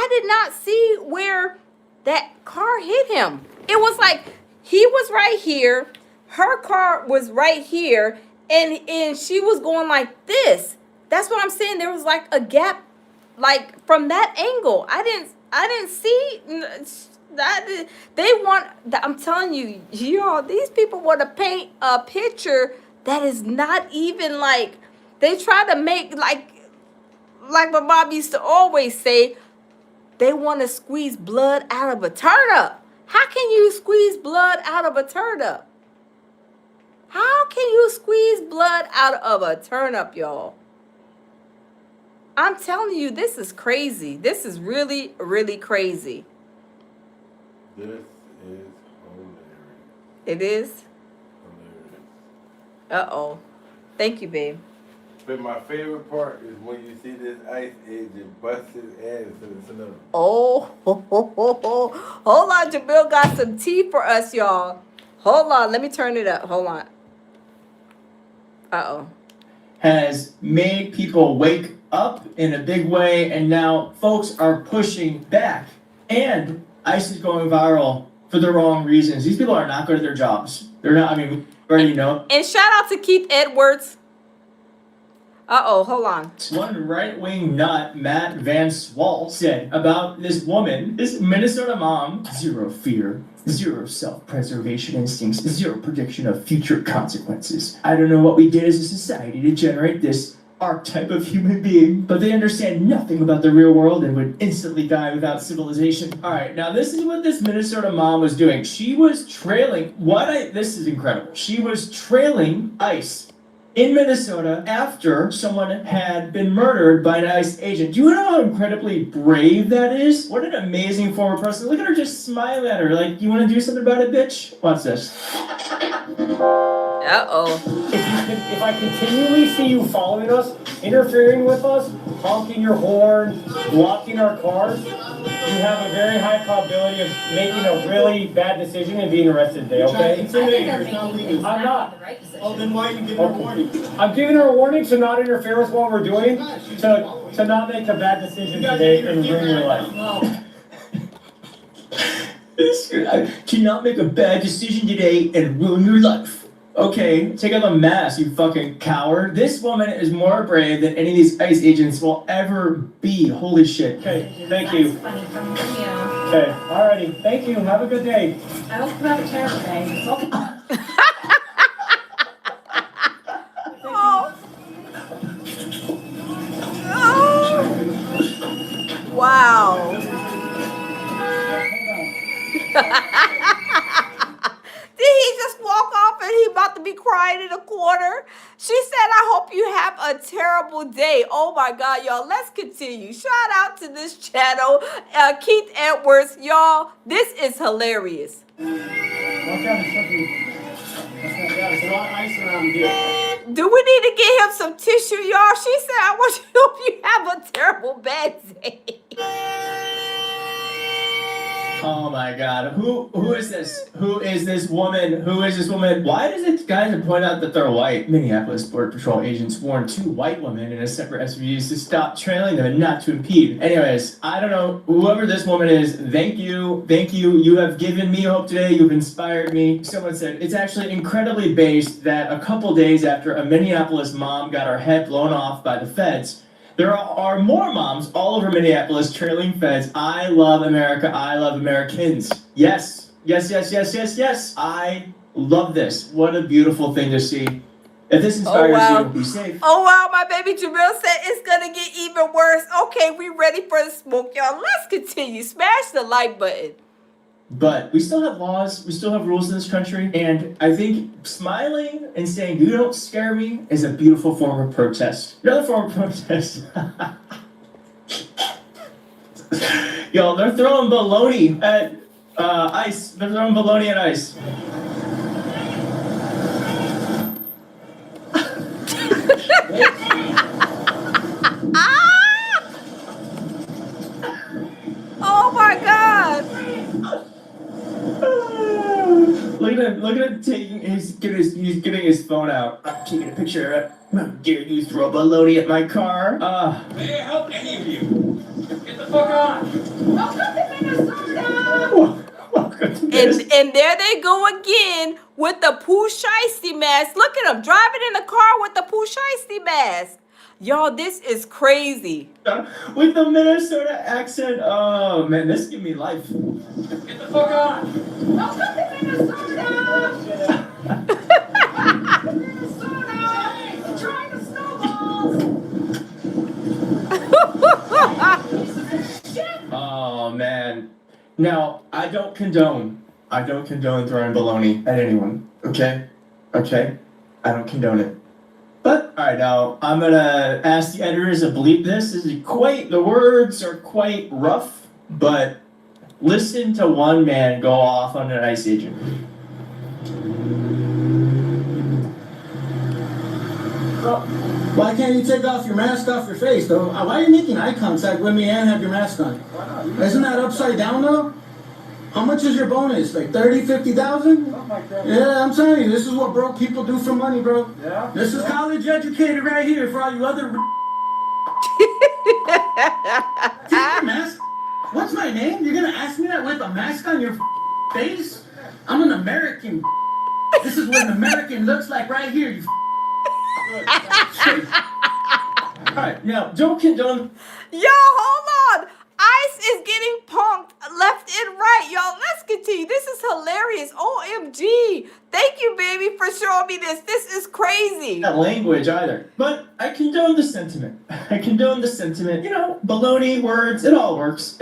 did not see where that car hit him. It was like he was right here, her car was right here, and she was going like this. That's what I'm saying. There was like a gap, like from that angle. I didn't see that. They want. I'm telling you, y'all. These people want to paint a picture that is not even like. They try to make like my mom used to always say. They want to squeeze blood out of a turnip. How can you squeeze blood out of a turnip? How can you squeeze blood out of a turnip, y'all? I'm telling you, this is crazy. This is really, really crazy. This is hilarious. It is? Hilarious. Uh-oh. Thank you, babe. But my favorite part is when you see this ICE agent bust his ass to the snow. Oh, hold on. Jabil got some tea for us, y'all. Hold on. Let me turn it up. Hold on. Uh-oh. Has made people wake up in a big way, and now folks are pushing back. And ICE is going viral for the wrong reasons. These people are not good at their jobs. They're not, I mean, we already know. And shout out to Keith Edwards. Uh-oh, hold on. One right-wing nut, Matt Van Swalt, said about this woman, this Minnesota mom, zero fear, zero self-preservation instincts, zero prediction of future consequences. I don't know what we did as a society to generate this archetype of human being, but they understand nothing about the real world and would instantly die without civilization. All right, now this is what this Minnesota mom was doing. She was trailing, this is incredible. She was trailing ICE in Minnesota after someone had been murdered by an ICE agent. Do you know how incredibly brave that is? What an amazing former person. Look at her just smile at her like, you want to do something about it, bitch? Watch this. Uh-oh. If I continually see you following us, interfering with us, honking your horn, blocking our cars, you have a very high probability of making a really bad decision and being arrested today, okay? I'm not. Oh, then why are you giving her a warning? I'm giving her a warning to not interfere with what we're doing, to not make a bad decision today and ruin your life. To not make a bad decision today and ruin your life. Okay, take out the mask, you fucking coward. This woman is more brave than any of these ICE agents will ever be. Holy shit. Okay, thank you. Okay, alrighty. Thank you. Have a good day. I hope you have a terrible day. Wow. Did he just walk off and he about to be crying in a corner? She said, I hope you have a terrible day. Oh my God, y'all. Let's continue. Shout out to this channel. Keith Edwards. Y'all, this is hilarious. Watch out, there's a lot of ice around here. Do we need to get him some tissue, y'all? She said, I want you to hope you have a terrible bad day. Oh my God, who is this? Who is this woman? Who is this woman? Why does it guys point out that they're white? Minneapolis Border Patrol agents warned 2 white women in a separate SUVs to stop trailing them and not to impede. Anyways, I don't know, whoever this woman is, thank you. You have given me hope today, you've inspired me. Someone said, it's actually incredibly based that a couple days after a Minneapolis mom got her head blown off by the feds, there are more moms all over Minneapolis trailing feds. I love America. I love Americans. Yes. I love this. What a beautiful thing to see. If this inspires you, be safe. Oh, wow. My baby Jamil said it's going to get even worse. Okay, we ready for the smoke, y'all. Let's continue. Smash the like button. But we still have laws, we still have rules in this country, and I think smiling and saying, you don't scare me, is a beautiful form of protest. Another form of protest. Yo, they're throwing baloney at ICE. They're throwing baloney at ICE. Look at him taking. He's getting his phone out. I'm taking a picture of it. How dare you throw baloney at my car? May I help any of you? Get the fuck on. And there they go again with the Pooh Shiesty mask. Look at them driving in the car with the Pooh Shiesty mask. Y'all, this is crazy. With the Minnesota accent. Oh man, this give me life. Get the fuck on. Oh man. Now I don't condone throwing baloney at anyone. Okay? I don't condone it. But alright, now I'm gonna ask the editors to bleep this. The words are quite rough, but listen to one man go off on an ICE agent. Why can't you take off your mask off your face, though? Why are you making eye contact with me and have your mask on? Isn't that upside down, though? How much is your bonus? Like 30, 50,000? Yeah, I'm telling you, this is what broke people do for money, bro. Yeah. This is college educated right here for all you other. Take your mask. What's my name? You're gonna ask me that with a mask on your face? I'm an American. This is what an American looks like right here. You. Alright, now don't condone. Yo, hold on. ICE is getting punked left and right. Y'all, let's continue. This is hilarious. OMG. Thank you, baby, for showing me this. This is crazy. Not language either. But I condone the sentiment. You know, baloney, words, it all works.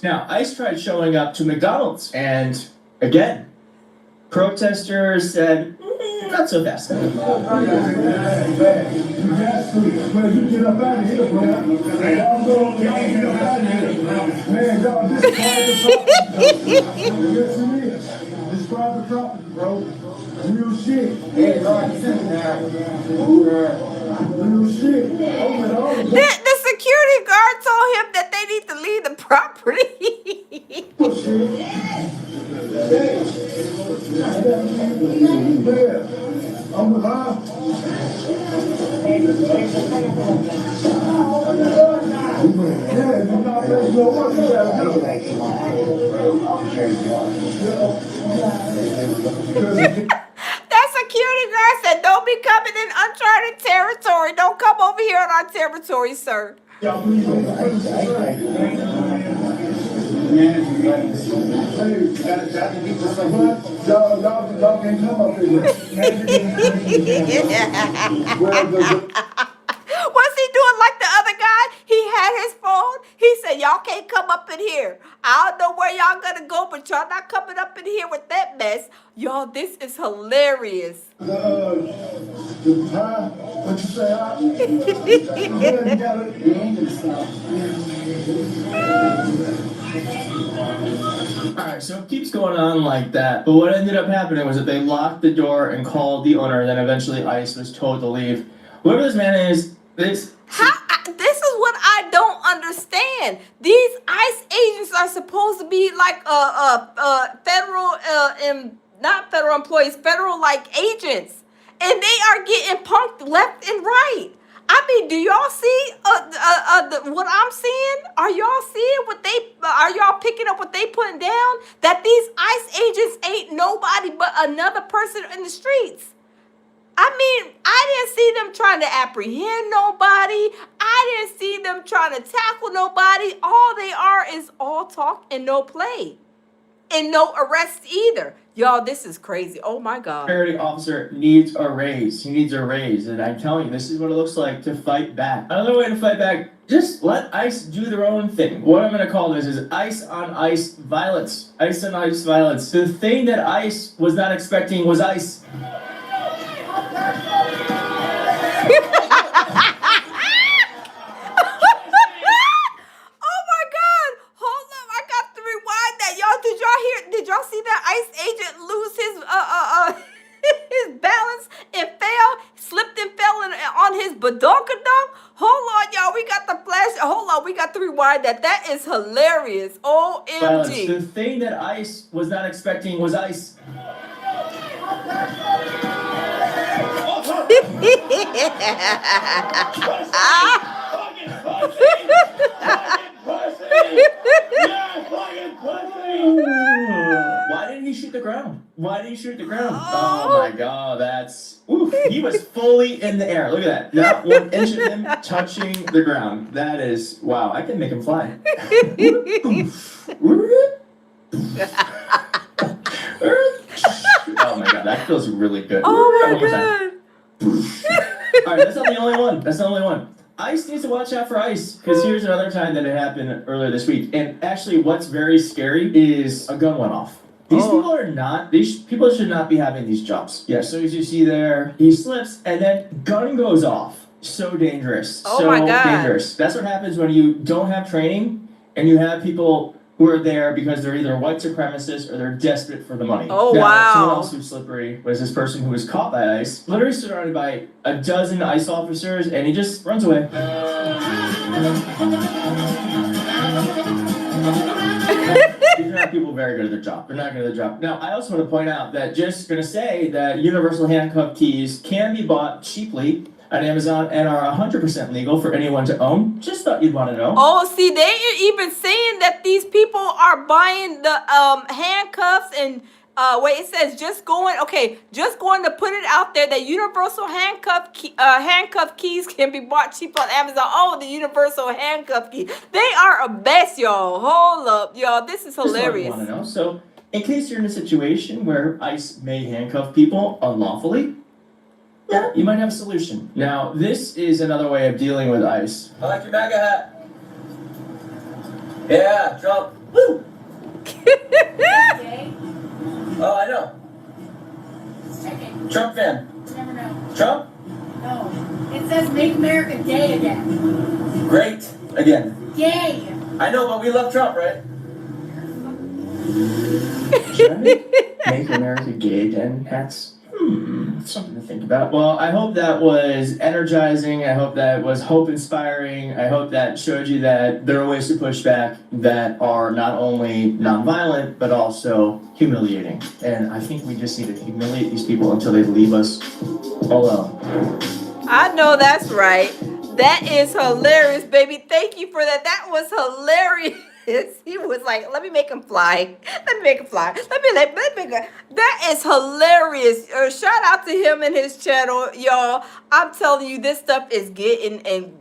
Now, ICE tried showing up to McDonald's, and again, protesters said, not so fast. Well, you get up out of here, bro. Y'all get up out of here. Man, y'all, this is private property, bro. Real shit. Real shit. The security guard told him that they need to leave the property. I'm the mom. That security guard said, don't be coming in uncharted territory. Don't come over here on our territory, sir. Y'all can't come up here. Was he doing like the other guy? He had his phone. He said, y'all can't come up in here. I don't know where y'all gonna go, but y'all not coming up in here with that mess. Y'all, this is hilarious. What you say? Alright, so it keeps going on like that. But what ended up happening was that they locked the door and called the owner, and then eventually ICE was told to leave. Whoever this man is, this is what I don't understand. These ICE agents are supposed to be like federal not federal employees, federal like agents, and they are getting punked left and right. I mean, do y'all see what I'm seeing? Are y'all seeing are y'all picking up what they putting down? That these ICE agents ain't nobody but another person in the streets. I mean, I didn't see them trying to apprehend nobody. I didn't see them trying to tackle nobody. All they are is all talk and no play. And no arrest either. Y'all, this is crazy. Oh my God. security officer needs a raise. He needs a raise. And I'm telling you, this is what it looks like to fight back. Another way to fight back, just let ICE do their own thing. What I'm going to call this is ICE on ICE violence. ICE on ICE violence. The thing that ICE was not expecting was ICE. Did y'all see that ICE agent lose his balance and fell, slipped and fell on his badonkadonk? Hold on, y'all. We got the flash. Hold on, we got to rewind that. That is hilarious. OMG. The thing that ICE was not expecting was ICE. Why didn't he shoot the ground? Why did he shoot the ground? Oh my god, that's oof. He was fully in the air. Look at that. Not 1 inch of him touching the ground. That is wow. I can make him fly. Oh my god, that feels really good. Oh my One more time. god. All right, that's not the only one. That's not the only one. ICE needs to watch out for ICE, because here's another time that it happened earlier this week. And actually, what's very scary is a gun went off. These people are not, people should not be having these jobs. Yeah, so as you see there, he slips and then gun goes off. So dangerous. Oh so my God. dangerous. That's what happens when you don't have training and you have people who are there because they're either white supremacists or they're desperate for the money. Oh, now, wow. Someone else who's slippery was this person who was caught by ICE, literally surrounded by a dozen ICE officers, and he just runs away. These are not people very good at their job. They're not good at their job. Now, I also want to point out that just going to say that universal handcuff keys can be bought cheaply at Amazon and are 100% legal for anyone to own. Just thought you'd want to know. Oh, see, they even saying that these people are buying the handcuffs and it says just going to put it out there that universal handcuff keys can be bought cheap on Amazon. Oh, the universal handcuff key. They are a best, y'all. Hold up, y'all. This is hilarious. Just thought you'd want to know. So, in case you're in a situation where ICE may handcuff people unlawfully, yeah, you might have a solution. Now, this is another way of dealing with ICE. I like your MAGA hat. Yeah, Trump. Woo! Oh, I know. Trump fan. Never know. Trump? No. It says make America gay again. Great. Again. Gay. I know, but we love Trump, right? Should I make America gay again hats? Something to think about. Well, I hope that was energizing. I hope that was hope-inspiring. I hope that showed you that there are ways to push back that are not only nonviolent, but also humiliating. And I think we just need to humiliate these people until they leave us alone. I know that's right. That is hilarious, baby. Thank you for that. That was hilarious. He was like, let me make him fly. Let me make him fly. That is hilarious. Shout out to him and his channel, y'all. I'm telling you, this stuff is getting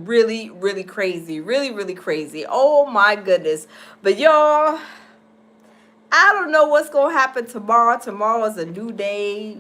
really, really crazy. Really, really crazy. Oh my goodness. But y'all, I don't know what's going to happen tomorrow. Tomorrow is a new day,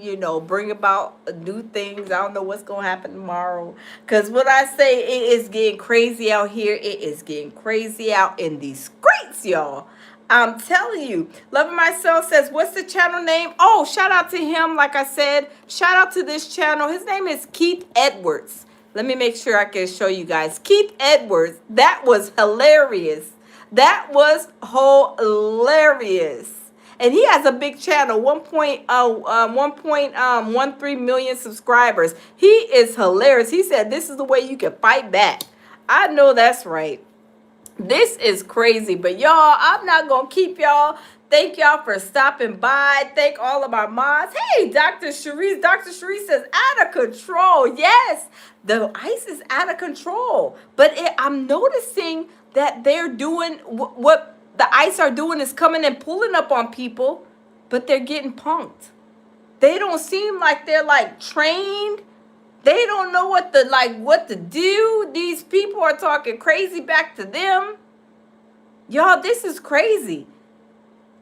bring about new things. I don't know what's going to happen tomorrow. Because when I say it is getting crazy out here, it is getting crazy out in these streets, y'all. I'm telling you. Loving Myself says, what's the channel name? Oh, shout out to him. Like I said, shout out to this channel. His name is Keith Edwards. Let me make sure I can show you guys. Keith Edwards. That was hilarious. That was hilarious. And he has a big channel, 1.13 million subscribers. He is hilarious. He said this is the way you can fight back. I know that's right. This is crazy. But y'all, I'm not going to keep y'all. Thank y'all for stopping by. Thank all of our mods. Hey, Dr. Cherise. Dr. Cherise says, out of control. Yes, the ICE is out of control. But I'm noticing that they're doing what the ICE are doing is coming and pulling up on people, but they're getting punked. They don't seem like they're trained. They don't know what to do. These people are talking crazy back to them. Y'all, this is crazy.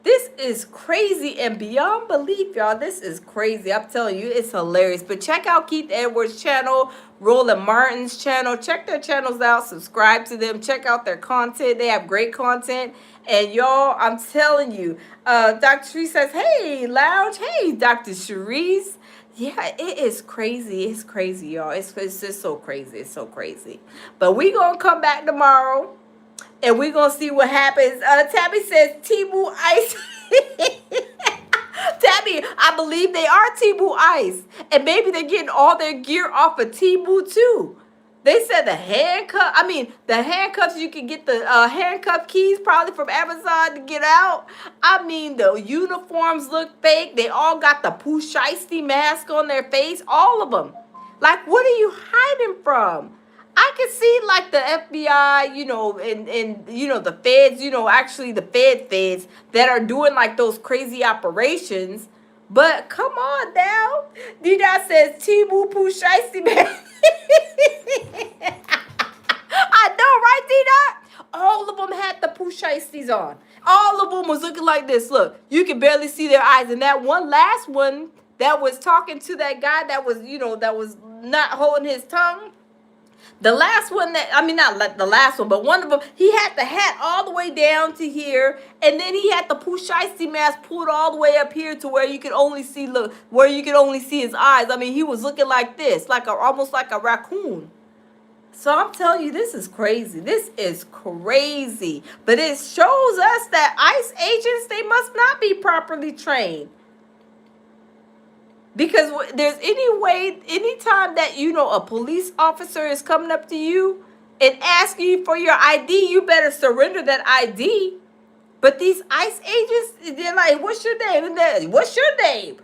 This is crazy and beyond belief, y'all. This is crazy. I'm telling you, it's hilarious. But check out Keith Edwards' channel, Roland Martin's channel. Check their channels out. Subscribe to them. Check out their content. They have great content. And y'all, I'm telling you, Dr. Cherise says, hey, Lounge. Hey, Dr. Cherise. Yeah, it is crazy. It's crazy, y'all. It's just so crazy. It's so crazy. But we going to come back tomorrow. And we're going to see what happens. Tabby says Temu Ice. Tabby, I believe they are Temu Ice. And maybe they're getting all their gear off of Temu too. They said the handcuffs, you can get the handcuff keys probably from Amazon to get out. I mean, the uniforms look fake. They all got the Pooh Shiesty mask on their face, all of them. Like, what are you hiding from? I can see like the FBI, and the feds, actually the feds that are doing like those crazy operations. But come on now. D-Dot says T-Boo Pooh Shiesty man. I know, right, D-Dot? All of them had the Pooh Shiesties on. All of them was looking like this. Look, you can barely see their eyes. And that one last one that was talking to that guy that was, that was not holding his tongue. The last one not like the last one, but one of them, he had the hat all the way down to here, and then he had the Pooh Shiesty mask pulled all the way up here to where you could only see his eyes. I mean, he was looking like this, almost like a raccoon. So I'm telling you, this is crazy. This is crazy. But it shows us that ICE agents, they must not be properly trained. Because there's anytime that, a police officer is coming up to you and asking you for your ID, you better surrender that ID. But these ICE agents, they're like, what's your name? And what's your name?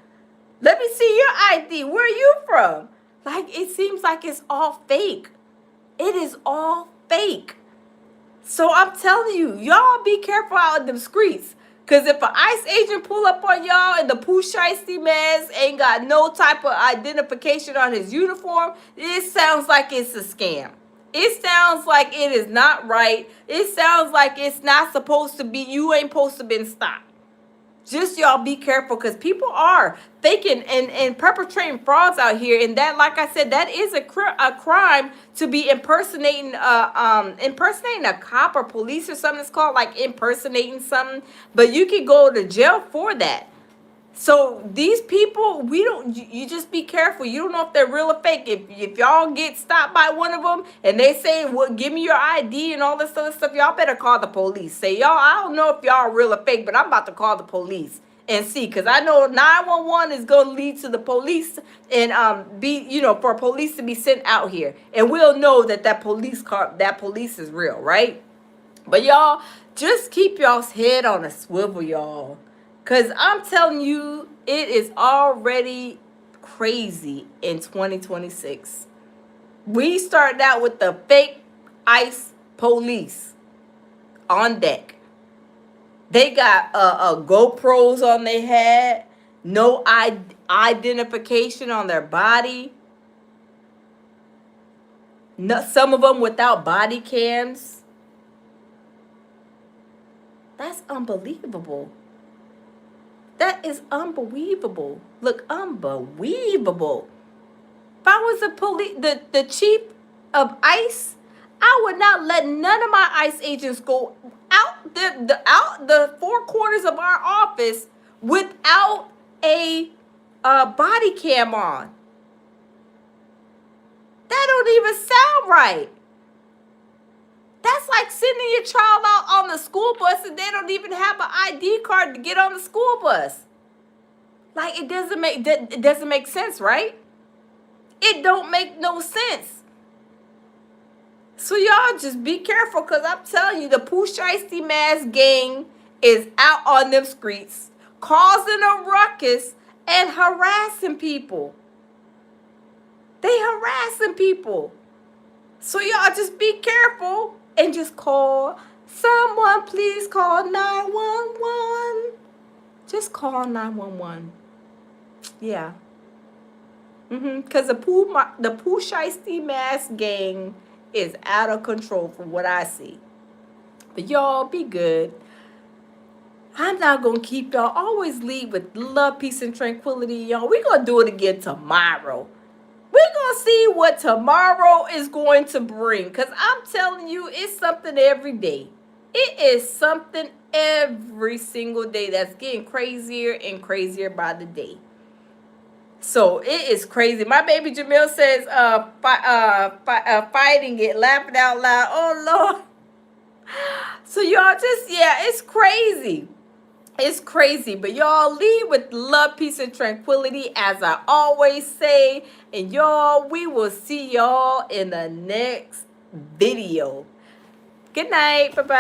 Let me see your ID. Where are you from? Like, it seems like it's all fake. It is all fake. So I'm telling you, y'all be careful out in them streets. Because if an ICE agent pull up on y'all and the Pooh Shiesty mask ain't got no type of identification on his uniform, it sounds like it's a scam. It sounds like it is not right. It sounds like it's not supposed to be, you ain't supposed to been stopped. Just y'all be careful, because people are faking and perpetrating frauds out here, and that, like I said, that is a crime to be impersonating a cop or police or something. It's called like impersonating something, but you can go to jail for that. So these people, you just be careful. You don't know if they're real or fake. If y'all get stopped by one of them and they say, well, give me your ID and all this other stuff, y'all better call the police. Say, y'all, I don't know if y'all are real or fake, but I'm about to call the police and see. Because I know 911 is going to lead to the police and for police to be sent out here. And we'll know that police is real, right? But y'all, just keep y'all's head on a swivel, y'all. Because I'm telling you, it is already crazy in 2026. We started out with the fake ICE police on deck. They got GoPros on their head, no identification on their body. No, some of them without body cams. That's unbelievable. That is unbelievable. Look, unbelievable. If I was the chief of ICE, I would not let none of my ICE agents go out the four corners of our office without a body cam on. That don't even sound right. That's like sending your child out on the school bus and they don't even have an ID card to get on the school bus. Like, it doesn't make sense, right? It don't make no sense. So y'all just be careful, because I'm telling you, the Pooh Shiesty mask gang is out on them streets, causing a ruckus and harassing people. They harassing people. So y'all just be careful. And just call someone, please call 911. Just call 911. Yeah. Because the Pooh Shiesty mask gang is out of control from what I see. But y'all be good. I'm not going to keep y'all. Always lead with love, peace, and tranquility, y'all. We're going to do it again tomorrow. We're going to see what tomorrow is going to bring. Because I'm telling you, it's something every day. It is something every single day that's getting crazier and crazier by the day. So it is crazy. My baby Jamil says, fighting it, laughing out loud. Oh, Lord. So y'all just, yeah, it's crazy. It's crazy, but y'all leave with love, peace, and tranquility, as I always say. And y'all, we will see y'all in the next video. Good night. Bye-bye.